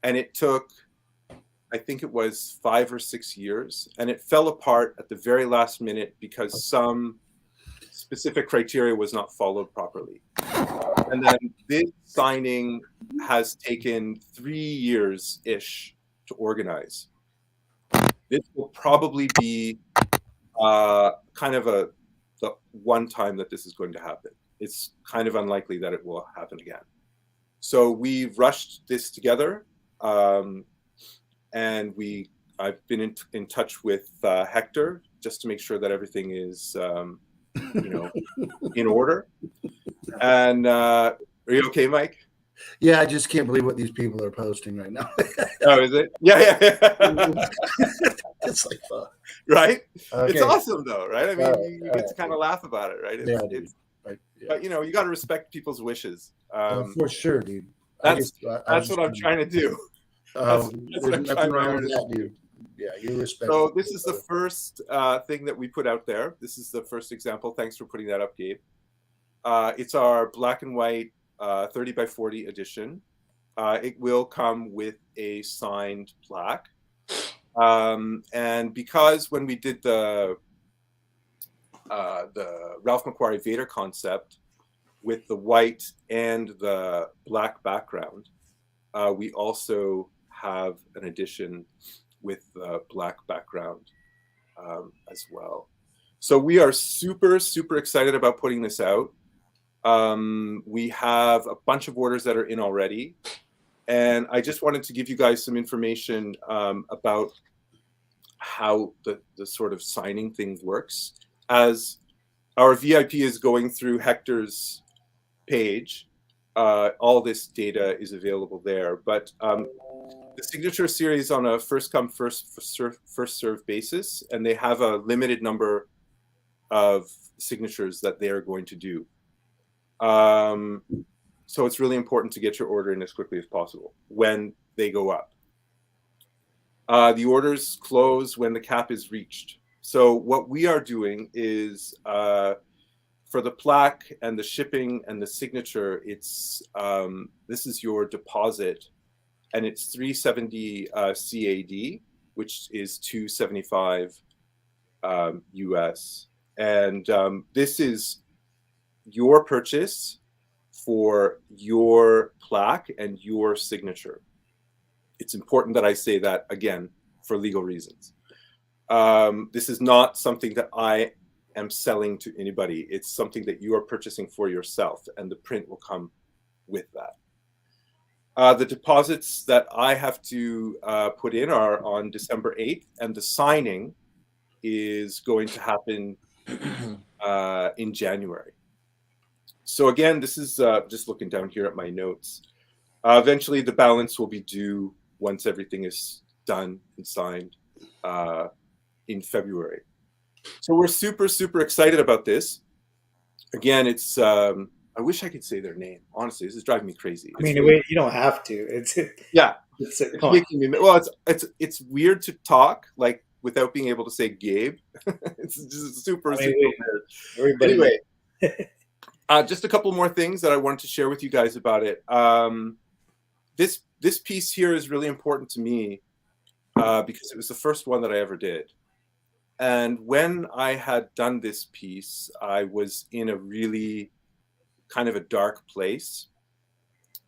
[SPEAKER 4] And it took, I think it was 5 or 6 years. And it fell apart at the very last minute because some specific criteria was not followed properly. And then this signing has taken 3 years-ish to organize. This will probably be kind of the one time that this is going to happen. It's kind of unlikely that it will happen again. So we rushed this together, and I've been in touch with Hector just to make sure that everything is in order. And are you okay, Mike?
[SPEAKER 1] Yeah, I just can't believe what these people are posting right now.
[SPEAKER 4] Oh, is it? Yeah.
[SPEAKER 1] It's like, fuck.
[SPEAKER 4] Right?
[SPEAKER 1] Okay.
[SPEAKER 4] It's awesome though, right? I mean, you get
[SPEAKER 1] right.
[SPEAKER 4] to kind of laugh about it, right?
[SPEAKER 1] Yeah, dude.
[SPEAKER 4] But you got to respect people's wishes.
[SPEAKER 1] For sure, dude.
[SPEAKER 4] That's what I'm trying to do.
[SPEAKER 1] There's nothing wrong with that, dude. Yeah, you respect.
[SPEAKER 4] So this is the first thing that we put out there. This is the first example. Thanks for putting that up, Gabe. It's our black and white 30 by 40 edition. It will come with a signed plaque. And because when we did the Ralph McQuarrie Vader concept with the white and the black background, we also have an edition with the black background as well. So we are super, super excited about putting this out. We have a bunch of orders that are in already. And I just wanted to give you guys some information about how the sort of signing thing works. As our VIP is going through Hector's page, all this data is available there. But the signature series on a first come, first serve basis, and they have a limited number of signatures that they are going to do. So it's really important to get your order in as quickly as possible when they go up. The orders close when the cap is reached. So what we are doing is for the plaque and the shipping and the signature, it's this is your deposit, and it's $370 CAD, which is $275 US. And this is your purchase for your plaque and your signature. It's important that I say that again for legal reasons. This is not something that I am selling to anybody. It's something that you are purchasing for yourself, and the print will come with that. The deposits that I have to put in are on December 8th, and the signing is going to happen in January. So again, this is just looking down here at my notes. Eventually, the balance will be due once everything is done and signed in February. So we're super, super excited about this. Again, it's I wish I could say their name. Honestly, this is driving me crazy.
[SPEAKER 2] I mean, you don't have to. It's
[SPEAKER 4] making me, well, it's weird to talk like without being able to say Gabe. It's just super weird. Anyway, just a couple more things that I wanted to share with you guys about it. This piece here is really important to me because it was the first one that I ever did. And when I had done this piece, I was in a really kind of a dark place.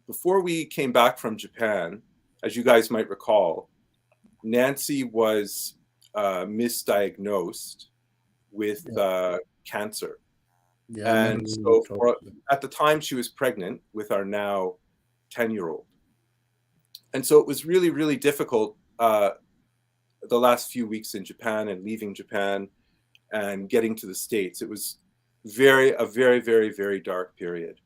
[SPEAKER 4] Before we came back from Japan, as you guys might recall, Nancy was misdiagnosed with cancer. Yeah, and so at the time she was pregnant with our now 10-year-old. And so it was really, really difficult the last few weeks in Japan and leaving Japan and getting to the States. It was a very, very, very dark period.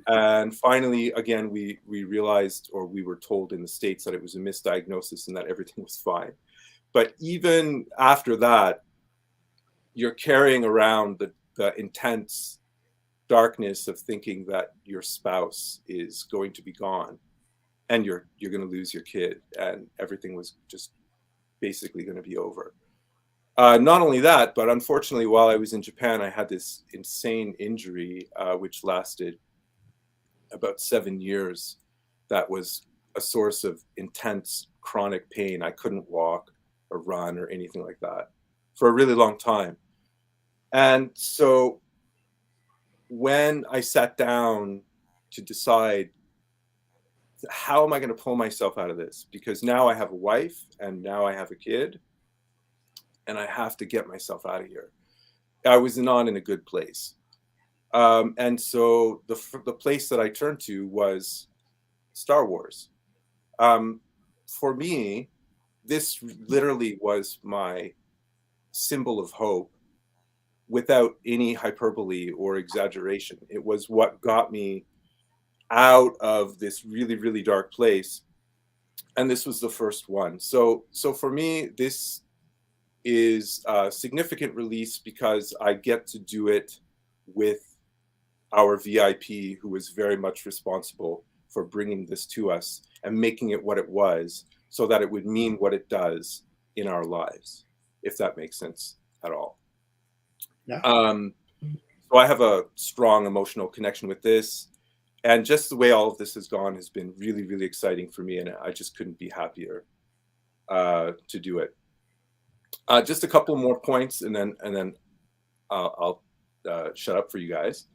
[SPEAKER 4] And finally, again, we realized, or we were told in the States, that it was a misdiagnosis and that everything was fine. But even after that, you're carrying around the intense darkness of thinking that your spouse is going to be gone, and you're going to lose your kid, and everything was just basically going to be over. Not only that, but unfortunately, while I was in Japan, I had this insane injury, which lasted about 7 years. That was a source of intense chronic pain. I couldn't walk or run or anything like that for a really long time. And so when I sat down to decide, how am I going to pull myself out of this? Because now I have a wife and now I have a kid, and I have to get myself out of here. I was not in a good place. And so the place that I turned to was Star Wars. For me, this literally was my symbol of hope without any hyperbole or exaggeration. It was what got me out of this really, really dark place. And this was the first one. So for me, this is a significant release because I get to do it with our VIP, who was very much responsible for bringing this to us and making it what it was, so that it would mean what it does in our lives, if that makes sense at all.
[SPEAKER 2] Yeah.
[SPEAKER 4] So I have a strong emotional connection with this, and just the way all of this has gone has been really, really exciting for me, and I just couldn't be happier to do it. Just a couple more points, and then I'll shut up for you guys.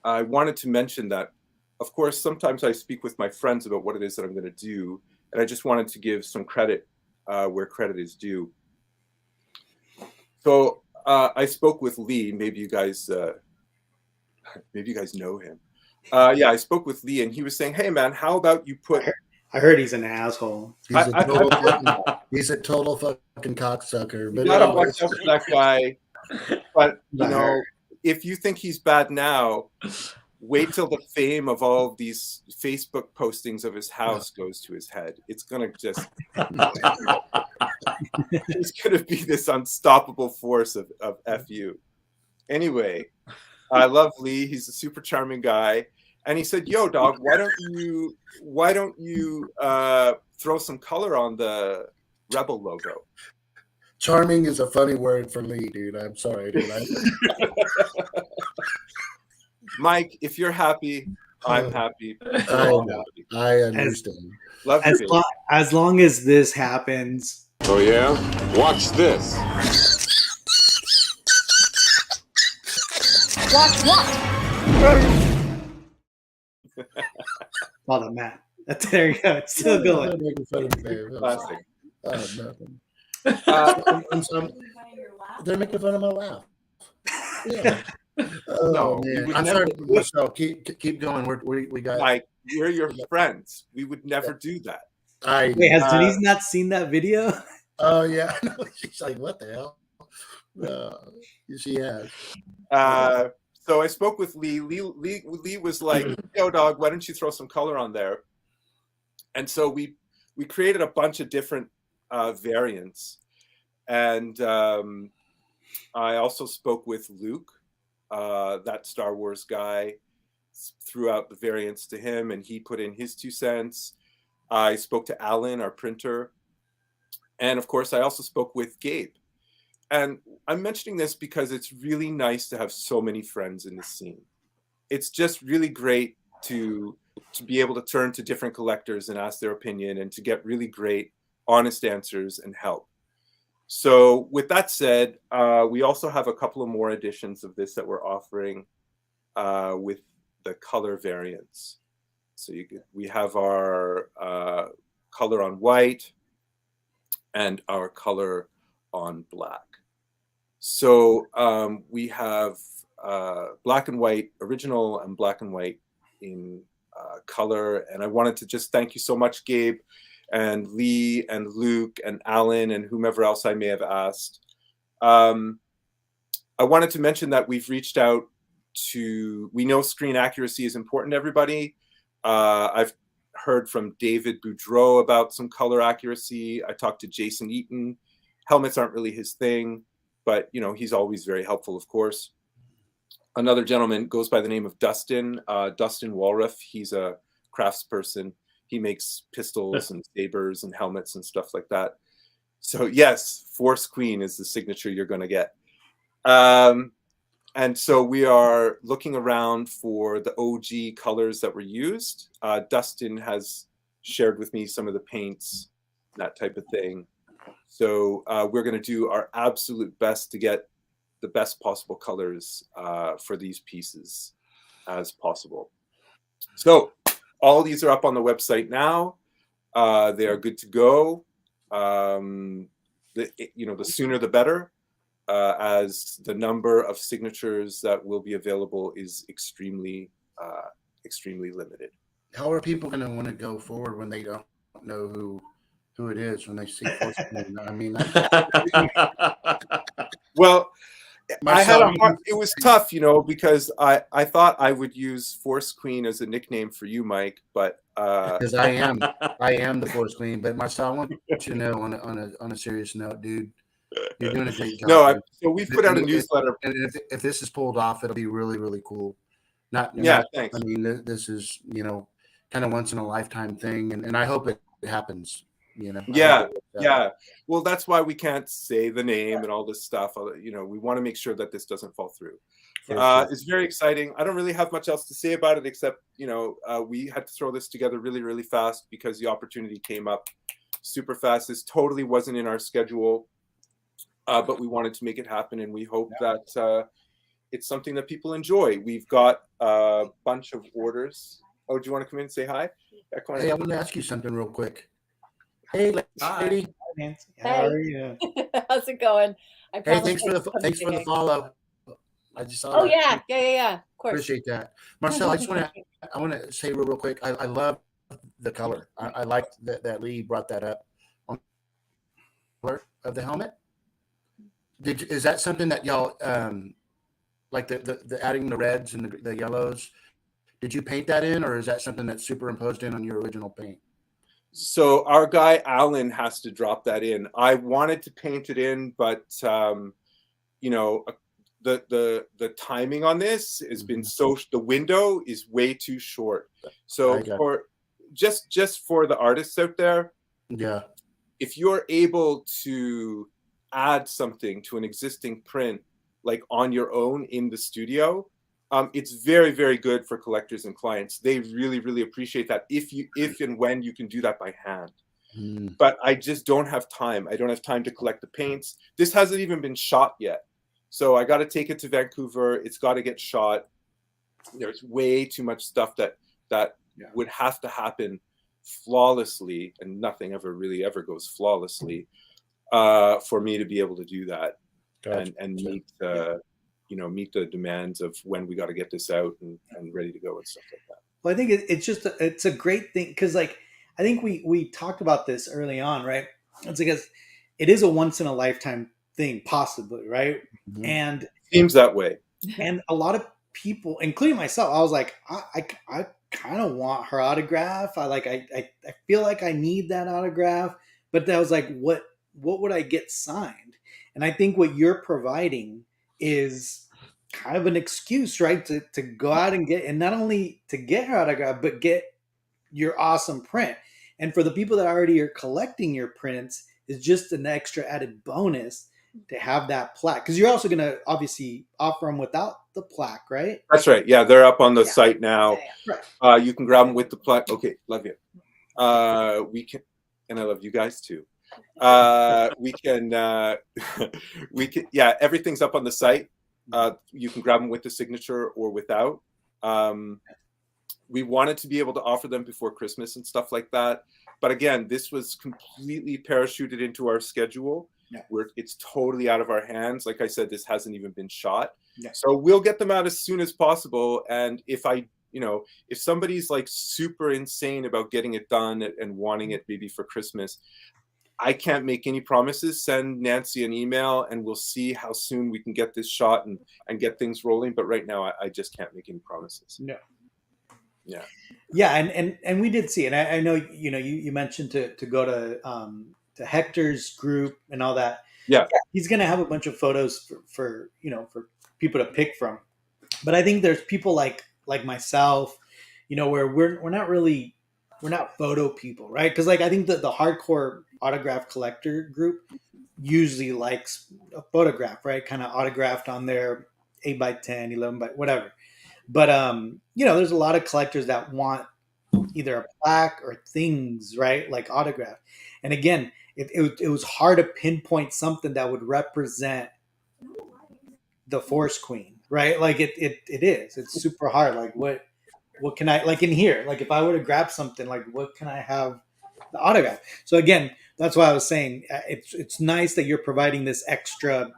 [SPEAKER 4] I wanted to mention that, of course, sometimes I speak with my friends about what it is that I'm going to do, and I just wanted to give some credit where credit is due. So I spoke with Lee. Maybe you guys know him. Yeah, I spoke with Lee, and he was saying, "Hey, man, how about you put?"
[SPEAKER 2] I heard he's an asshole.
[SPEAKER 1] He's a total fucking cocksucker. But
[SPEAKER 4] you gotta watch out for that guy. But you know, if you think he's bad now, wait till the fame of all of these Facebook postings of his house goes to his head. It's gonna just he's gonna be this unstoppable force of FU. Anyway, I love Lee. He's a super charming guy. And he said, "Yo, dog, why don't you throw some color on the Rebel logo?"
[SPEAKER 1] Charming is a funny word for me, dude. I'm sorry, dude.
[SPEAKER 4] Mike, if you're happy, I'm happy.
[SPEAKER 1] I understand.
[SPEAKER 4] Love you,
[SPEAKER 2] as long as this happens.
[SPEAKER 6] Oh yeah? Watch this.
[SPEAKER 7] Watch what?
[SPEAKER 2] Follow Matt. There you go. It's still going.
[SPEAKER 1] They're making fun of me, babe.
[SPEAKER 4] Classic.
[SPEAKER 1] Nothing. They're making fun of my laugh. Yeah.
[SPEAKER 4] No,
[SPEAKER 1] man. I'm sorry, Marcel. Keep going. We got.
[SPEAKER 4] Like, we're your friends. We would never do that.
[SPEAKER 2] Wait, has Denise not seen that video?
[SPEAKER 1] Oh yeah. She's like, what the hell? She has.
[SPEAKER 4] So I spoke with Lee. Lee was like, "Yo, dog, why don't you throw some color on there?" And so we created a bunch of different variants. And I also spoke with Luke, that Star Wars guy, threw out the variants to him, and he put in his 2 cents. I spoke to Alan, our printer. And of course, I also spoke with Gabe. And I'm mentioning this because it's really nice to have so many friends in the scene. It's just really great to be able to turn to different collectors and ask their opinion, and to get really great, honest answers and help. So with that said, we also have a couple of more editions of this that we're offering with the color variants. So we have our color on white and our color on black. So we have black and white original and black and white in color. And I wanted to just thank you so much, Gabe and Lee and Luke and Alan and whomever else I may have asked. I wanted to mention that we've reached out to, we know screen accuracy is important to everybody. I've heard from David Boudreau about some color accuracy. I talked to Jason Eaton Helmets aren't really his thing, but he's always very helpful, of course. Another gentleman goes by the name of Dustin Walruff. He's a craftsperson. He makes pistols and sabers and helmets and stuff like that. So yes, Force Queen is the signature you're going to get. And so we are looking around for the OG colors that were used. Dustin has shared with me some of the paints, that type of thing. So we're going to do our absolute best to get the best possible colors for these pieces as possible. So all these are up on the website now. They are good to go. The sooner the better, as the number of signatures that will be available is extremely limited.
[SPEAKER 1] How are people going to want to go forward when they don't know who it is when they see Force Queen? I mean,
[SPEAKER 4] well,
[SPEAKER 1] Marcel,
[SPEAKER 4] it was tough, because I thought I would use Force Queen as a nickname for you, Mike, but
[SPEAKER 1] because I am the Force Queen. But Marcel, I want you to know on a serious note, dude, you're doing a great job.
[SPEAKER 4] No, so we put out a newsletter,
[SPEAKER 1] and if this is pulled off, it'll be really, really cool.
[SPEAKER 4] Thanks.
[SPEAKER 1] I mean, this is kind of once in a lifetime thing, and I hope it happens.
[SPEAKER 4] Yeah. Well, that's why we can't say the name and all this stuff. We want to make sure that this doesn't fall through. It's very exciting. I don't really have much else to say about it, except we had to throw this together really, really fast because the opportunity came up super fast. This totally wasn't in our schedule, but we wanted to make it happen, and we hope that it's something that people enjoy. We've got a bunch of orders. Oh, do you want to come in and say hi?
[SPEAKER 1] Hey, I want to ask you something real quick. Hey, lady.
[SPEAKER 2] Hi, Nancy. How are you?
[SPEAKER 7] How's it going?
[SPEAKER 1] Hey, thanks for the follow. I just saw.
[SPEAKER 7] Oh that. Yeah. Of course.
[SPEAKER 1] Appreciate that, Marcel. I want to say real quick. I love the color. I like that Lee brought that up on the color of the helmet. Is that something that y'all like the adding the reds and the yellows? Did you paint that in, or is that something that's superimposed in on your original paint?
[SPEAKER 4] So our guy Alan has to drop that in. I wanted to paint it in, but the timing on this has been the window is way too short. So for just for the artists out there, if you're able to add something to an existing print like on your own in the studio, it's very, very good for collectors and clients. They really, really appreciate that if and when you can do that by hand. But I just don't have time. I don't have time to collect the paints. This hasn't even been shot yet. So I got to take it to Vancouver. It's got to get shot. There's way too much stuff that would have to happen flawlessly, and nothing really ever goes flawlessly for me to be able to do that. Gotcha. and meet the demands of when we got to get this out and ready to go and stuff like that.
[SPEAKER 2] Well, I think it's a great thing because I think we talked about this early on, right? It's because it is a once in a lifetime thing, possibly, right? Mm-hmm. And
[SPEAKER 4] seems that way.
[SPEAKER 2] And a lot of people, including myself, I was like, I kind of want her autograph. I feel like I need that autograph, but I was like, what would I get signed? And I think what you're providing is kind of an excuse, right? To go out and get, and not only to get her autograph, but get your awesome print. And for the people that already are collecting your prints, is just an extra added bonus to have that plaque. Because you're also going to obviously offer them without the plaque, right?
[SPEAKER 4] That's right. Yeah, they're up on the site now.
[SPEAKER 2] Yeah. Right.
[SPEAKER 4] You can grab them with the plaque. Okay, love you. We can, and I love you guys too. We can, yeah, everything's up on the site. You can grab them with the signature or without. We wanted to be able to offer them before Christmas and stuff like that. But again, this was completely parachuted into our schedule.
[SPEAKER 2] Yeah.
[SPEAKER 4] Where it's totally out of our hands. Like I said, this hasn't even been shot.
[SPEAKER 2] Yeah.
[SPEAKER 4] So we'll get them out as soon as possible. And if somebody's like super insane about getting it done and wanting it maybe for Christmas, I can't make any promises. Send Nancy an email and we'll see how soon we can get this shot and get things rolling. But right now, I just can't make any promises.
[SPEAKER 2] No.
[SPEAKER 4] Yeah.
[SPEAKER 2] Yeah, and we did see it. I know you mentioned to go to Hector's group and all that.
[SPEAKER 4] Yeah.
[SPEAKER 2] He's going to have a bunch of photos for for people to pick from. But I think there's people like myself, where we're not photo people, right? Because like I think that the hardcore autograph collector group usually likes a photograph, right? Kind of autographed on their 8x10, 11 by whatever. But there's a lot of collectors that want either a plaque or things, right? Like autograph. And again, it was hard to pinpoint something that would represent the Force Queen, right? Like it is. It's super hard. Like what can I like in here? Like if I were to grab something, like what can I have the autograph? So again, that's why I was saying it's nice that you're providing this extra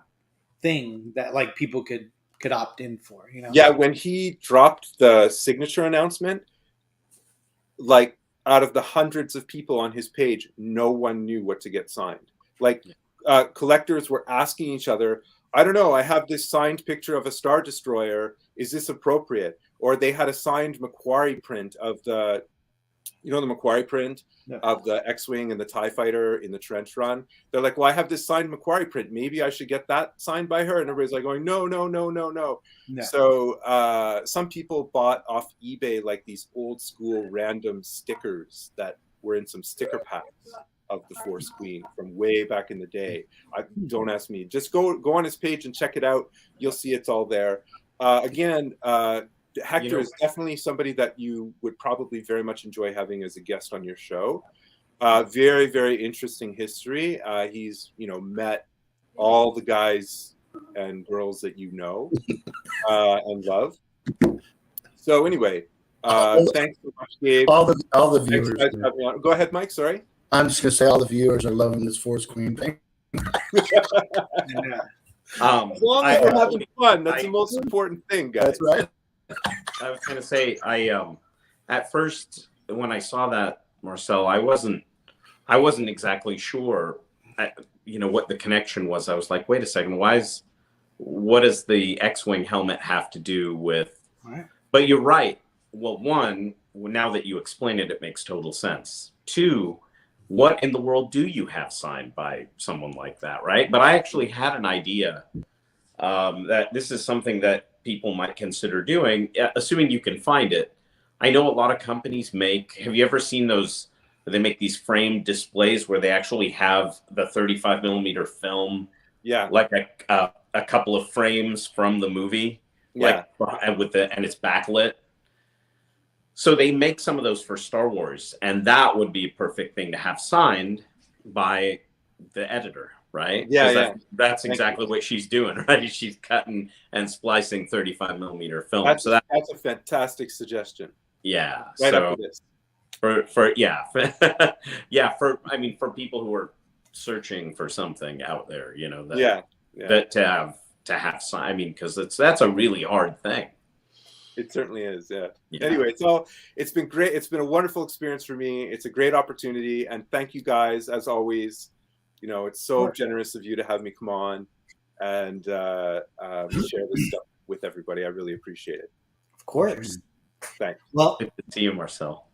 [SPEAKER 2] thing that like people could opt in for.
[SPEAKER 4] Yeah, when he dropped the signature announcement, like out of the hundreds of people on his page, no one knew what to get signed. Like collectors were asking each other, I don't know, I have this signed picture of a Star Destroyer. Is this appropriate? Or they had a signed Macquarie print of the Macquarie print of the X-Wing and the TIE Fighter in the trench run. They're like, well, I have this signed Macquarie print. Maybe I should get that signed by her. And everybody's like going, no, no, no, no, no. So some people bought off eBay like these old school random stickers that were in some sticker packs of the Force Queen from way back in the day. Don't ask me. Just go on his page and check it out. You'll see it's all there. Again, Hector is definitely somebody that you would probably very much enjoy having as a guest on your show. Very, very interesting history. He's, met all the guys and girls that and love. So anyway, thanks so much, Gabe.
[SPEAKER 1] All the viewers.
[SPEAKER 4] Thanks, guys, for having me on. Go ahead, Mike. Sorry.
[SPEAKER 1] I'm just gonna say all the viewers are loving this Force Queen thing.
[SPEAKER 4] As long as we're having fun, that's the most important thing, guys.
[SPEAKER 1] That's right.
[SPEAKER 5] I was going to say, at first when I saw that, Marcel, I wasn't exactly sure, what the connection was. I was like, wait a second, what does the X-Wing helmet have to do with?
[SPEAKER 2] Right.
[SPEAKER 5] But you're right. Well, one, now that you explain it, it makes total sense. Two, what in the world do you have signed by someone like that, right? But I actually had an idea that this is something that people might consider doing, assuming you can find it. I know a lot of companies have you ever seen those, they make these framed displays where they actually have the 35 millimeter film, like a couple of frames from the movie, and it's backlit. So they make some of those for Star Wars, and that would be a perfect thing to have signed by the editor, right? That's exactly what she's doing, right? She's cutting and splicing 35 millimeter film.
[SPEAKER 4] That's a fantastic suggestion.
[SPEAKER 5] Yeah.
[SPEAKER 4] Right
[SPEAKER 5] so
[SPEAKER 4] after this.
[SPEAKER 5] For people who are searching for something out there,
[SPEAKER 4] that
[SPEAKER 5] to have signed. Because that's a really hard thing.
[SPEAKER 4] It certainly is. Yeah. Anyway, it's been great. It's been a wonderful experience for me. It's a great opportunity, and thank you guys as always. It's so generous of you to have me come on and share this stuff with everybody. I really appreciate it.
[SPEAKER 2] Of course.
[SPEAKER 4] Thanks.
[SPEAKER 2] Well,
[SPEAKER 5] good to see you, Marcel.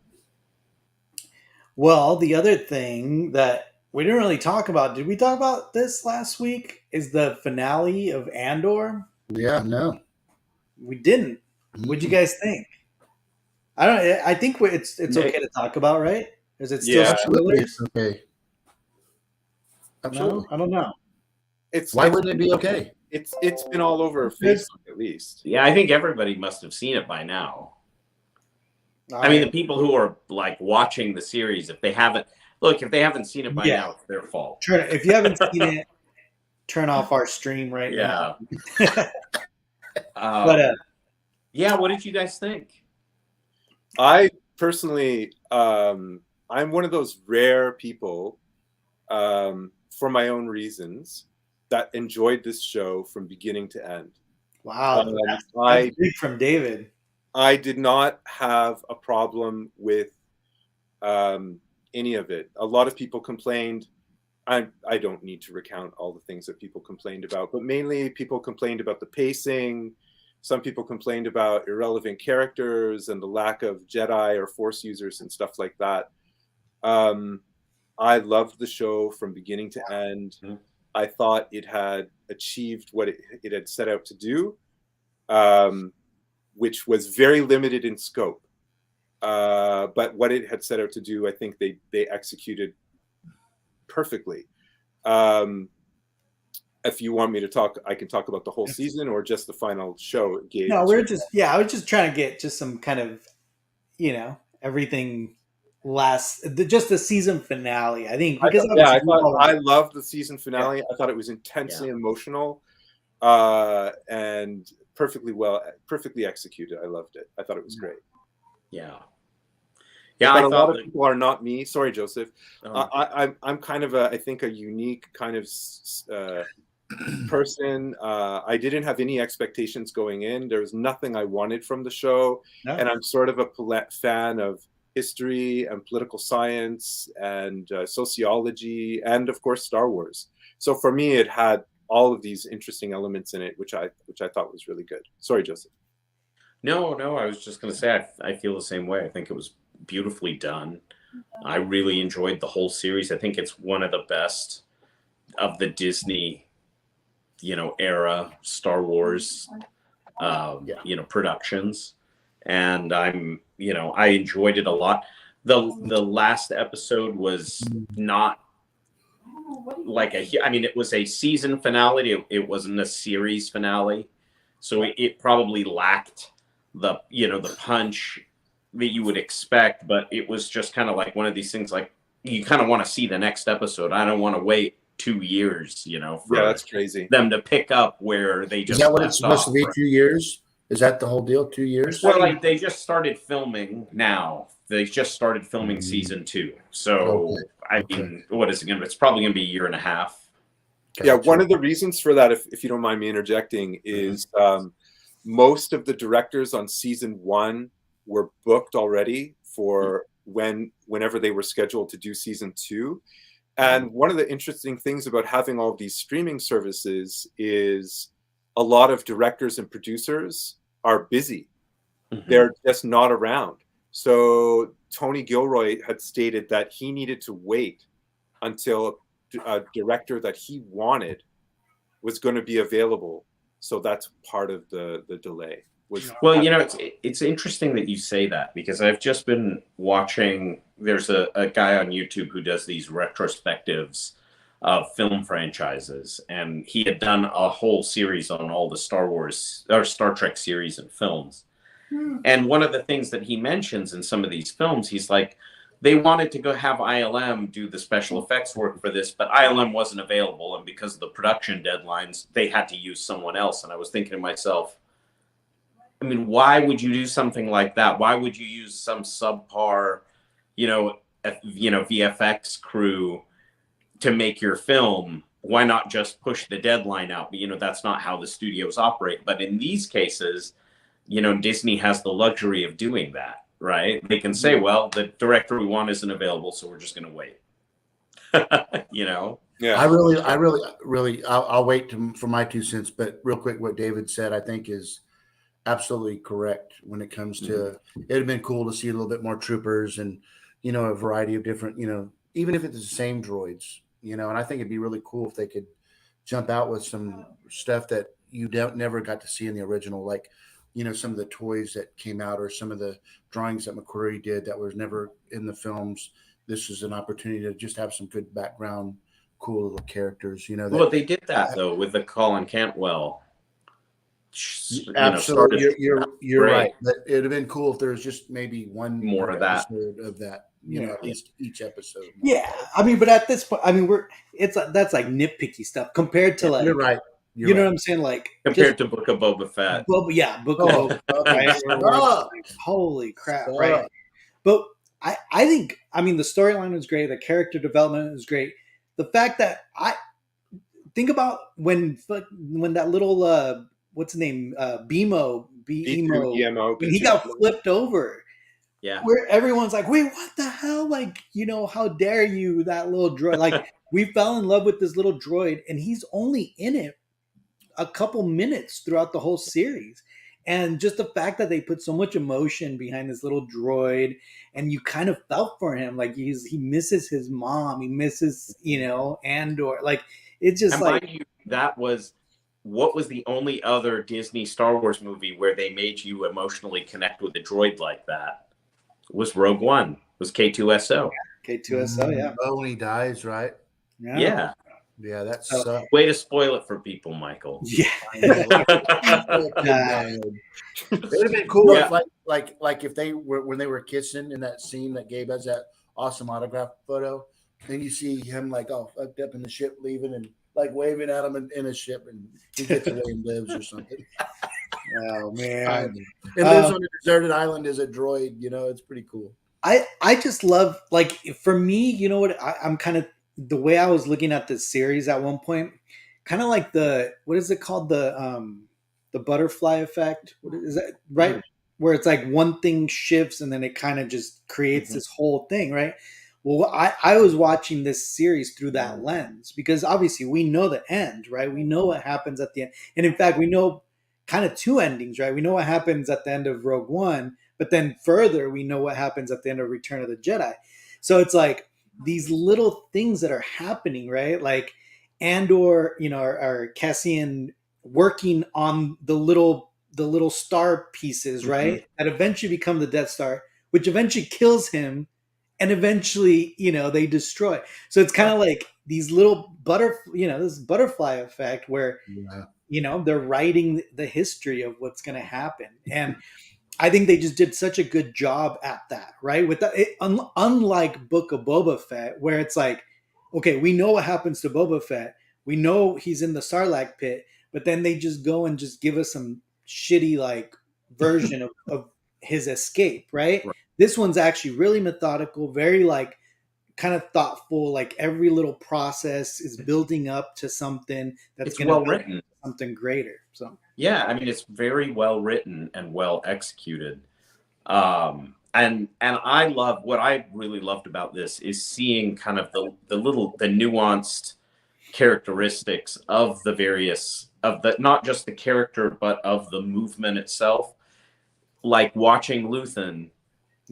[SPEAKER 2] Well, the other thing that we didn't really talk about, did we talk about this last week? Is the finale of Andor?
[SPEAKER 1] Yeah, no.
[SPEAKER 2] We didn't. What'd you guys think? I think it's okay to talk about, right? Is it still
[SPEAKER 1] absolutely it's okay. Absolutely.
[SPEAKER 2] No, I don't know.
[SPEAKER 1] Why wouldn't it be okay?
[SPEAKER 4] It's been all over Facebook at least.
[SPEAKER 5] Yeah, I think everybody must have seen it by now. The people who are like watching the series, if they haven't seen it by now, it's their fault.
[SPEAKER 2] If you haven't seen it, turn off our stream right now. But
[SPEAKER 5] what did you guys think?
[SPEAKER 4] I personally, I'm one of those rare people, for my own reasons, that enjoyed this show from beginning to end.
[SPEAKER 2] Wow, that's big from David.
[SPEAKER 4] I did not have a problem with any of it. A lot of people complained. I don't need to recount all the things that people complained about, but mainly people complained about the pacing. Some people complained about irrelevant characters and the lack of Jedi or Force users and stuff like that. I loved the show from beginning to end. I thought it had achieved what it had set out to do, which was very limited in scope. But what it had set out to do, I think they executed perfectly. If you want me to talk, I can talk about the whole season or just the final show. Gabe,
[SPEAKER 2] No, I was just trying to get just some kind of, everything just the season finale. I think because
[SPEAKER 4] I loved the season finale. Yeah. I thought it was intensely emotional, and perfectly executed. I loved it. I thought it was great.
[SPEAKER 5] Yeah.
[SPEAKER 4] Yeah, but a lot of people are not me. Sorry, Joseph. I'm kind of I think a unique kind of person. I didn't have any expectations going in. There was nothing I wanted from the show, and I'm sort of a fan of history and political science and sociology, and of course Star Wars. So for me, it had all of these interesting elements in it, which I thought was really good. Sorry, Joseph.
[SPEAKER 5] No, I was just going to say I feel the same way. I think it was beautifully done. I really enjoyed the whole series. I think it's one of the best of the Disney, era Star Wars, productions. And I enjoyed it a lot. The last episode was not like it was a season finale. It wasn't a series finale. So it probably lacked the punch that you would expect, but it was just kind of like one of these things, like you kind of want to see the next episode. I don't want to wait 2 years, for
[SPEAKER 4] that's crazy.
[SPEAKER 5] them to pick up where they just
[SPEAKER 1] is that what it's supposed to be? 2 years? Is that the whole deal? 2 years?
[SPEAKER 5] Well, like they just started filming now. They just started filming season 2. So I mean, what is it going to be? It's probably going to be a year and a half.
[SPEAKER 4] Yeah, one of the reasons for that, if you don't mind me interjecting, is most of the directors on season 1 were booked already for whenever they were scheduled to do season 2. And one of the interesting things about having all these streaming services is a lot of directors and producers are busy. They're just not around. So Tony Gilroy had stated that he needed to wait until a director that he wanted was going to be available. So that's part of the delay.
[SPEAKER 5] Well, it's interesting that you say that, because I've just been watching, there's a guy on YouTube who does these retrospectives of film franchises, and he had done a whole series on all the Star Wars or Star Trek series and films. And one of the things that he mentions in some of these films, he's like, they wanted to go have ILM do the special effects work for this, but ILM wasn't available, and because of the production deadlines, they had to use someone else. And I was thinking to myself, I mean, why would you do something like that? Why would you use some subpar, VFX crew to make your film? Why not just push the deadline out? But, that's not how the studios operate. But in these cases, Disney has the luxury of doing that, right? They can say, well, the director we want isn't available, so we're just going to wait.
[SPEAKER 4] Yeah.
[SPEAKER 1] I really, I'll wait for my 2 cents. But real quick, what David said, I think is absolutely correct when it comes to it'd have been cool to see a little bit more troopers and a variety of different even if it's the same droids and I think it'd be really cool if they could jump out with some stuff that you never got to see in the original, like some of the toys that came out or some of the drawings that McQuarrie did that was never in the films. This is an opportunity to just have some good background, cool little characters.
[SPEAKER 5] Well, they did that though with the Colin Cantwell.
[SPEAKER 1] Absolutely, you're right. But it'd have been cool if there was just maybe one
[SPEAKER 5] more of that.
[SPEAKER 1] At least each episode.
[SPEAKER 2] Yeah, I mean, but at this point, I mean, that's like nitpicky stuff compared to like.
[SPEAKER 1] You're right.
[SPEAKER 2] You know what I'm saying? Like
[SPEAKER 5] compared to Book of Boba Fett.
[SPEAKER 2] Book of Boba Fett. Right? Holy crap! Right. But I think the storyline was great. The character development was great. The fact that I think about when that little what's his name? BMO, when he got flipped over.
[SPEAKER 5] Yeah.
[SPEAKER 2] Where everyone's like, wait, what the hell? Like, how dare you, that little droid? Like, we fell in love with this little droid, and he's only in it a couple minutes throughout the whole series. And just the fact that they put so much emotion behind this little droid, and you kind of felt for him. Like, he misses his mom. He misses, Andor. Like, It's just
[SPEAKER 5] And
[SPEAKER 2] like,
[SPEAKER 5] mind you, what was the only other Disney Star Wars movie where they made you emotionally connect with a droid like that? It was Rogue One. It was K2SO.
[SPEAKER 2] K2SO, yeah.
[SPEAKER 1] Oh, when he dies, right?
[SPEAKER 5] Yeah.
[SPEAKER 1] Yeah, that
[SPEAKER 2] So-
[SPEAKER 1] sucks.
[SPEAKER 5] Way to spoil it for people, Michael.
[SPEAKER 2] Yeah.
[SPEAKER 1] I know. It would have been cool
[SPEAKER 5] Yeah.
[SPEAKER 1] if, like if they were when they were kissing in that scene that Gabe has that awesome autograph photo. Then you see him like all fucked up in the ship leaving and like waving at him in a ship, and he gets away and lives or something.
[SPEAKER 2] Oh man.
[SPEAKER 1] And lives on a deserted island as a droid. You know, it's pretty cool.
[SPEAKER 2] I just love, like, for me, you know what, I'm kind of, the way I was looking at this series at one point, kind of like what is it called, the butterfly effect, what is that, right? Where it's like one thing shifts and then it kind of just creates this whole thing, right? Well, I was watching this series through that lens, because obviously we know the end, right? We know what happens at the end, and in fact we know kind of two endings, right? We know what happens at the end of Rogue One, but then further, we know what happens at the end of Return of the Jedi. So it's like these little things that are happening, right? Like Andor, or Cassian working on the little star pieces, right? That eventually become the Death Star, which eventually kills him, and eventually, they destroy. So it's kind of like these little this butterfly effect where, they're writing the history of what's going to happen. And I think they just did such a good job at that, right? With that, unlike Book of Boba Fett, where it's like, okay, we know what happens to Boba Fett. We know he's in the Sarlacc pit, but then they just go and just give us some shitty like version of his escape, right? This one's actually really methodical, very like kind of thoughtful. Like every little process is building up to something that's going to
[SPEAKER 5] well written,
[SPEAKER 2] something greater. So
[SPEAKER 5] yeah, I mean, it's very well written and well executed. And I love, what I really loved about this is seeing kind of the nuanced characteristics of the various, not just the character, but of the movement itself. Like watching Luthen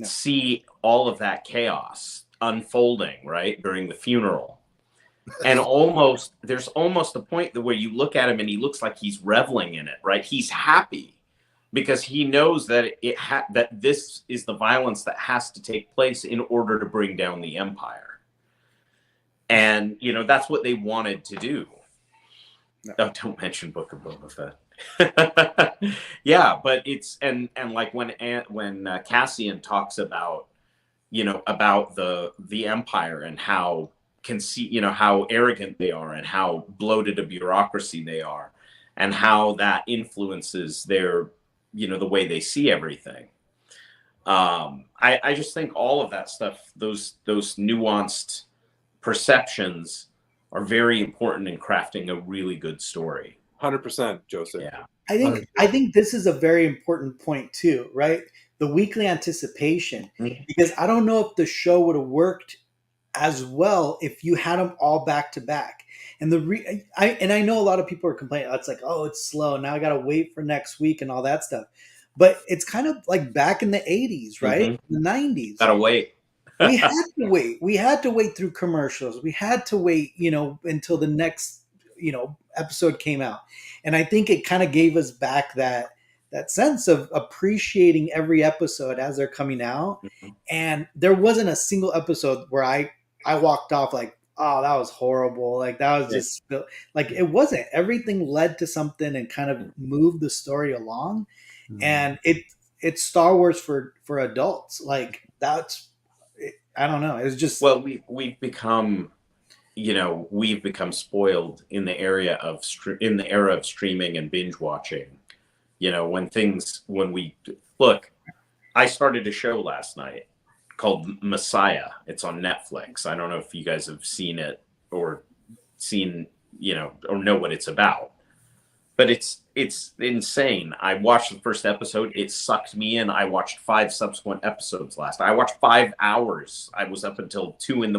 [SPEAKER 5] see all of that chaos unfolding, right, during the funeral. And there's almost a point where you look at him and he looks like he's reveling in it, right? He's happy because he knows that that this is the violence that has to take place in order to bring down the Empire. And, that's what they wanted to do. Oh, don't mention Book of Boba Fett. Yeah, but it's, and like when Cassian talks about, about the Empire and how how arrogant they are and how bloated a bureaucracy they are and how that influences their, the way they see everything. I just think all of that stuff, those nuanced perceptions are very important in crafting a really good story.
[SPEAKER 4] 100%, Joseph.
[SPEAKER 5] Yeah.
[SPEAKER 2] I think this is a very important point too, right? The weekly anticipation, because I don't know if the show would have worked as well if you had them all back to back. And I know a lot of people are complaining, it's like, oh, it's slow. Now I got to wait for next week and all that stuff. But it's kind of like back in the 80s, right? The 90s.
[SPEAKER 5] Gotta wait.
[SPEAKER 2] We had to wait. We had to wait through commercials. We had to wait, until the next, episode came out. And I think it kind of gave us back that sense of appreciating every episode as they're coming out. And there wasn't a single episode where I walked off like, oh, that was horrible. Like that was just like, it wasn't. Everything led to something and kind of moved the story along. And it's Star Wars for adults. Like I don't know. It's just,
[SPEAKER 5] well, we've become spoiled in the era of streaming and binge watching. I started a show last night called Messiah. It's on Netflix. I don't know if you guys have seen it or or know what it's about, but it's insane. I watched the first episode. It sucked me in. I watched 5 subsequent episodes last night. I watched 5 hours. I was up until 2 a.m.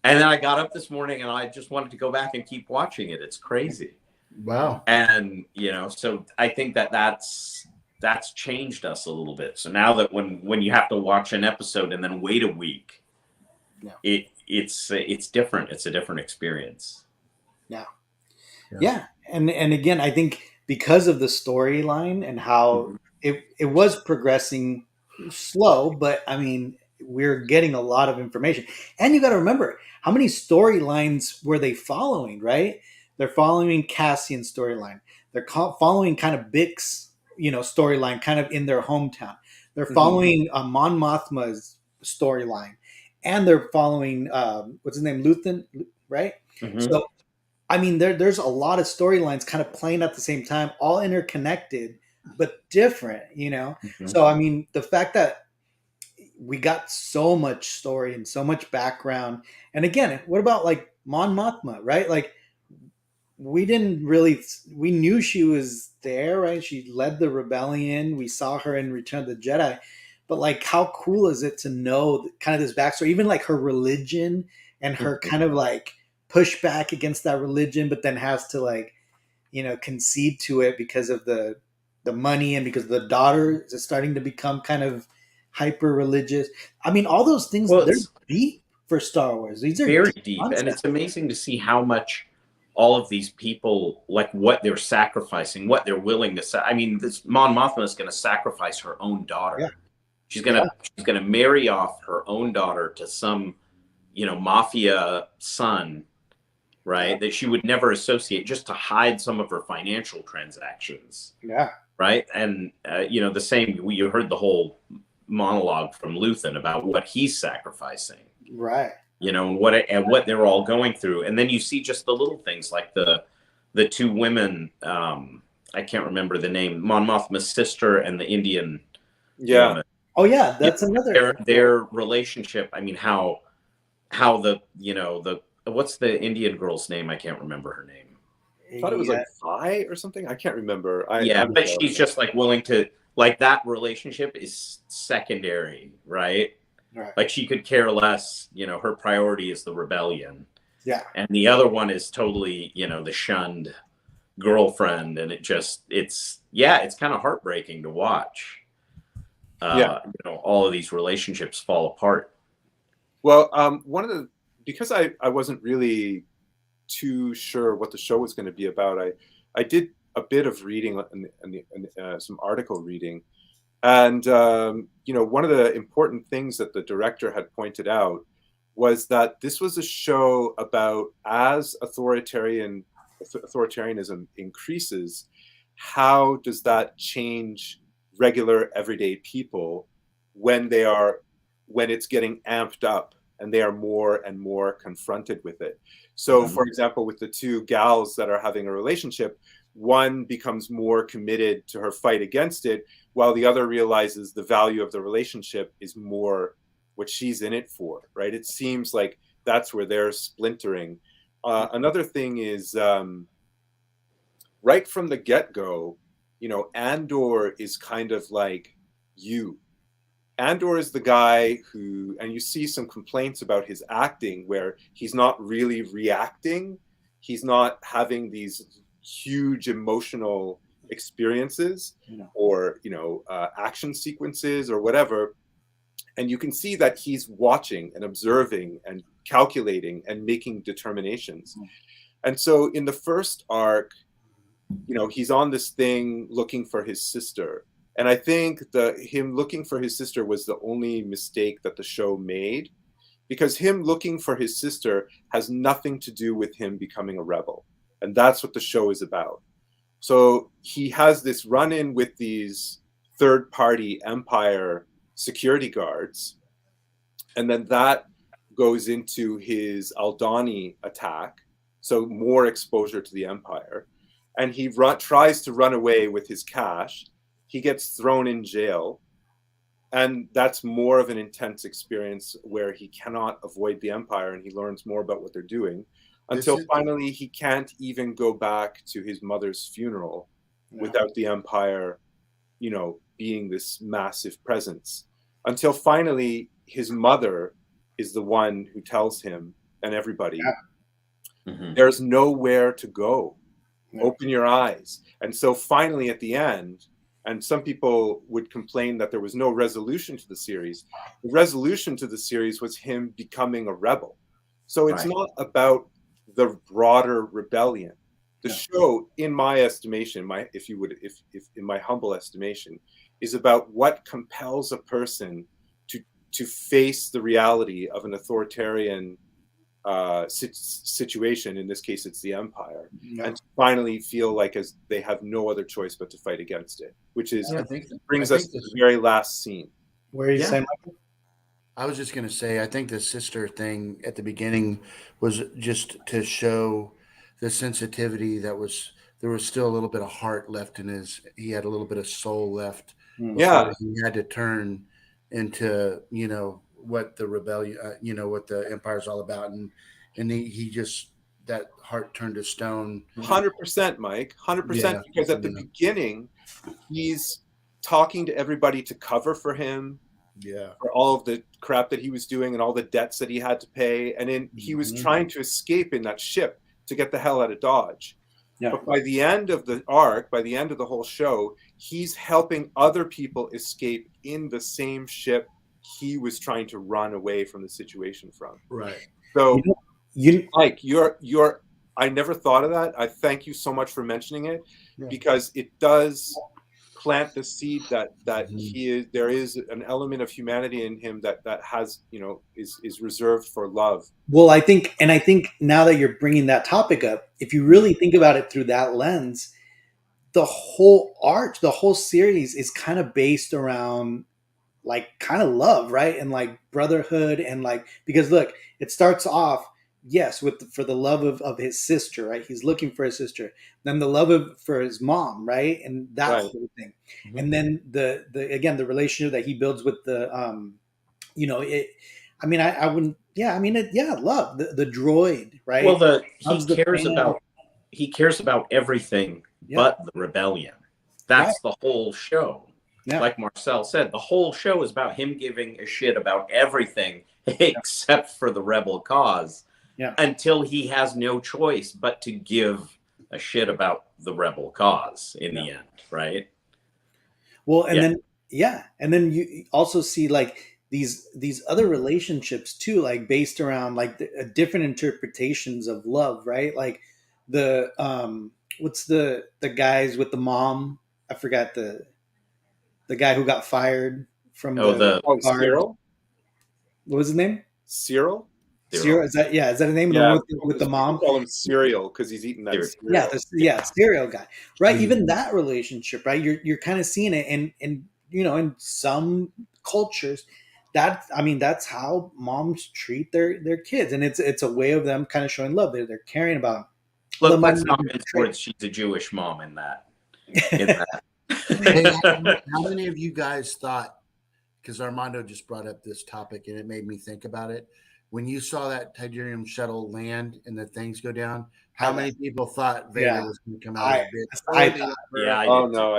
[SPEAKER 5] And then I got up this morning and I just wanted to go back and keep watching it. It's crazy.
[SPEAKER 1] Wow.
[SPEAKER 5] And, so I think that's changed us a little bit. So now that when you have to watch an episode and then wait a week, it's different. It's a different experience.
[SPEAKER 2] Yeah.
[SPEAKER 1] Yeah.
[SPEAKER 2] Yeah. And again, I think because of the storyline and how
[SPEAKER 5] Mhm.
[SPEAKER 2] it was progressing slow, but I mean, we're getting a lot of information. And you got to remember, how many storylines were they following, right? They're following Cassian's storyline. They're following kind of Bix, storyline kind of in their hometown. They're following Mon Mothma's storyline. And they're following, what's his name? Luthen, right?
[SPEAKER 5] Mhm.
[SPEAKER 2] So I mean, there's a lot of storylines kind of playing at the same time, all interconnected, but different.
[SPEAKER 5] Mhm.
[SPEAKER 2] So I mean, the fact that we got so much story and so much background, and again, what about like Mon Mothma, right? Like we didn't really we knew she was there, right? She led the rebellion. We saw her in Return of the Jedi, but like, how cool is it to know kind of this backstory, even like her religion and her
[SPEAKER 5] Mhm.
[SPEAKER 2] kind of like pushback against that religion, but then has to like concede to it because of the money and because the daughter is starting to become kind of hyper religious. I mean, all those things,
[SPEAKER 5] Well,
[SPEAKER 2] they're
[SPEAKER 5] it's
[SPEAKER 2] deep for Star Wars. These are
[SPEAKER 5] very
[SPEAKER 2] deep
[SPEAKER 5] deep, and
[SPEAKER 2] concepts.
[SPEAKER 5] it's amazing to see how much all of these people, like what they're sacrificing, what they're willing to I mean, this Mon Mothma is going to sacrifice her own
[SPEAKER 2] Yeah,
[SPEAKER 5] daughter. She's
[SPEAKER 2] yeah,
[SPEAKER 5] gonna she's gonna marry off her own daughter to some mafia son,
[SPEAKER 2] yeah,
[SPEAKER 5] right? That she would never associate, just to hide some of her financial transactions,
[SPEAKER 2] yeah,
[SPEAKER 5] right? And the same. You heard the whole monologue from Luthen about what he's sacrificing,
[SPEAKER 2] right.
[SPEAKER 5] and what they're all going through, and then you see just the little things like the two women. I can't remember the name. Mon Mothma's sister and the Indian
[SPEAKER 4] Yeah.
[SPEAKER 5] woman.
[SPEAKER 2] Oh yeah,
[SPEAKER 5] You
[SPEAKER 2] that's another.
[SPEAKER 5] their relationship. I mean, how the what's the Indian girl's name? I can't remember her name.
[SPEAKER 4] I thought it was
[SPEAKER 2] Yeah,
[SPEAKER 4] like Vi or something. I can't remember.
[SPEAKER 5] Yeah,
[SPEAKER 4] I'm
[SPEAKER 5] but
[SPEAKER 4] sorry.
[SPEAKER 5] she's just like willing to, like, that relationship is secondary, right?
[SPEAKER 2] right.
[SPEAKER 5] Like she could care less. Her priority is the rebellion,
[SPEAKER 2] Yeah,
[SPEAKER 5] and the other one is totally the shunned girlfriend, and it's kind of heartbreaking to watch.
[SPEAKER 4] Yeah.
[SPEAKER 5] All of these relationships fall apart.
[SPEAKER 4] Well, because I wasn't really too sure what the show was going to be about, I did a bit of reading and some article reading, and one of the important things that the director had pointed out was that this was a show about, as authoritarianism increases, how does that change regular everyday people when it's getting amped up and they are more and more confronted with it. So,
[SPEAKER 5] Mhm.
[SPEAKER 4] for example, with the two gals that are having a relationship, one becomes more committed to her fight against it, while the other realizes the value of the relationship is more what she's in it for, right? It seems like that's where they're splintering. Another thing is, right from the get-go, Andor is kind of like you. Andor is the guy who, and you see some complaints about his acting where he's not really reacting. He's not having these huge emotional experiences or, action sequences or whatever. And you can see that he's watching and observing and calculating and making determinations. And so in the first arc, he's on this thing looking for his sister. And I think him looking for his sister was the only mistake that the show made, because him looking for his sister has nothing to do with him becoming a rebel. And that's what the show is about. So he has this run-in with these third-party Empire security guards, and then that goes into his Aldhani attack, so more exposure to the Empire. And he tries to run away with his cash. He gets thrown in jail, and that's more of an intense experience where he cannot avoid the Empire, and he learns more about what they're doing, until finally he can't even go back to his mother's funeral without the Empire, being this massive presence. Until finally his mother is the one who tells him and everybody,
[SPEAKER 5] Mhm.
[SPEAKER 4] there's nowhere to go.
[SPEAKER 2] Yeah.
[SPEAKER 4] Open your eyes. And so finally at the end, and some people would complain that there was no resolution to the series. The resolution to the series was him becoming a rebel. So it's
[SPEAKER 5] Right.
[SPEAKER 4] not about the broader rebellion. The show, in my estimation, if in my humble estimation, is about what compels a person to face the reality of an authoritarian situation. In this case, it's the empire, and to finally feel like as they have no other choice but to fight against it, which is brings us to the very last scene.
[SPEAKER 2] Where are you saying, Michael?
[SPEAKER 1] I was just going to say, I think the sister thing at the beginning was just to show the sensitivity there was still a little bit of heart left in he had a little bit of soul left.
[SPEAKER 4] Yeah.
[SPEAKER 1] He had to turn into, what the rebellion, what the empire's all about. And he just, that heart turned to stone.
[SPEAKER 4] 100%, Mike, 100%. Because at the beginning, he's talking to everybody to cover for him. For all of the crap that he was doing and all the debts that he had to pay. And then he was trying to escape in that ship to get the hell out of Dodge. But by the end of the arc, by the end of the whole show, he's helping other people escape in the same ship he was trying to run away from the situation from.
[SPEAKER 1] Right.
[SPEAKER 4] So, Mike, I never thought of that. I thank you so much for mentioning it, because it does plant the seed that there is an element of humanity in him that has, is reserved for love.
[SPEAKER 2] Well, I think now that you're bringing that topic up, if you really think about it through that lens, the whole arc, the whole series is kind of based around like kind of love, right? And like brotherhood, and like, because look, it starts off, yes, for the love of his sister, right? He's looking for his sister. Then the love for his mom, right? And that whole thing. And then the again, the relationship that he builds with the I wouldn't, love the droid, right?
[SPEAKER 5] Well, he cares about everything but the rebellion. That's the whole show. Like Marcel said, the whole show is about him giving a shit about everything except for the rebel cause. Until he has no choice but to give a shit about the rebel cause in the end, right?
[SPEAKER 2] Well, and then you also see like these other relationships too, like based around like different interpretations of love, right? Like the what's the guys with the mom? I forgot the guy who got fired from
[SPEAKER 4] Cyril.
[SPEAKER 2] What was his name?
[SPEAKER 4] Cyril.
[SPEAKER 2] Is that the name of the one with the mom?
[SPEAKER 4] Call him Cereal because he's eating that cereal.
[SPEAKER 2] Cereal guy, right? Even that relationship, right? You're kind of seeing it, and in some cultures, that's how moms treat their kids, and it's a way of them kind of showing love. They're caring about.
[SPEAKER 5] Look, let's not mention she's a Jewish mom in that.
[SPEAKER 1] Hey, how many of you guys thought? Because Armando just brought up this topic, and it made me think about it. When you saw that Tydirium shuttle land and the things go down, how many people thought Vader was going to come out of it?
[SPEAKER 4] I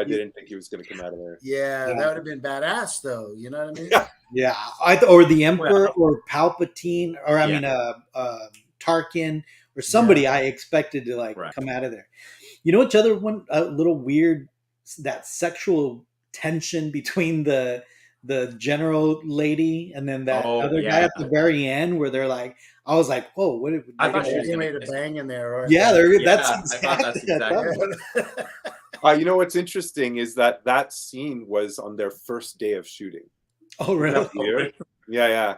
[SPEAKER 4] didn't think he was going to come out of there.
[SPEAKER 1] Yeah, that would have been badass, though. You know what I mean?
[SPEAKER 2] Or the Emperor, or Palpatine, or Tarkin, or somebody I expected to come out of there. You know which other one? A little weird, that sexual tension between the general lady and then that other guy at the very end, where they're like, I was like, whoa, what?
[SPEAKER 1] I thought she made a bang in there.
[SPEAKER 2] That's exactly.
[SPEAKER 4] You know what's interesting is that scene was on their first day of shooting.
[SPEAKER 2] Oh, really?
[SPEAKER 4] Yeah.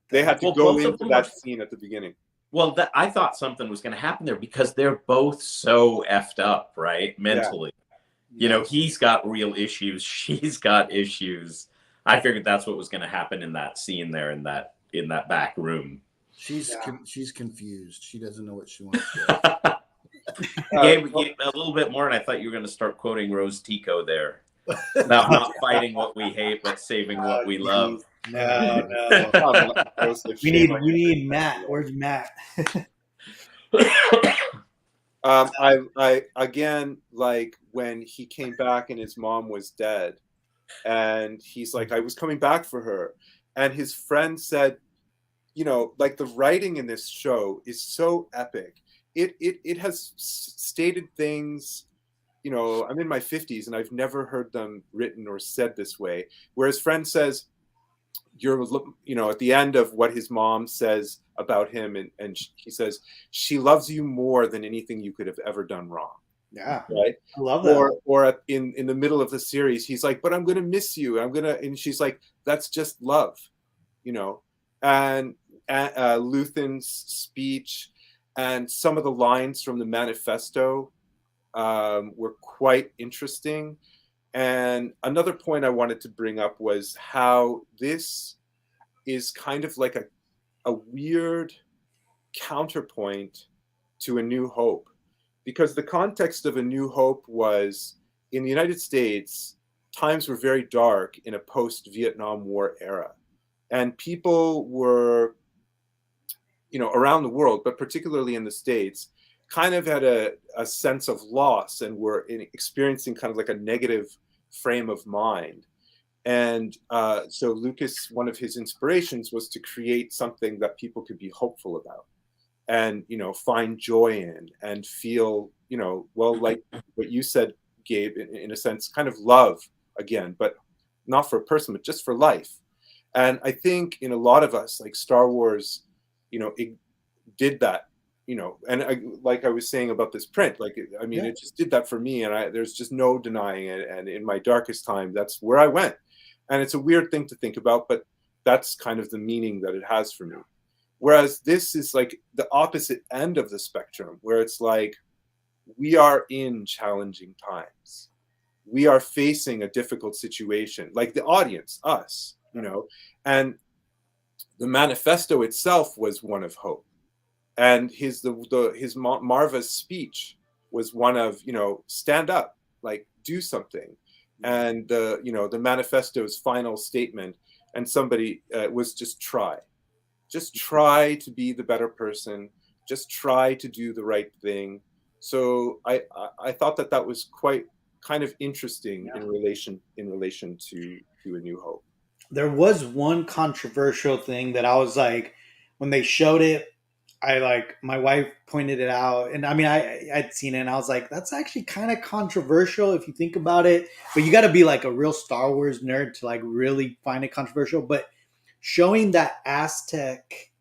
[SPEAKER 4] They had to go into that scene at the beginning.
[SPEAKER 5] Well, I thought something was going to happen there because they're both so effed up, right? Mentally. He's got real issues. She's got issues. I figured that's what was going to happen in that scene there in that back room.
[SPEAKER 1] She's confused. She doesn't know what she wants.
[SPEAKER 5] Gabe, a little bit more, and I thought you were going to start quoting Rose Tico there. Not fighting what we hate, but saving what we love.
[SPEAKER 2] No. we need Matt. Where's Matt?
[SPEAKER 4] I again, like when he came back and his mom was dead, and he's like, I was coming back for her, and his friend said, like the writing in this show is so epic. It has stated things. I'm in my 50s and I've never heard them written or said this way. Where his friend says, at the end of what his mom says about him, and he says, she loves you more than anything you could have ever done wrong.
[SPEAKER 2] Yeah,
[SPEAKER 4] Right.
[SPEAKER 2] I love that.
[SPEAKER 4] Or in the middle of the series, he's like, but I'm gonna miss you. And she's like, that's just love, you know. And Luthen's speech and some of the lines from the manifesto were quite interesting. And another point I wanted to bring up was how this is kind of like a weird counterpoint to A New Hope, because the context of A New Hope was, in the United States, times were very dark in a post-Vietnam War era, and people were, you know, around the world, but particularly in the States, kind of had a sense of loss and were experiencing kind of like a negative frame of mind. And so Lucas, one of his inspirations was to create something that people could be hopeful about and, you know, find joy in and feel, you know, well, like what you said, Gabe, in a sense, kind of love again, but not for a person, but just for life. And I think in a lot of us, like Star Wars, you know, it did that, you know, and like I was saying about this print, like, I mean, it just did that for me, and there's just no denying it. And in my darkest time, that's where I went. And it's a weird thing to think about, but that's kind of the meaning that it has for me. Whereas this is like the opposite end of the spectrum, where it's like, we are in challenging times. We are facing a difficult situation, like the audience, us, you know, and the manifesto itself was one of hope. And his Marva's speech was one of, you know, stand up, like do something. And the, you know, the manifesto's final statement, and somebody was just try to be the better person, just try to do the right thing. So I thought that was quite kind of interesting in relation to A New Hope.
[SPEAKER 2] There was one controversial thing that I was like, when they showed it, I like, my wife pointed it out, and I mean, I'd seen it, and I was like, that's actually kind of controversial if you think about it. But you got to be like a real Star Wars nerd to like really find it controversial. But showing that Aztec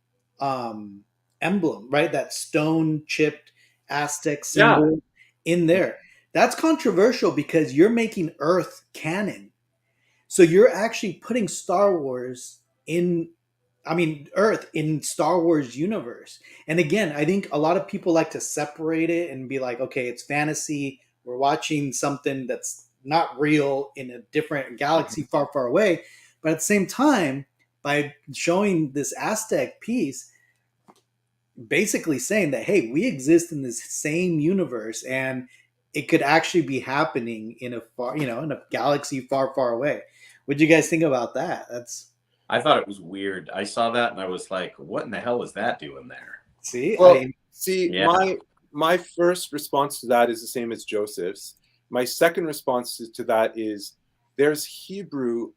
[SPEAKER 2] emblem, right, that stone chipped Aztec symbol in there, that's controversial because you're making Earth canon. So you're actually putting Star Wars Earth in Star Wars universe. And again, I think a lot of people like to separate it and be like, okay, it's fantasy. We're watching something that's not real in a different galaxy far, far away. But at the same time, by showing this Aztec piece, basically saying that, hey, we exist in this same universe and it could actually be happening in a far, you know, in a galaxy far, far away. What do you guys think about that?
[SPEAKER 5] I thought it was weird. I saw that and I was like, what in the hell is that doing there?
[SPEAKER 2] See,
[SPEAKER 4] well, my first response to that is the same as Joseph's. My second response to that is there's Hebrew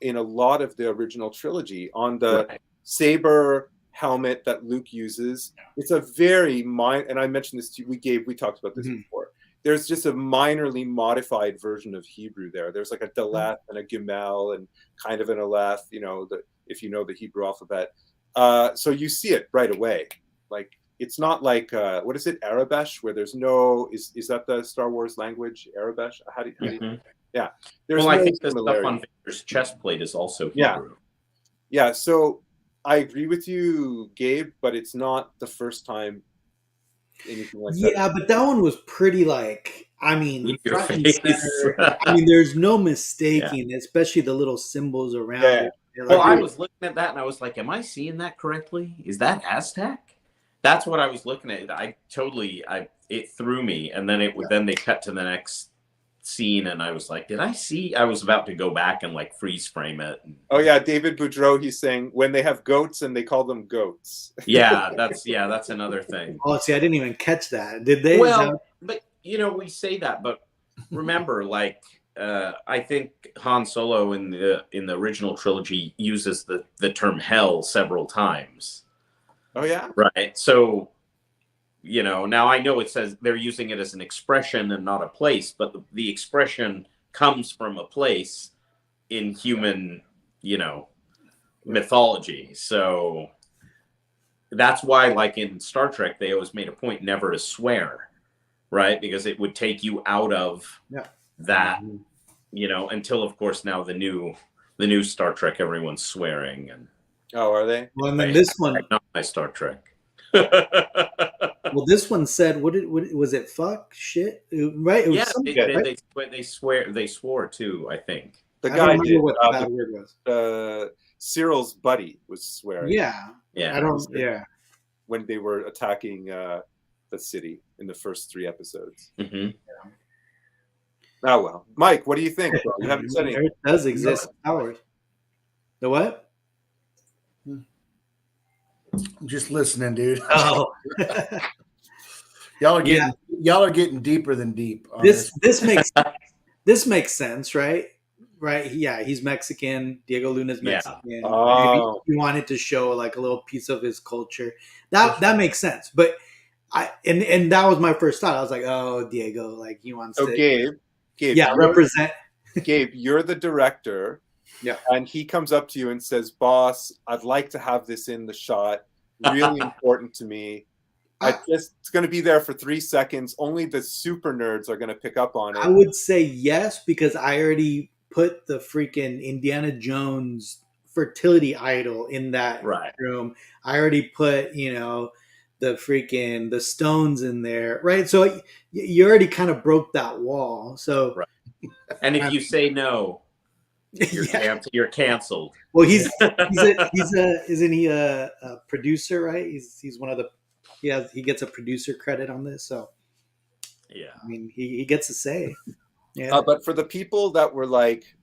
[SPEAKER 4] in a lot of the original trilogy on the saber helmet that Luke uses. It's a very and I mentioned this to you, we talked about this before. There's just a minorly modified version of Hebrew there. There's like a Daleth and a Gimel and kind of an Aleph, you know, if you know the Hebrew alphabet. So you see it right away. Like, it's not like, what is it, Arabesh, where there's no, is that the Star Wars language, Arabesh? How do you yeah. There's
[SPEAKER 5] I think the stuff on Vader's chest plate is also Hebrew.
[SPEAKER 4] Yeah, so I agree with you, Gabe, but it's not the first time anything like that.
[SPEAKER 2] Yeah, but that one was pretty like, I mean, front and center. I mean, there's no mistaking, especially the little symbols around it.
[SPEAKER 5] Well, I was looking at that and I was like, am I seeing that correctly? Is that Aztec? That's what I was looking at. It threw me. And then then they cut to the next scene and I was like, did I see? I was about to go back and like freeze frame it.
[SPEAKER 4] Oh yeah, David Boudreau, he's saying when they have goats and they call them goats.
[SPEAKER 5] That's another thing.
[SPEAKER 2] Oh, see, I didn't even catch that. Did they?
[SPEAKER 5] Well, but you know, we say that, but remember, like I think Han Solo in the original trilogy uses the term hell several times.
[SPEAKER 4] Oh yeah,
[SPEAKER 5] right. So, you know, now I know it says they're using it as an expression and not a place, but the expression comes from a place in human, you know, mythology. So, that's why, like in Star Trek, they always made a point never to swear, right? Because it would take you out of that, until of course now the new Star Trek, everyone's swearing and
[SPEAKER 4] Oh, are they?
[SPEAKER 2] Well, and then this one,
[SPEAKER 5] not my Star Trek.
[SPEAKER 2] well, this one said, what was it? Fuck, shit, right? It was
[SPEAKER 5] Yeah,
[SPEAKER 2] something.
[SPEAKER 5] they swore too, I think.
[SPEAKER 4] The
[SPEAKER 2] I
[SPEAKER 4] guy
[SPEAKER 2] don't
[SPEAKER 4] did.
[SPEAKER 2] remember what the bad word was.
[SPEAKER 4] Cyril's buddy was swearing.
[SPEAKER 2] Yeah,
[SPEAKER 5] Yeah,
[SPEAKER 2] I don't. Yeah,
[SPEAKER 4] when they were attacking the city in the first 3 episodes.
[SPEAKER 5] Mm-hmm.
[SPEAKER 4] Oh well, Mike, what do you think? Bro? You haven't said anything.
[SPEAKER 2] It does exist. Howard. The what?
[SPEAKER 1] I'm just listening, dude.
[SPEAKER 2] Oh,
[SPEAKER 1] Y'all are getting deeper than deep. On
[SPEAKER 2] this makes sense, right? Right? Yeah, he's Mexican. Diego Luna's Mexican.
[SPEAKER 4] Oh.
[SPEAKER 2] Maybe he wanted to show like a little piece of his culture. That makes sense. But and that was my first thought. I was like, oh, Diego, like he wants to.
[SPEAKER 4] Gabe,
[SPEAKER 2] yeah, represent.
[SPEAKER 4] Gabe, you're the director.
[SPEAKER 2] Yeah.
[SPEAKER 4] And he comes up to you and says, "Boss, I'd like to have this in the shot. Really important to me. It's going to be there for 3 seconds. Only the super nerds are going to pick up on it."
[SPEAKER 2] I would say yes, because I already put the freaking Indiana Jones fertility idol in that room. I already put, the freaking the stones in there, right? So you already kind of broke that wall. So,
[SPEAKER 5] and if you say no, you're canceled.
[SPEAKER 2] Well, isn't he a producer, right? He's one of the he gets a producer credit on this, so
[SPEAKER 5] yeah.
[SPEAKER 2] I mean, he gets a say. Yeah.
[SPEAKER 4] But for the people that were like,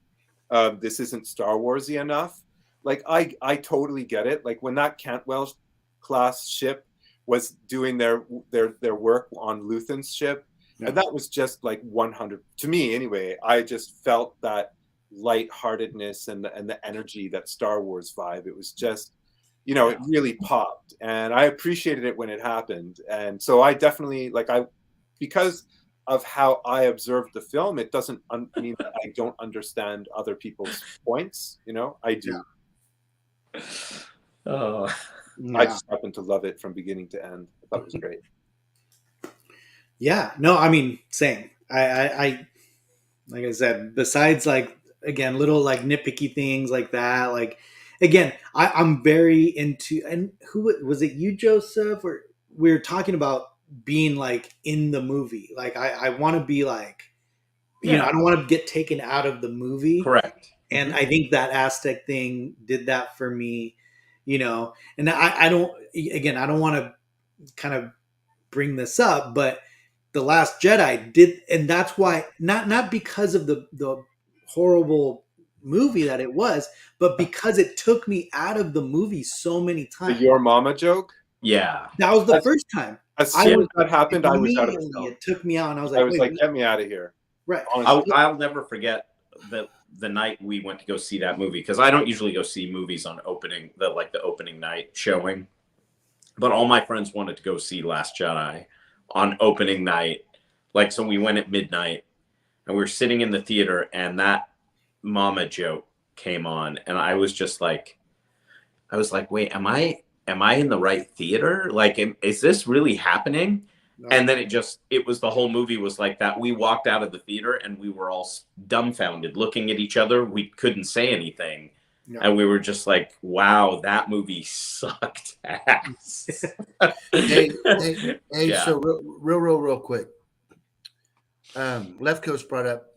[SPEAKER 4] this isn't Star Warsy enough, like I totally get it. Like when that Cantwell class ship was doing their work on Luthen's ship, and that was just like 100 to me anyway. I just felt that lightheartedness and the energy, that Star Wars vibe. It was just, it really popped, and I appreciated it when it happened. And so I definitely because of how I observed the film, it doesn't mean that I don't understand other people's points. I do.
[SPEAKER 5] Oh,
[SPEAKER 4] I just happen to love it from beginning to end. I thought it was great.
[SPEAKER 2] Yeah, no, I mean, same. I like I said, besides again, little nitpicky things like that. Again, I'm very into, and who was it? You, Joseph, or we were talking about being in the movie. I want to be I don't want to get taken out of the movie.
[SPEAKER 5] Correct.
[SPEAKER 2] And I think that Aztec thing did that for me. And I don't want to kind of bring this up, but The Last Jedi did, and that's why not because of the horrible movie that it was, but because it took me out of the movie so many times.
[SPEAKER 4] The Your Mama joke?
[SPEAKER 5] Yeah.
[SPEAKER 2] That was the first time.
[SPEAKER 4] As soon as that happened, I was out of the film.
[SPEAKER 2] It took me out, and I was like,
[SPEAKER 4] get me out of here.
[SPEAKER 2] Right.
[SPEAKER 5] I'll never forget the night we went to go see that movie, because I don't usually go see movies on the opening night showing, but all my friends wanted to go see Last Jedi on opening night. So we went at midnight, and we were sitting in the theater, and that mama joke came on, and I was just like, wait, am I in the right theater? Is this really happening? No. And then it was the whole movie was like that. We walked out of the theater and we were all dumbfounded, looking at each other. We couldn't say anything. No. And we were just like, wow, that movie sucked ass.
[SPEAKER 1] hey, yeah. So real quick. Left Coast brought up,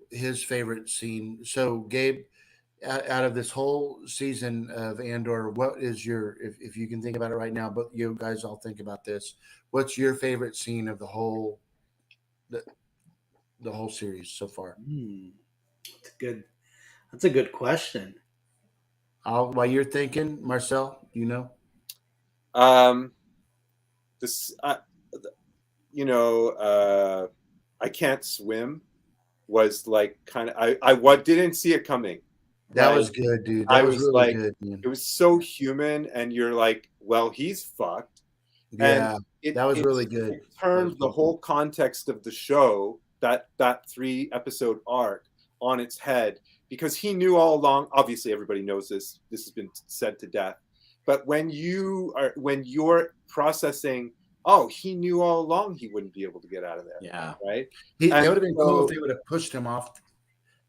[SPEAKER 1] his favorite scene. So Gabe, out of this whole season of Andor, what is if you can think about it right now, but you guys all think about this, what's your favorite scene of the whole series so far?
[SPEAKER 2] That's a good question.
[SPEAKER 1] While you're thinking, Marcel,
[SPEAKER 4] I Can't Swim was kind of, I didn't see it coming.
[SPEAKER 1] That was good, dude. That was really good. Man.
[SPEAKER 4] It was so human, and you're like, well, he's fucked.
[SPEAKER 1] Yeah, that was really good.
[SPEAKER 4] It turned the whole context of the show, that 3-episode arc, on its head, because he knew all along. Obviously, everybody knows this. This has been said to death, But when you're processing, oh, he knew all along he wouldn't be able to get out of there.
[SPEAKER 5] Yeah.
[SPEAKER 4] Right.
[SPEAKER 1] That
[SPEAKER 4] And
[SPEAKER 1] would have been cool if
[SPEAKER 4] so-
[SPEAKER 1] they would have pushed him off,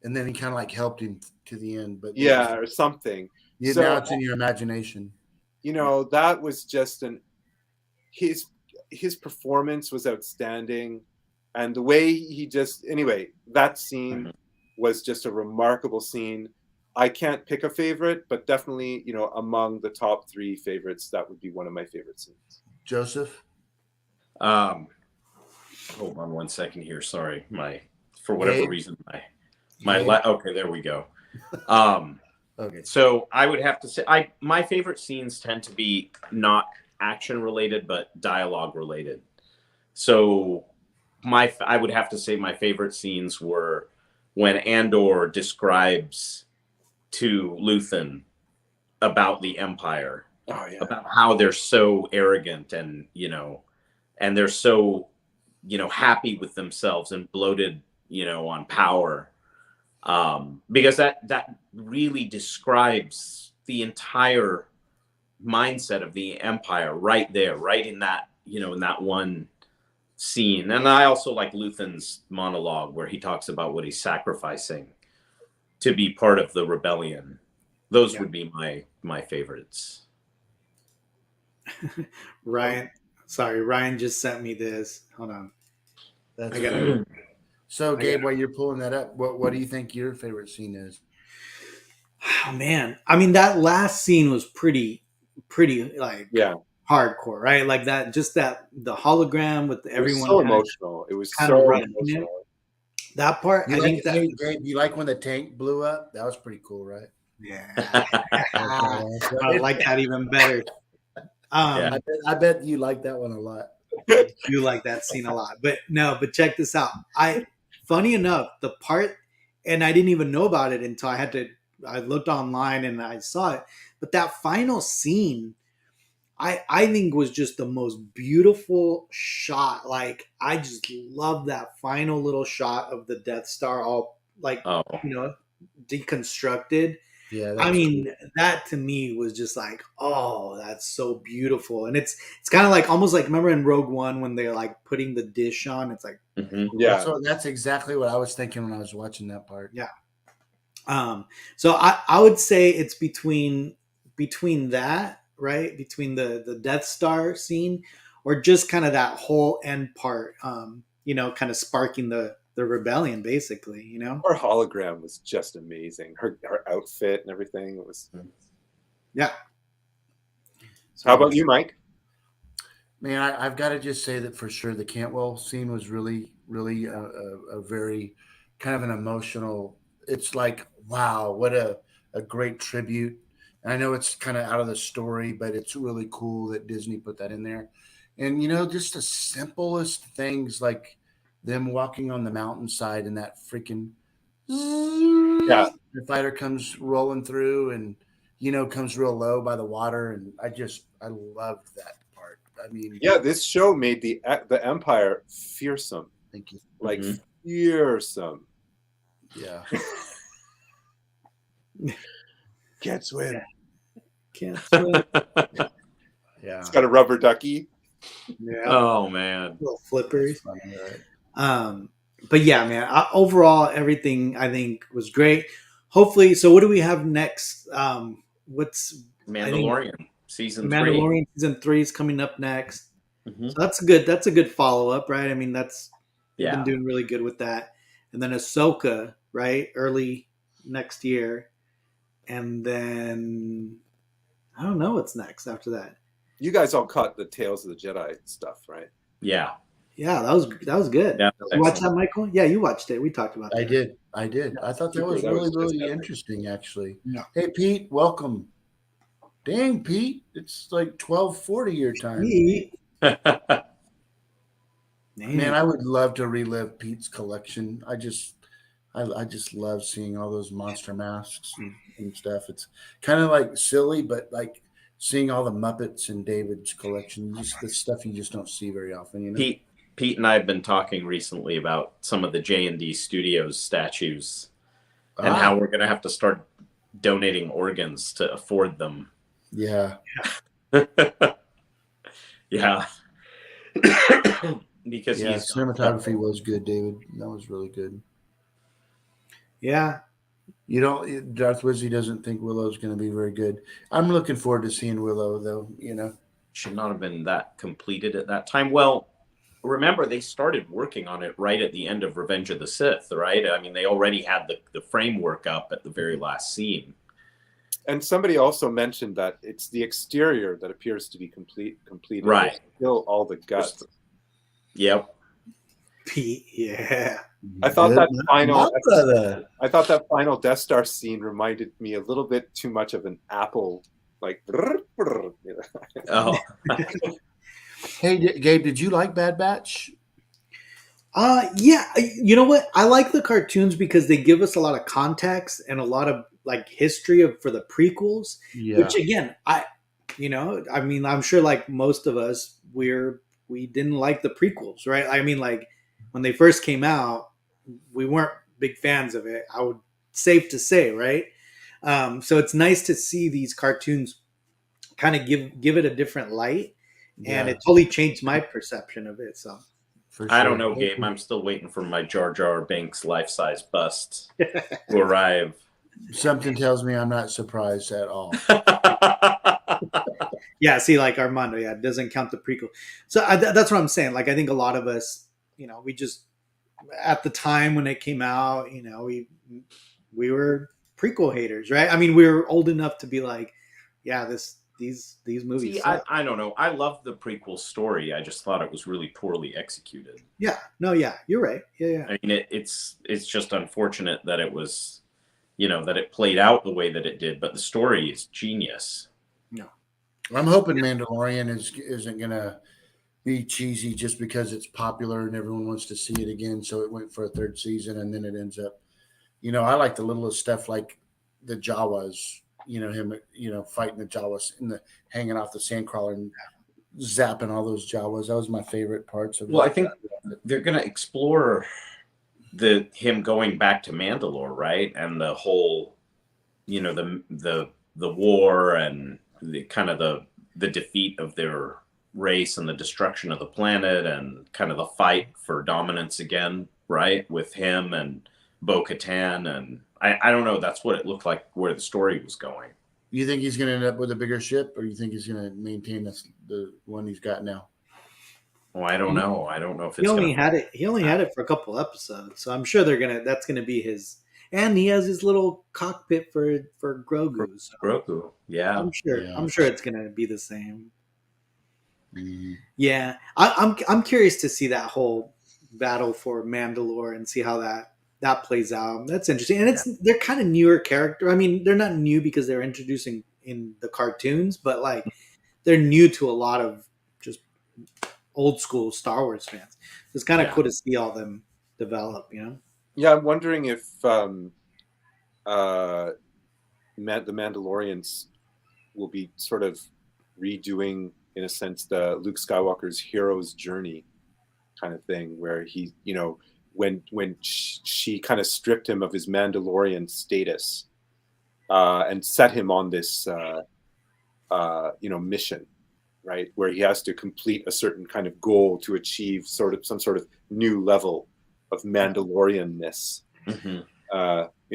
[SPEAKER 1] and then he kind of like helped him to the end. But
[SPEAKER 4] Yeah, or something.
[SPEAKER 1] now
[SPEAKER 4] So
[SPEAKER 1] it's in your imagination.
[SPEAKER 4] that was just his performance was outstanding, and the way he just that scene was just a remarkable scene. I can't pick a favorite, but definitely among the top 3 favorites, that would be one of my favorite scenes.
[SPEAKER 1] Joseph?
[SPEAKER 5] Hold on one second here. Sorry, for whatever reason okay, there we go.
[SPEAKER 1] Okay.
[SPEAKER 5] So I would have to say my favorite scenes tend to be not action related but dialogue related. So I would have to say my favorite scenes were when Andor describes to Luthen about the Empire, about how they're so arrogant and and they're so happy with themselves and bloated on power, because that really describes the entire mindset of the Empire right there, right in that in that one scene. And I also like Luthen's monologue where he talks about what he's sacrificing to be part of the rebellion. Those would be my favorites.
[SPEAKER 2] Ryan just sent me this. Hold on.
[SPEAKER 1] That's
[SPEAKER 2] I got
[SPEAKER 1] good. So, Gabe, while you're pulling that up, what do you think your favorite scene is?
[SPEAKER 2] Oh man, I mean that last scene was pretty like hardcore, right? Like that, just the hologram with everyone.
[SPEAKER 4] It was so emotional. It was
[SPEAKER 2] kind
[SPEAKER 4] so
[SPEAKER 2] of rushing
[SPEAKER 4] emotional.
[SPEAKER 2] That part,
[SPEAKER 1] Gabe, you like when the tank blew up? That was pretty cool, right?
[SPEAKER 2] Yeah, I like that even better.
[SPEAKER 1] I bet you like that one a lot.
[SPEAKER 2] You like that scene a lot, but check this out. Funny enough, the part, and I didn't even know about it until I looked online and I saw it. But that final scene, I think was just the most beautiful shot. Like I just love that final little shot of the Death Star all deconstructed.
[SPEAKER 1] Yeah,
[SPEAKER 2] I mean, that to me was just like, oh, that's so beautiful. And it's kind of like almost like, remember in Rogue One when they're like putting the dish on? It's like,
[SPEAKER 1] So that's exactly what I was thinking when I was watching that part.
[SPEAKER 2] Yeah. So I would say it's between that, right? Between the Death Star scene or just kind of that whole end part, kind of sparking the rebellion, basically,
[SPEAKER 4] Her hologram was just amazing. Her outfit and everything. It was.
[SPEAKER 2] Yeah.
[SPEAKER 4] How about you, Mike?
[SPEAKER 1] Man, I've got to just say that for sure the Cantwell scene was really, really a very kind of an emotional. It's like, wow, what a great tribute. And I know it's kind of out of the story, but it's really cool that Disney put that in there. And, just the simplest things like them walking on the mountainside and that freaking the fighter comes rolling through and, comes real low by the water. And I loved that part. I mean,
[SPEAKER 4] this show made the Empire fearsome.
[SPEAKER 1] Thank you.
[SPEAKER 4] Like fearsome.
[SPEAKER 1] Yeah.
[SPEAKER 4] Can't swim.
[SPEAKER 2] Can't swim.
[SPEAKER 1] Yeah.
[SPEAKER 4] It's got a rubber ducky.
[SPEAKER 2] Yeah.
[SPEAKER 5] Oh man.
[SPEAKER 2] Little flippers.
[SPEAKER 1] Funny, right?
[SPEAKER 2] But yeah, man, overall, everything I think was great. Hopefully, so what do we have next? What's
[SPEAKER 5] Mandalorian season 3?
[SPEAKER 2] Mandalorian season 3 is coming up next.
[SPEAKER 5] Mm-hmm.
[SPEAKER 2] So that's a good follow up, right? I mean, they've been doing really good with that. And then Ahsoka, right? Early next year. And then I don't know what's next after that.
[SPEAKER 4] You guys all caught the Tales of the Jedi stuff, right?
[SPEAKER 5] Yeah.
[SPEAKER 2] Yeah, that was good.
[SPEAKER 5] Yeah,
[SPEAKER 2] you watched that, Michael? Yeah, you watched it. We talked about that.
[SPEAKER 1] I did. I thought that
[SPEAKER 4] Super.
[SPEAKER 1] was
[SPEAKER 4] That was
[SPEAKER 1] really,
[SPEAKER 4] just
[SPEAKER 1] really
[SPEAKER 4] epic.
[SPEAKER 1] interesting, actually.
[SPEAKER 2] Yeah.
[SPEAKER 1] Hey, Pete, welcome. Dang, Pete, it's like 12:40 your time. Man, I would love to relive Pete's collection. I just love seeing all those monster masks and stuff. It's kind of like silly, but like seeing all the Muppets in David's collection, just the stuff you just don't see very often.
[SPEAKER 5] Pete and I have been talking recently about some of the J&D Studios statues and how we're going to have to start donating organs to afford them.
[SPEAKER 1] Yeah.
[SPEAKER 5] Yeah. Because
[SPEAKER 1] Yeah.
[SPEAKER 5] he's
[SPEAKER 1] Cinematography was good, David. That was really good.
[SPEAKER 2] Yeah.
[SPEAKER 1] You don't, Darth Wizzy doesn't think Willow's going to be very good. I'm looking forward to seeing Willow, though, you know.
[SPEAKER 5] should not have been that completed at that time. Well, remember they started working on it right at the end of Revenge of the Sith, right? I mean, they already had the framework up at the very last scene.
[SPEAKER 4] And somebody also mentioned that it's the exterior that appears to be completed.
[SPEAKER 5] Right.
[SPEAKER 4] There's still all the guts.
[SPEAKER 5] Yep.
[SPEAKER 2] Yeah.
[SPEAKER 4] I thought that final
[SPEAKER 1] brother.
[SPEAKER 4] I thought that final Death Star scene reminded me a little bit too much of an apple, like.
[SPEAKER 5] Oh.
[SPEAKER 1] Hey, Gabe, did you like Bad Batch?
[SPEAKER 2] Yeah. You know what? I like the cartoons because they give us a lot of context and a lot of like history for the prequels.
[SPEAKER 1] Yeah.
[SPEAKER 2] Which again, I mean, I'm sure like most of us, we didn't like the prequels, right? I mean, like when they first came out, we weren't big fans of it. I would safe to say, right? So it's nice to see these cartoons kind of give it a different light, and
[SPEAKER 1] Yeah.
[SPEAKER 2] it totally changed my perception of it. So
[SPEAKER 1] For
[SPEAKER 5] I
[SPEAKER 1] sure.
[SPEAKER 5] don't know, Gabe. I'm still waiting for my Jar Jar Binks life-size bust to arrive.
[SPEAKER 1] Something tells me I'm not surprised at all.
[SPEAKER 2] yeah, see, like Armando, yeah, it doesn't count the prequel. So that's what I'm saying. Like I think a lot of us, we just at the time when it came out, we were prequel haters, right? I mean, we were old enough to be like, yeah, these movies.
[SPEAKER 5] See, I don't know. I love the prequel story. I just thought it was really poorly executed.
[SPEAKER 2] Yeah, no, yeah, you're right. Yeah.
[SPEAKER 5] I mean, it's just unfortunate that it was, that it played out the way that it did. But the story is genius.
[SPEAKER 2] No,
[SPEAKER 1] I'm hoping Mandalorian isn't gonna be cheesy just because it's popular and everyone wants to see it again. So it went for a third season and then it ends up, I like the littlest stuff like the Jawas, him, fighting the Jawas hanging off the sandcrawler and zapping all those Jawas. That was my favorite parts of it.
[SPEAKER 5] Well, I think they're going to explore him going back to Mandalore, right? And the whole, the war and the kind of the defeat of their race and the destruction of the planet and kind of the fight for dominance again, right? With him and Bo-Katan, and I don't know. That's what it looked like where the story was going.
[SPEAKER 1] You think he's going to end up with a bigger ship, or you think he's going to maintain the one he's got now?
[SPEAKER 5] Oh, I don't know. I don't know if it's.
[SPEAKER 2] He only had it for a couple episodes, so I'm sure that's gonna be his. And he has his little cockpit for Grogu. So
[SPEAKER 5] Grogu, yeah.
[SPEAKER 2] I'm sure it's gonna be the same.
[SPEAKER 1] Mm-hmm.
[SPEAKER 2] Yeah, I'm curious to see that whole battle for Mandalore and see how that plays out. That's interesting, and they're kind of newer character. I mean, they're not new because they're introducing in the cartoons, but like they're new to a lot of just old school Star Wars fans. So it's kind of cool to see all them develop.
[SPEAKER 4] Yeah, I'm wondering if the Mandalorians will be sort of redoing, in a sense, the Luke Skywalker's hero's journey kind of thing, where he, when she kind of stripped him of his Mandalorian status and set him on this, mission, right, where he has to complete a certain kind of goal to achieve some sort of new level of Mandalorianness,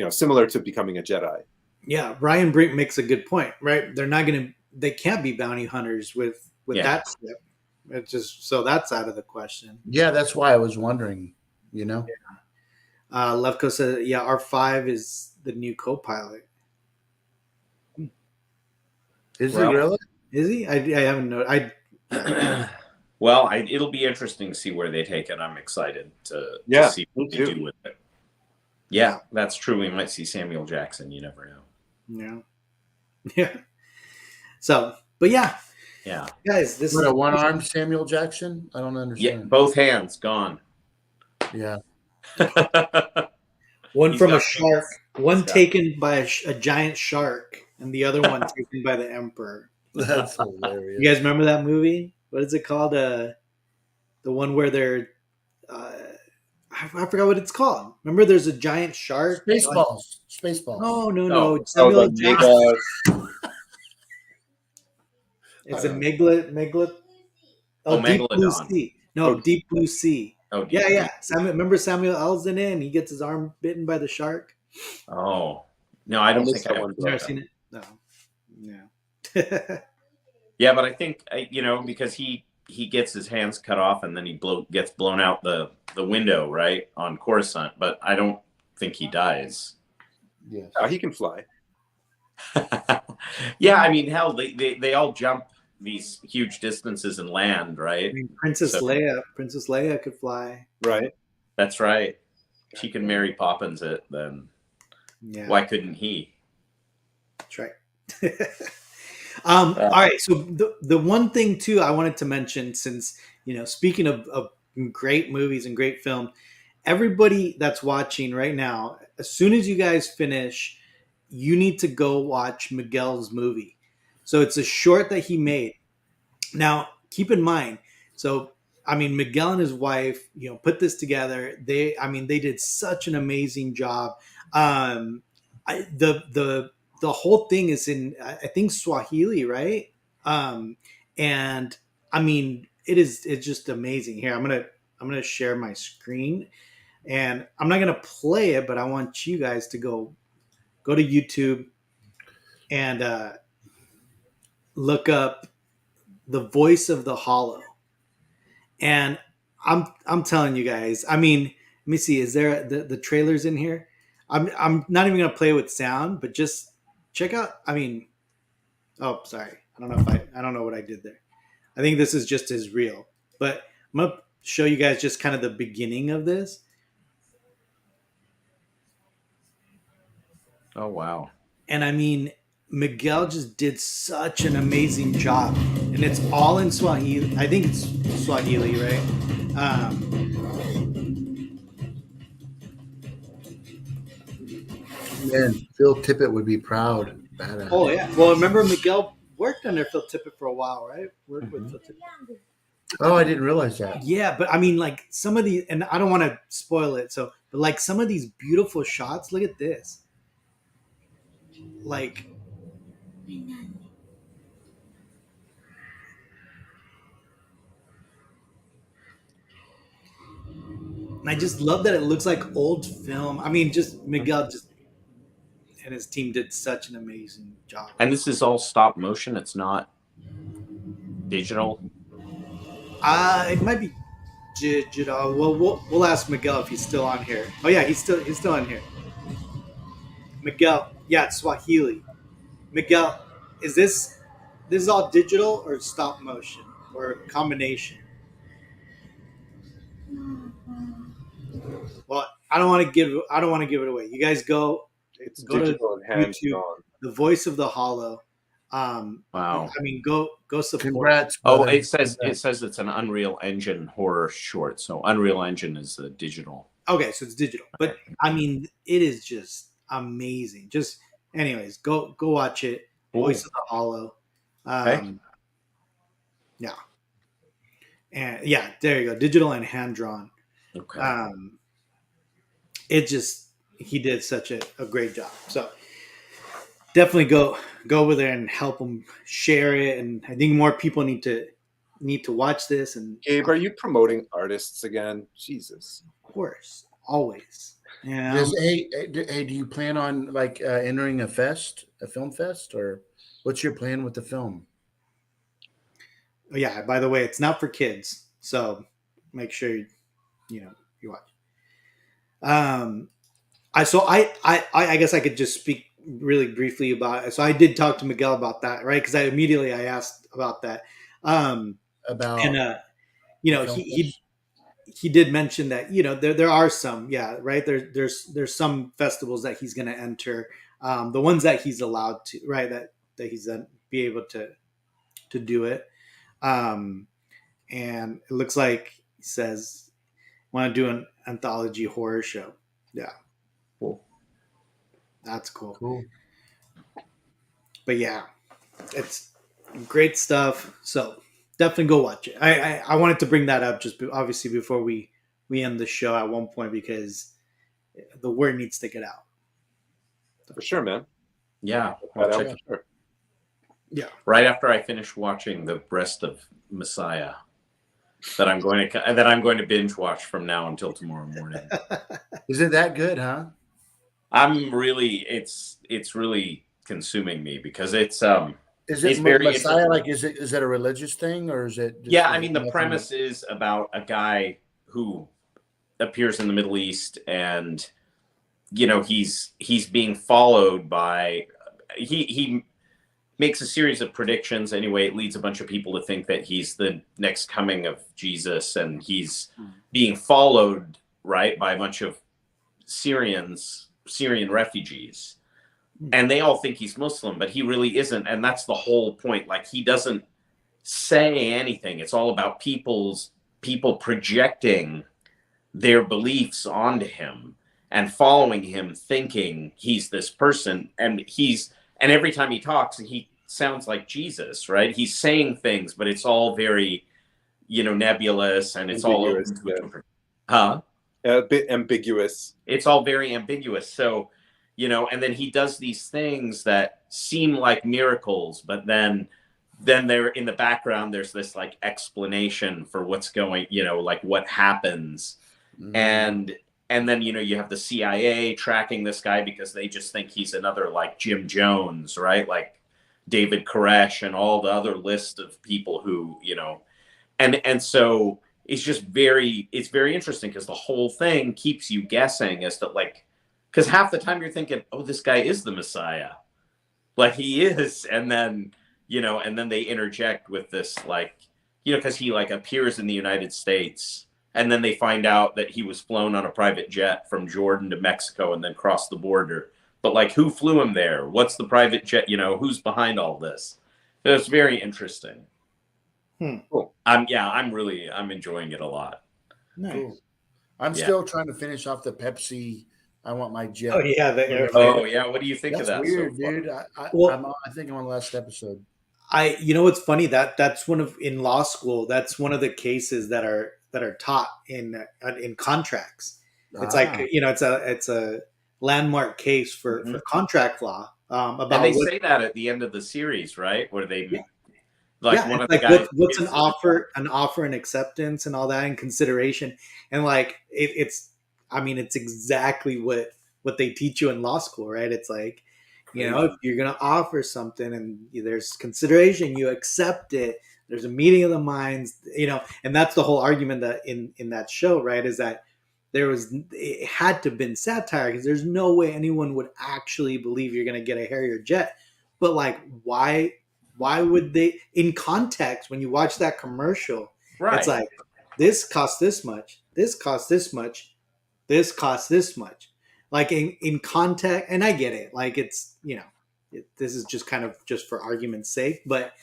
[SPEAKER 4] similar to becoming a Jedi.
[SPEAKER 2] Yeah, Ryan Brink makes a good point, right? They can't be bounty hunters with that ship. It's just so that's out of the question.
[SPEAKER 1] Yeah, that's why I was wondering.
[SPEAKER 2] Levko said, "Yeah, R5 is the new co-pilot."
[SPEAKER 1] Is he really?
[SPEAKER 2] Is he? I haven't known.
[SPEAKER 5] Well, it'll be interesting to see where they take it. I'm excited to see what they do with it. Yeah, that's true. We might see Samuel Jackson. You never know.
[SPEAKER 2] Yeah. So, but yeah, guys, this
[SPEAKER 1] is a one-armed Samuel Jackson. I don't understand.
[SPEAKER 5] Yeah, both hands gone.
[SPEAKER 1] Yeah.
[SPEAKER 2] One from a shark, one taken by a giant shark, and the other one taken by the Emperor.
[SPEAKER 1] That's hilarious.
[SPEAKER 2] You guys remember that movie? What is it called? The one where they're I forgot what it's called. Remember, there's a giant shark.
[SPEAKER 1] Spaceballs.
[SPEAKER 2] No.
[SPEAKER 5] Oh,
[SPEAKER 2] Samuel
[SPEAKER 3] Jackson.
[SPEAKER 2] It's a Megla.
[SPEAKER 5] Oh,
[SPEAKER 2] Deep Blue
[SPEAKER 5] Megalodon.
[SPEAKER 2] Sea. No,
[SPEAKER 4] Oh,
[SPEAKER 2] Deep Blue Sea.
[SPEAKER 5] Oh, deep,
[SPEAKER 2] Yeah, yeah.
[SPEAKER 5] deep.
[SPEAKER 2] Remember Samuel L's in it, and he gets his arm bitten by the shark.
[SPEAKER 5] Oh, no, I
[SPEAKER 4] I
[SPEAKER 5] don't
[SPEAKER 4] missed
[SPEAKER 5] think I
[SPEAKER 4] that
[SPEAKER 5] ever
[SPEAKER 4] one.
[SPEAKER 2] You never
[SPEAKER 5] saw
[SPEAKER 2] seen
[SPEAKER 5] that.
[SPEAKER 2] it? No. Yeah.
[SPEAKER 5] Yeah, but I think because he gets his hands cut off and then he gets blown out the window, right, on Coruscant. But I don't think he dies.
[SPEAKER 1] Yes.
[SPEAKER 4] Oh, he can fly.
[SPEAKER 5] Yeah, I mean, hell, they all jump these huge distances and land,
[SPEAKER 2] I
[SPEAKER 5] right?
[SPEAKER 2] mean,
[SPEAKER 5] So
[SPEAKER 2] Princess Leia could fly.
[SPEAKER 4] Right.
[SPEAKER 5] that's right. She can marry Poppins it. Then
[SPEAKER 2] Yeah,
[SPEAKER 5] why couldn't he?
[SPEAKER 2] that's right. All right. So the one thing too I wanted to mention, since speaking of great movies and great film, everybody that's watching right now, as soon as you guys finish, you need to go watch Miguel's movie. So it's a short that he made. Now, keep in mind, so I mean, Miguel and his wife, put this together. They did such an amazing job. Um, the whole thing is in, I think, Swahili, right? And I mean, it's just amazing. Here, I'm gonna share my screen, and I'm not gonna play it, but I want you guys to go to YouTube and look up the voice of the Hollow. And I'm telling you guys. I mean, let me see. Is there the trailers in here? I'm not even gonna play with sound, but just check out. I mean, oh, sorry. I don't know what I did there. I think this is just his reel, but I'm gonna show you guys just kind of the beginning of this.
[SPEAKER 5] Oh wow.
[SPEAKER 2] And I mean, Miguel just did such an amazing job, and it's all in Swahili. I think it's Swahili, right?
[SPEAKER 1] Man, Phil Tippett would be proud. Badass.
[SPEAKER 2] Oh yeah. Well, remember Miguel worked under Phil Tippett for a while, right? Worked with Phil Tippett.
[SPEAKER 1] Oh, I didn't realize that.
[SPEAKER 2] Yeah, but I mean, like some of the, and I don't want to spoil it. So, but like some of these beautiful shots. Look at this. Like, and I just love that it looks like old film. I mean, just Miguel just and his team did such an amazing job.
[SPEAKER 5] And this is all stop motion. It's not digital.
[SPEAKER 2] It might be digital. Well, we'll ask Miguel if he's still on here. Oh yeah, he's still on here. Miguel, yeah, it's Swahili. Miguel, is this all digital or stop motion or a combination? Well, I don't want to give it away. You guys go
[SPEAKER 4] It's
[SPEAKER 2] to
[SPEAKER 4] digital and hand
[SPEAKER 2] YouTube.
[SPEAKER 4] drawn.
[SPEAKER 2] The Voice of the Hollow.
[SPEAKER 5] Wow.
[SPEAKER 2] I mean, go support.
[SPEAKER 1] Congrats.
[SPEAKER 5] Oh,
[SPEAKER 1] brother.
[SPEAKER 5] it says it's an Unreal Engine horror short. So Unreal Engine is the digital.
[SPEAKER 2] Okay, so it's digital, but I mean, it is just amazing. Just, anyways, go watch it.
[SPEAKER 5] Cool.
[SPEAKER 2] Voice of the Hollow.
[SPEAKER 5] Okay.
[SPEAKER 2] Yeah, and yeah, there you go. Digital and hand drawn.
[SPEAKER 5] Okay.
[SPEAKER 2] It just, he did such a great job. So definitely go over there and help him share it. And I think more people need to watch this. And
[SPEAKER 4] Gabe, are you promoting artists again? Jesus.
[SPEAKER 2] of course, always. Yeah.
[SPEAKER 1] Hey, do you plan on like entering a film fest, or what's your plan with the film?
[SPEAKER 2] Oh, yeah. By the way, it's not for kids, so make sure you watch. I guess I could just speak really briefly about it. So I did talk to Miguel about that, right? Because I asked about that.
[SPEAKER 1] About
[SPEAKER 2] And
[SPEAKER 1] film
[SPEAKER 2] he did mention that there are some, yeah, right, there's some festivals that he's going to enter, the ones that he's allowed to, right, that he's be able to do it, and it looks like he says want to do an anthology horror show. Yeah,
[SPEAKER 5] Cool.
[SPEAKER 2] that's cool.
[SPEAKER 1] Cool.
[SPEAKER 2] But yeah, it's great stuff. So definitely go watch it. I wanted to bring that up just obviously before we end the show at one point, because the word needs to get out.
[SPEAKER 4] For sure, man.
[SPEAKER 5] Yeah.
[SPEAKER 4] That
[SPEAKER 5] I'll
[SPEAKER 4] out
[SPEAKER 5] check
[SPEAKER 4] for sure.
[SPEAKER 2] Yeah.
[SPEAKER 5] right after I finish watching the rest of Messiah, that I'm going to binge watch from now until tomorrow morning.
[SPEAKER 1] Is it that good, huh?
[SPEAKER 5] It's really consuming me because it's
[SPEAKER 1] Is it
[SPEAKER 5] very
[SPEAKER 1] Messiah?
[SPEAKER 5] interesting.
[SPEAKER 1] Like, is that a religious thing, or is it just?
[SPEAKER 5] Yeah, I
[SPEAKER 1] Is it
[SPEAKER 5] mean the
[SPEAKER 1] nothing
[SPEAKER 5] premise is about a guy who appears in the Middle East, and he's being followed by he makes a series of predictions. Anyway, it leads a bunch of people to think that he's the next coming of Jesus, and he's being followed, right, by a bunch of Syrian refugees. And they all think he's Muslim, but he really isn't. And that's the whole point. Like, he doesn't say anything. It's all about people projecting their beliefs onto him and following him, thinking he's this person. And every time he talks, he sounds like Jesus, right? He's saying things, but it's all very, nebulous, and it's all
[SPEAKER 4] Ambiguous,
[SPEAKER 5] open to
[SPEAKER 4] yeah.
[SPEAKER 5] interpretation. Huh?
[SPEAKER 4] A bit ambiguous.
[SPEAKER 5] It's all very ambiguous. So, and then he does these things that seem like miracles, but then they're in the background. There's this like explanation for what's going, like what happens. And then, you have the CIA tracking this guy because they just think he's another like Jim Jones, right? Like David Koresh and all the other list of people who, and so it's very interesting because the whole thing keeps you guessing as to like, because half the time you're thinking, oh, this guy is the Messiah. Like he is. And then, and then they interject with this, like, because he like appears in the United States, and then they find out that he was flown on a private jet from Jordan to Mexico and then crossed the border. But like, who flew him there? What's the private jet? Who's behind all this? So it's very interesting.
[SPEAKER 4] Cool.
[SPEAKER 5] I'm enjoying it a lot.
[SPEAKER 2] Nice.
[SPEAKER 1] Cool. I'm still trying to finish off the Pepsi. I want my jet.
[SPEAKER 2] Oh yeah, the air.
[SPEAKER 5] Oh yeah, what do you think
[SPEAKER 1] That's
[SPEAKER 5] of that?
[SPEAKER 1] weird,
[SPEAKER 5] so far?
[SPEAKER 1] dude.
[SPEAKER 2] Well-
[SPEAKER 1] I think I'm on the last episode.
[SPEAKER 2] What's funny, that's one of, in law school, that's one of the cases that are taught in contracts. It's like, it's a landmark case for contract law, about
[SPEAKER 5] And they say that at the end of the series, right? Where they one of the
[SPEAKER 2] like
[SPEAKER 5] guys
[SPEAKER 2] what's an offer and acceptance and all that in consideration, and like it's exactly what they teach you in law school, right? It's like, if you're gonna offer something and there's consideration, you accept it. There's a meeting of the minds, and that's the whole argument that in that show, right? Is that it had to have been satire, because there's no way anyone would actually believe you're gonna get a Harrier jet. But like, why would they? In context, when you watch that commercial,
[SPEAKER 5] right.
[SPEAKER 2] It's like, this costs this much, this costs this much, this costs this much. Like in context, and I get it. Like it's, this is just kind of just for argument's sake. But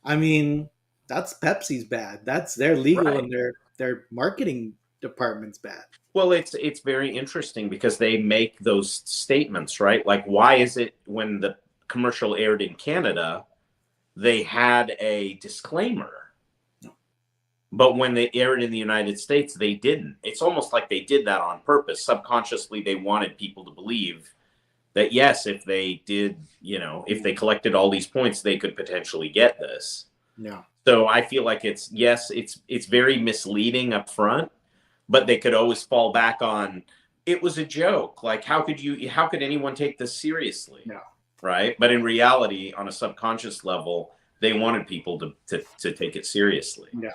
[SPEAKER 2] I mean, that's Pepsi's bad. That's their legal
[SPEAKER 5] Right.
[SPEAKER 2] and their marketing department's bad.
[SPEAKER 5] Well, it's very interesting because they make those statements, right? Like, why is it when the commercial aired in Canada, they had a disclaimer, but when they aired in the United States, they didn't? It's almost like they did that on purpose. Subconsciously, they wanted people to believe that, yes, if they did, if they collected all these points, they could potentially get this.
[SPEAKER 2] Yeah.
[SPEAKER 5] So I feel like it's very misleading up front, but they could always fall back on, it was a joke. Like, how could anyone take this seriously?
[SPEAKER 2] No.
[SPEAKER 5] Right. But in reality, on a subconscious level, they wanted people to take it seriously.
[SPEAKER 2] Yeah.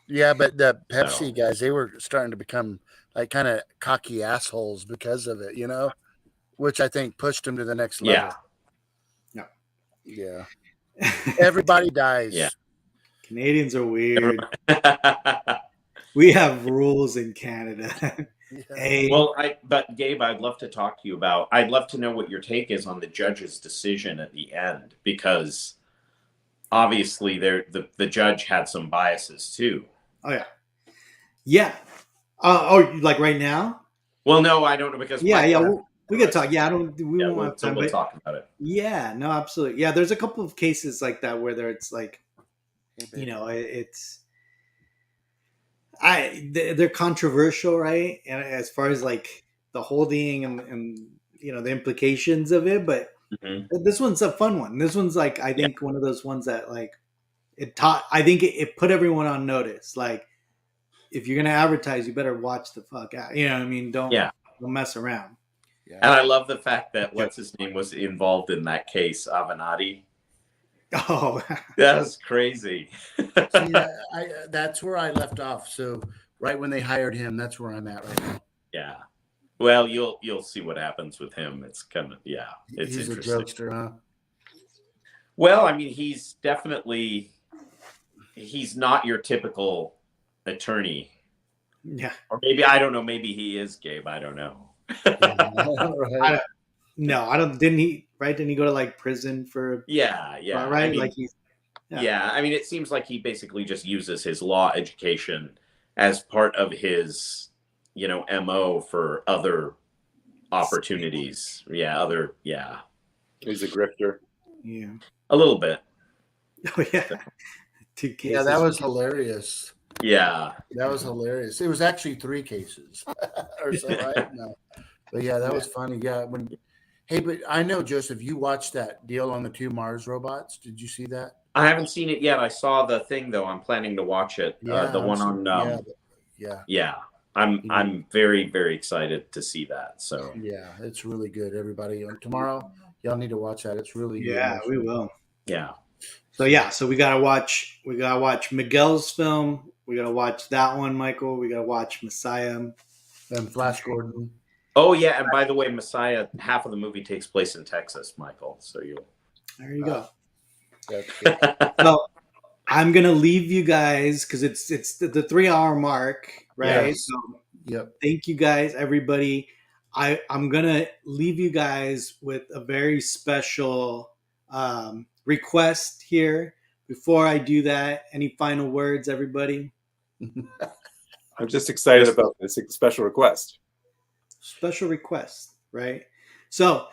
[SPEAKER 1] Yeah, but the Pepsi guys, they were starting to become like kind of cocky assholes because of it, which I think pushed them to the next level.
[SPEAKER 5] Yeah.
[SPEAKER 1] Yeah. Everybody dies.
[SPEAKER 5] Yeah.
[SPEAKER 2] Canadians are weird. We have rules in Canada.
[SPEAKER 1] Yeah.
[SPEAKER 5] Well, but Gabe, I'd love to know what your take is on the judge's decision at the end, because obviously the judge had some biases too.
[SPEAKER 2] Oh yeah. Yeah. Like right now?
[SPEAKER 5] Well, no, I don't know, because
[SPEAKER 2] we could talk. Yeah, we won't have time.
[SPEAKER 5] We'll talk about it.
[SPEAKER 2] Yeah, no, absolutely. Yeah, there's a couple of cases like that where it's like, they're controversial, right? And as far as like the holding and the implications of it, but
[SPEAKER 5] Mhm.
[SPEAKER 2] This one's a fun one. This one's like I think one of those ones that like it taught. I think it put everyone on notice. Like if you're gonna advertise, you better watch the fuck out. You know what I mean? Don't mess around.
[SPEAKER 1] Yeah.
[SPEAKER 5] And I love the fact that what's his name was involved in that case, Avenatti.
[SPEAKER 2] Oh,
[SPEAKER 5] That was crazy.
[SPEAKER 1] See, that's where I left off. So right when they hired him, that's where I'm at right now.
[SPEAKER 5] Yeah. Well, you'll see what happens with him. It's kind of it's
[SPEAKER 1] He's a
[SPEAKER 5] interesting.
[SPEAKER 1] jokester, huh?
[SPEAKER 5] Well, I mean, he's not your typical attorney.
[SPEAKER 2] yeah.
[SPEAKER 5] Or maybe I don't know, maybe he is, Gabe. I don't know.
[SPEAKER 1] Right.
[SPEAKER 2] No, I don't. Didn't he? Right? Didn't he go to like prison for?
[SPEAKER 5] Yeah.
[SPEAKER 2] Right.
[SPEAKER 5] I mean,
[SPEAKER 2] like he's.
[SPEAKER 5] yeah, I mean, it seems like he basically just uses his law education as part of his, MO for other opportunities. Yeah,
[SPEAKER 4] He's a grifter.
[SPEAKER 2] Yeah.
[SPEAKER 5] a little bit.
[SPEAKER 2] Oh yeah. 2 cases.
[SPEAKER 1] Yeah, that was hilarious.
[SPEAKER 5] Yeah.
[SPEAKER 1] That was hilarious. It was actually 3 cases or so, right? No. But yeah, that was funny. Yeah. Hey, but I know, Joseph, you watched that deal on the 2 Mars robots. Did you see that?
[SPEAKER 5] I haven't seen it yet. I saw the thing though. I'm planning to watch it.
[SPEAKER 1] Yeah,
[SPEAKER 5] The one on.
[SPEAKER 1] Yeah.
[SPEAKER 5] I'm very, very excited to see that. So
[SPEAKER 1] Yeah, it's really good. Everybody, tomorrow, y'all need to watch that. It's really good.
[SPEAKER 2] Yeah, we will.
[SPEAKER 5] yeah.
[SPEAKER 2] So we gotta watch Miguel's film. We gotta watch that one, Michael. We gotta watch Messiah.
[SPEAKER 1] And Flash Gordon.
[SPEAKER 5] Oh yeah, and by the way, Messiah, half of the movie takes place in Texas, Michael. So
[SPEAKER 2] There you go.
[SPEAKER 1] That's good.
[SPEAKER 2] So I'm gonna leave you guys because it's the 3-hour mark, right?
[SPEAKER 1] Yes.
[SPEAKER 2] So
[SPEAKER 1] Yep.
[SPEAKER 2] thank you guys, everybody. I'm gonna leave you guys with a very special request here. Before I do that, any final words, everybody?
[SPEAKER 4] I'm just excited about this special request.
[SPEAKER 2] Special request, right? So